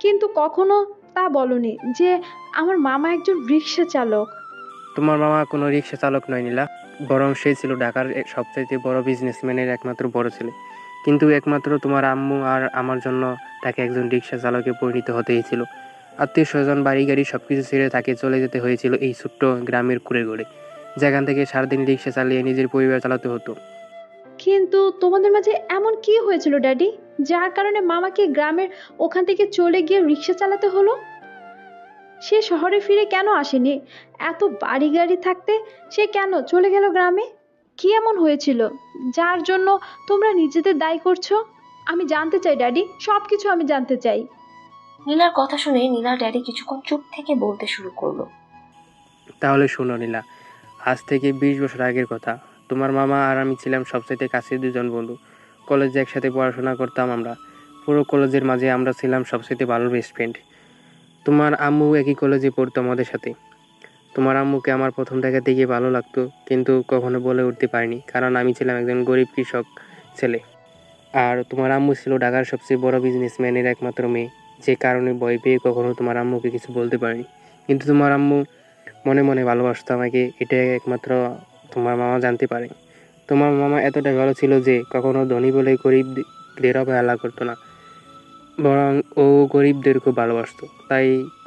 কিন্তু কখনো তা বলনি যে আমার মামা একজন রিক্সা চালক। তোমার মামা কোনো রিক্সা চালক নয় নীলা, বরং সে ছিল ঢাকার সবচাইতে বড় বিজনেসম্যানের একমাত্র বড় ছেলে। কিন্তু একমাত্র তোমার আম্মু আর আমার জন্য তাকে একজন রিক্সা চালকে পরিণত হতে হয়েছিল। আত্মীয় স্বজন, বাড়ি গাড়ি সব কিছু ছেড়ে তাকে চলে যেতে হয়েছিল এই ছোট্ট গ্রামের কুড়ে ঘরে, যেখান থেকে সারাদিন রিক্সা চালিয়ে নিজের পরিবার চালাতে হতো। কিন্তু তোমাদের মাঝে এমন কি হয়েছিল ড্যাডি, যার কারণে মামাকে গ্রামের ওখান থেকে চলে গিয়ে রিক্সা চালাতে হলো? সে শহরে ফিরে কেন আসেনি? এত বাড়ি গাড়ি থাকতে সে কেন চলে গেল গ্রামে? কি এমন হয়েছিল যার জন্য তোমরা নিজেদের দায়ী করছো? আমি জানতে চাই ড্যাডি, সব কিছু আমি জানতে চাই। নীলার কথা শুনে নীলার ড্যাডি কিছুক্ষণ চুপ থেকে বলতে শুরু করলো, তাহলে শোনো নীলা, আজ থেকে 20 বছর আগের কথা। তোমার মামা আর আমি ছিলাম সবচাইতে কাছের দুজন বন্ধু। কলেজে একসাথে পড়াশোনা করতাম আমরা। পুরো কলেজের মাঝে আমরা ছিলাম সবচাইতে ভালো বেস্ট ফ্রেন্ড। তোমার আম্মু একই কলেজে পড়তো আমাদের সাথে। তোমার আম্মুকে আমার প্রথম দেখা থেকে ভালো লাগতো, কিন্তু কখনো বলে উঠতে পারিনি, কারণ আমি ছিলাম একজন গরিব কৃষক ছেলে। আর তোমার আম্মু ছিল ঢাকার সবচেয়ে বড় বিজনেসম্যানের একমাত্র মেয়ে, যে কারণে ভয় পেয়ে কখনো তোমার আম্মুকে কিছু বলতে পারিনি। কিন্তু তোমার আম্মু মনে মনে ভালোবাসতো আমাকে, এটা একমাত্র তোমার মামা জানতে পারে। তোমার মামা এতটা ভালো ছিল যে কখনো ধনী বলে গরিবদের অবহেলা করতো না, বরং ও গরিবদের খুব ভালোবাসতো। তাই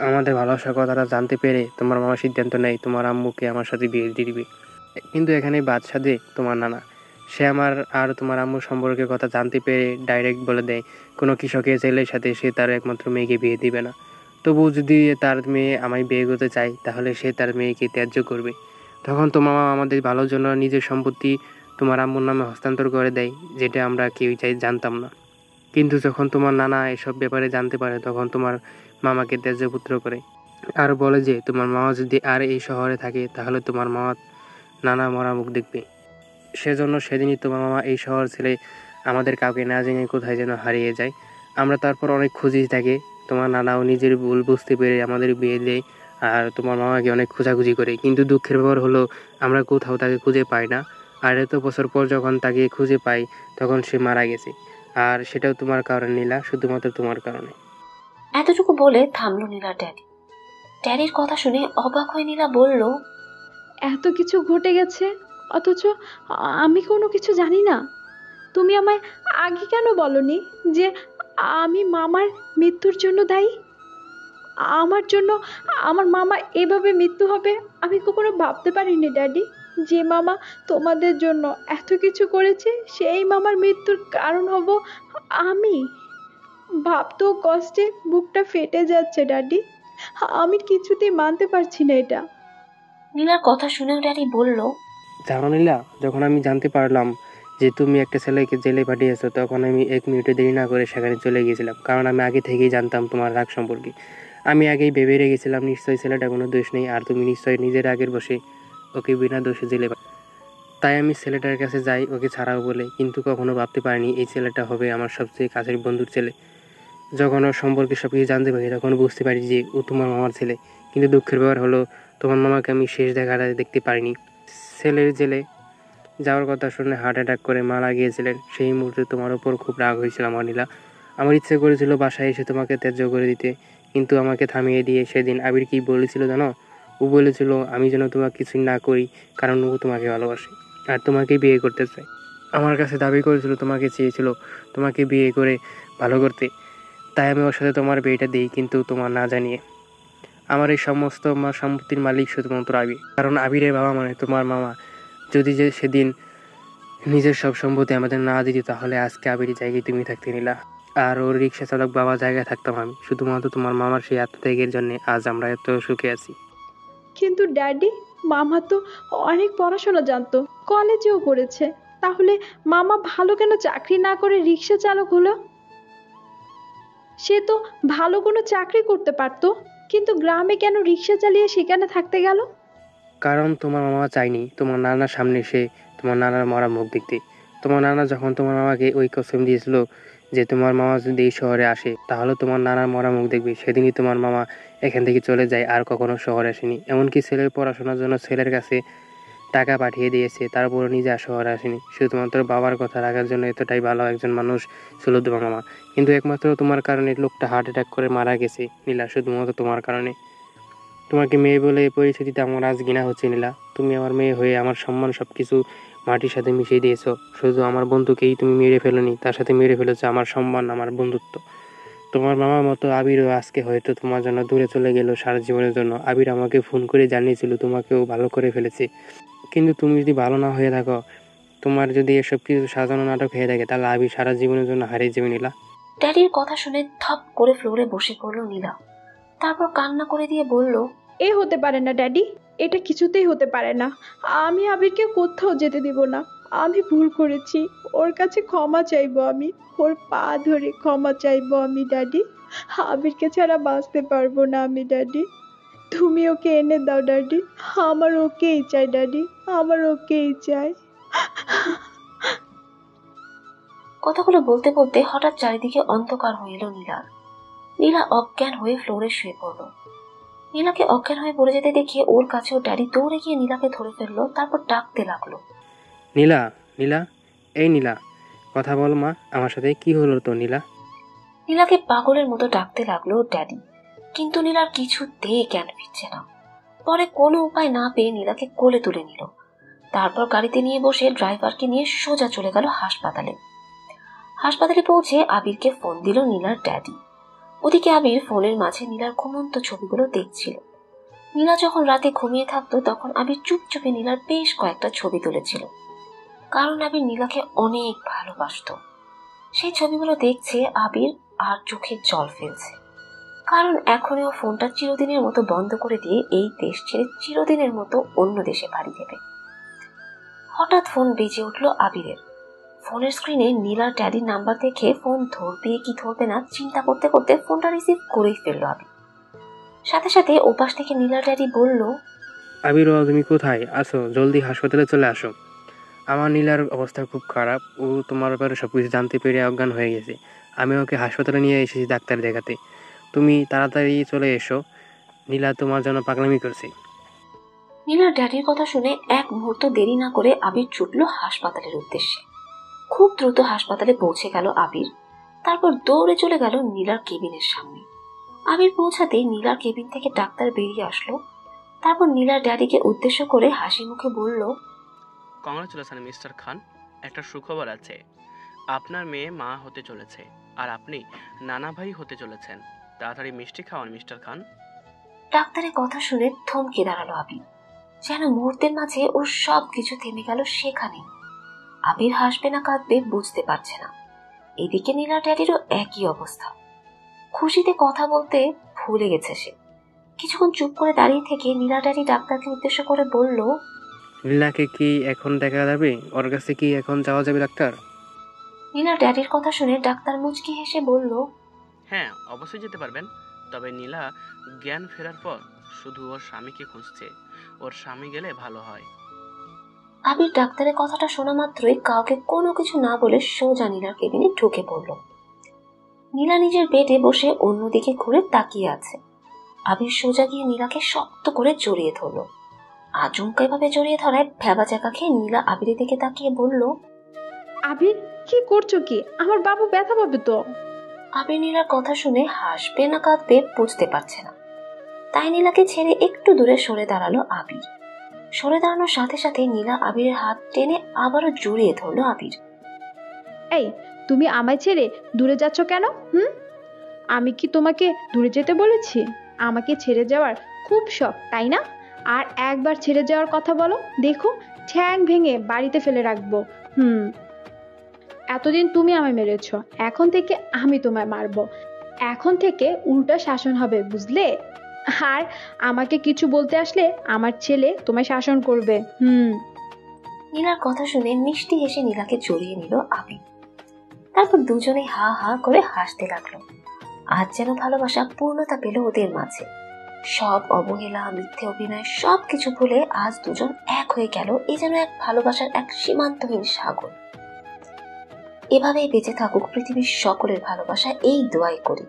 আমাদের ভালোবাসার কথাটা জানতে পেরে তোমার মামা সিদ্ধান্ত নেয় তোমার আম্মুকে আমার সাথে বিয়ে দিয়ে দিবে। কিন্তু এখানে বাদশাদে তোমার নানা, সে আমার আর তোমার আম্মুর সম্পর্কের কথা জানতে পেরে ডাইরেক্ট বলে দেয় কোনো কৃষকের ছেলের সাথে সে তার একমাত্র মেয়েকে বিয়ে দিবে না। তবুও যদি তার মেয়ে আমায় বিয়ে করতে চায়, তাহলে সে তার মেয়েকে ত্যায্য করবে। তখন তোমার মামা আমাদের ভালোর জন্য নিজের সম্পত্তি তোমার আম্মুর নামে হস্তান্তর করে দেয়, যেটা আমরা কেউই জানতাম না। কিন্তু যখন তোমার নানা এসব ব্যাপারে জানতে পারে, তখন তোমার মামাকে ত্যায্যপুত্র করে আর বলে যে তোমার মামা যদি আর এই শহরে থাকে, তাহলে তোমার নানা মরা মুখ দেখবে। সেজন্য সেদিনই তোমার মামা এই শহর ছেড়ে আমাদের কাউকে না জেনে কোথায় যেন হারিয়ে যায়। আমরা তারপর অনেক খুঁজি থাকে। তোমার নানাও নিজের ভুল বুঝতে পেরে আমাদের বিয়ে দেয়, আর তোমার মামাকে অনেক খোঁজাখুঁজি করে। কিন্তু দুঃখের ব্যাপার হলো আমরা কোথাও তাকে খুঁজে পাই না। আর এত বছর পর যখন তাকে খুঁজে পাই, তখন সে মারা গেছে। আর সেটাও তোমার কারণে নীলা, শুধুমাত্র তোমার কারণে। এতটুকু বলে থামলো নীলার ড্যাডি। ড্যাডির কথা শুনে অবাক হয়ে নীলা বলল, এত কিছু ঘটে গেছে অথচ আমি কোনো কিছু জানি না। তুমি আমায় আগে কেন বলনি যে আমি মামার মৃত্যুর জন্য দায়ী? আমার জন্য আমার মামা এভাবে মৃত্যু হবে আমি কখনো ভাবতে পারিনি ড্যাডি। যে মামা তোমাদের জন্য এত কিছু করেছে, সেই মামার মৃত্যুর কারণ হব আমি। ভাবতেও কষ্টে বুকটা ফেটে যাচ্ছে ড্যাডি। আমি কিছুতেই মানতে পারছি না এটা। নীলার কথা শুনেও ড্যাডি বলল, জানো নীলা, যখন আমি জানতে পারলাম যে তুমি একটা ছেলেকে জেলে পাঠিয়েছো, তখন আমি 1 মিনিটও দেরি না করে সেখানে চলে গিয়েছিলাম, কারণ আমি আগে থেকেই জানতাম তোমার রাগ সম্পর্কে। আমি আগেই ভেবে রেখেছিলাম নিশ্চয়ই ছেলেটা কোনো দোষ নেই, আর তুমি নিশ্চয়ই নিজের রাগের বসে ওকে বিনা দোষে জেলে। তাই আমি ছেলেটার কাছে যাই ওকে ছাড়াও বলে, কিন্তু কখনো ভাবতে পারিনি এই ছেলেটা হবে আমার সবচেয়ে কাছের বন্ধুর ছেলে। যখন ওর সম্পর্কে সব কিছু জানতে পারি, তখন বুঝতে পারি যে ও তোমার মামার ছেলে। কিন্তু দুঃখের ব্যাপার হলো তোমার মামাকে আমি শেষ দেখাটা দেখতে পারিনি। ছেলের জেলে যাওয়ার কথা শুনে হার্ট অ্যাটাক করে মারা গিয়েছিলেন। সেই মুহূর্তে তোমার ওপর খুব রাগ হয়েছিল আমার নীলা। আমার ইচ্ছে করেছিল বাসায় এসে তোমাকে ত্যায্য করে দিতে, কিন্তু আমাকে থামিয়ে দিয়ে সেদিন আবির কি বলেছিল জানো? ও বলেছিল আমি যেন তোমাকে কিছুই না করি, কারণ ও তোমাকে ভালোবাসে আর তোমাকে বিয়ে করতে চায়। আমার কাছে দাবি করেছিল, তোমাকে চেয়েছিল তোমাকে বিয়ে করে ভালো করতে, তাই আমি ওর সাথে তোমার বিয়েটা দিই, কিন্তু তোমার না জানিয়ে। আমার এই সমস্ত সম্পত্তির মালিক শুধুমাত্র আবির, কারণ আবিরের বাবা মানে তোমার মামা। যদি যে সেদিন নিজের সব সম্পত্তি আমাদের না দিত, তাহলে আজকে আবিরের জায়গায় তুমি থাকতে নিলা, আর ওর রিক্সা চালক বাবা জায়গায় থাকতাম আমি। শুধুমাত্র তোমার মামার সেই আত্মত্যাগের জন্য আজ আমরা এত সুখে আছি। কিন্তু ড্যাডি, মামা তো অনেক পড়াশোনা জানতো, কলেজেও পড়েছে, তাহলে মামা ভালো কেন চাকরি না করে রিক্সা চালক হলো? সে তো ভালো কোনো চাকরি করতে পারতো, কিন্তু গ্রামে কেন রিক্সা চালিয়ে সেখানে থাকতে গেল? কারণ তোমার মামা চায়নি তোমার নানার সামনে সে তোমার নানার মরা মুখ দেখতে। তোমার নানা যখন তোমার মামাকে ওই কসম দিয়েছিল যে তোমার মামা যদি এই শহরে আসে তাহলে তোমার নানার মরা মুখ দেখবে, সেদিনই তোমার মামা এখান থেকে চলে যায়, আর কখনো শহরে আসেনি। এমনকি ছেলের পড়াশোনার জন্য ছেলের কাছে টাকা পাঠিয়ে দিয়েছে, তারপরও নিজে আর শহরে আসেনি। শুধুমাত্র বাবার কথা রাখার জন্য এতটাই ভালো একজন মানুষ ছিল তোমার মামা। কিন্তু একমাত্র তোমার কারণে লোকটা হার্ট অ্যাটাক করে মারা গেছে নীলা, শুধুমাত্র তোমার কারণে। তোমাকে মেয়ে বলে এই পরিস্থিতিতে আমার আজ ঘৃণা হচ্ছে নীলা। তুমি আমার মেয়ে হয়ে আমার সম্মান সব কিছু মাটির সাথে মিশিয়ে দিয়েছো। শুধু আমার বন্ধুকেই তুমি মেরে ফেলোনি, তার সাথে মেরে ফেলেছো আমার সম্মান, আমার বন্ধুত্ব। তোমার মামার মতো আবিরও আজকে হয়তো তোমার জন্য দূরে চলে গেল সারা জীবনের জন্য। আবির আমাকে ফোন করে জানিয়েছিল তোমাকেও ভালো করে ফেলেছে, কিন্তু তুমি যদি ভালো না হয়ে থাকো, তোমার যদি এসব কিছু সাজানো নাটক হয়ে থাকে, তাহলে আবির সারা জীবনের জন্য হারিয়ে যাবে নীলা। ড্যাডির কথা শুনে থপ করে ফ্লোরে বসে পড়ল নীলা। তারপর কান্না করে দিয়ে বলল, এ হতে পারে না ড্যাডি, এটা কিছুতেই হতে পারে না। আমি আবিরকে কোথাও যেতে দিব না। আমি ভুল করেছি, ওর কাছে ক্ষমা চাইবো আমি, ওর পা ধরে ক্ষমা চাইবো আমি ড্যাডি। আবিরকে ছাড়া বাঁচতে পারবো না আমি ড্যাডি। তুমি ওকে এনে দাও ড্যাডি, আমার ওকেই চাই ড্যাডি, আমার ওকেই চাই। কথাগুলো বলতে বলতে হঠাৎ চারিদিকে অন্ধকার হয়ে এলো নীলার। নীলা অজ্ঞান হয়ে ফ্লোরে শুয়ে পড়ল। নীলাকে অজ্ঞান হয়ে পড়ে যেতে দেখে ওর কাছেও ড্যাডি দৌড়ে গিয়ে নীলাকে ধরে ফেললো, তারপর ডাকতে লাগলো, নীলা, নীলা, এই নীলা, কথা বল মা আমার সাথে। কি হলো তো নীলা? নীলাকে পাগলের মতো ডাকতে লাগলো ড্যাডি, কিন্তু নীলার কিছুতেই জ্ঞান ফিরছে না। পরে কোনো উপায় না পেয়ে নীলাকে কোলে তুলে নিল। তারপর গাড়িতে নিয়ে বসে ড্রাইভারকে নিয়ে সোজা চলে গেল হাসপাতালে। হাসপাতালে পৌঁছে আবিরকে ফোন দিল নীলার ড্যাডি। ওদিকে আবির ফোনের মাঝে নীলার ঘুমন্ত ছবিগুলো দেখছিল। নীলা যখন রাতে ঘুমিয়ে থাকতো তখন আবির চুপচুপে নীলার বেশ কয়েকটা ছবি তুলেছিল, কারণ আবির নীলাকে অনেক ভালোবাসতো। সেই ছবিগুলো দেখছে আবির আর চোখে জল ফেলছে, কারণ এখনই ও ফোনটা চিরদিনের মতো বন্ধ করে দিয়ে এই দেশ ছেড়ে চিরদিনের মতো অন্য দেশে পাড়ি দেবে। হঠাৎ ফোন বেজে উঠলো আবিরের। ফোনের স্ক্রিনে নীলার ড্যাডির নাম্বার দেখে ফোন ধরবে কি ধরবে না চিন্তা করতে করতে ফোনটা রিসিভ করেই ফেললো আবির। সাথে সাথে ওপাশ থেকে নীলার ড্যাডি বলল, আবির, তুমি কোথায় আছো? জলদি হাসপাতালে চলে আসো। আমার নীলার অবস্থা খুব খারাপ, ও তোমার ব্যাপারে সব কিছু জানতে পেরে অজ্ঞান হয়ে গেছে। আমি ওকে হাসপাতালে নিয়ে এসেছি ডাক্তার দেখাতে। তুমি তাড়াতাড়ি চলে এসো, নীলা তোমার জন্য পাগলামি করছে। নীলার ড্যাডির কথা শুনে এক মুহূর্ত দেরি না করে আবির ছুটল হাসপাতালের উদ্দেশ্যে। খুব দ্রুত হাসপাতালে পৌঁছে গেল আবির। তারপর দৌড়ে চলে গেল নীলার কেবিনের সামনে। আবির পৌঁছাতেই নীলার কেবিন থেকে ডাক্তার বেরিয়ে আসলো। তারপর নীলার ড্যাডিকে উদ্দেশ্য করে হাসি মুখে বলল, কংগ্রাচুলেশন মিস্টার খান, একটা সুখবর আছে। আপনার মেয়ে মা হতে চলেছে, আর আপনি নানা ভাই হতে চলেছেন। তাড়াতাড়ি মিষ্টি খাওয়ান মিস্টার খান। ডাক্তারের কথা শুনে থমকে দাঁড়ালো আবির, যেন মুহূর্তের মাঝে ওর সব কিছু থেমে গেল সেখানে। আবির হাসবে না কাঁদবে বুঝতে পারছে না। এদিকে নীলার ড্যাডিরও একই অবস্থা, খুশিতে কথা বলতে ভুলে গেছে সে। কিছুক্ষণ চুপ করে দাঁড়িয়ে থেকে নীলা ড্যাডি ডাক্তারকে উদ্দেশ্য করে বলল, নীলাকে কি এখন দেখা যাবে? ওর কাছে কি এখন যাওয়া যাবে ডাক্তার? নীলার ড্যাডির কথা শুনে ডাক্তার মুচকি হেসে বলল, হ্যাঁ, অবশ্যই যেতে পারবেন। তবে নীলা জ্ঞান ফেরার পর শুধু ওর স্বামীকে খুঁজছে। ওর স্বামী গেলে ভালো হয়। আবির ডাক্তারের কথাটা শোনা মাত্রই কাউকে কোনো কিছু না বলে সোজা নীলার কেবিনে ঢুকে পড়ল। নীলা নিজের বেডে বসে অন্যদিকে ঘুরে তাকিয়ে আছে। আবির সোজা গিয়ে নীলাকে শক্ত করে জড়িয়ে ধরল। আচমকা এভাবে জড়িয়ে ধরায় ভ্যাবা চাকা খেয়ে নীলা আবিরের দিকে তাকিয়ে বলল, আবির, কি করছো কি? আমার বাবু ব্যথা পাবে তো। আবির নীলার কথা শুনে হাসবে না কাঁদবে বুঝতে পারছে না, তাই নীলাকে ছেড়ে একটু দূরে সরে দাঁড়ালো আবির। সরে দাঁড়ানোর সাথে সাথে নীলা আবিরের হাত টেনে আবারও জড়িয়ে ধরলো আবির। এই, তুমি আমায় ছেড়ে দূরে যাচ্ছ কেন? আমি কি তোমাকে দূরে যেতে বলেছি? আমাকে ছেড়ে যাওয়ার খুব শখ, তাই না? আর একবার ছেড়ে যাওয়ার কথা বলো, দেখো ঠ্যাং ভেঙে বাড়িতে ফেলে রাখবো। এতদিন তুমি আমায় মেরেছ, এখন থেকে আমি তোমায় মারবো। এখন থেকে উল্টা শাসন হবে, বুঝলে? আর আমাকে কিছু বলতে আসলে আমার ছেলে তোমায় শাসন করবে। নীলার কথা শুনে মিষ্টি হেসে নীলাকে জড়িয়ে নিল আবির। তারপর দুজনে হা হা করে হাসতে লাগলো। আজ যেন ভালোবাসা পূর্ণতা পেল ওদের মাঝে। সব অবহেলা, মিথ্যে অভিনয় সবকিছু ভুলে আজ দুজন এক হয়ে গেল। এই যেন এক ভালোবাসার এক সীমান্তহীন সাগর। এভাবেই বেঁচে থাকুক পৃথিবীর সকলের ভালোবাসা, এই দোয়াই করি।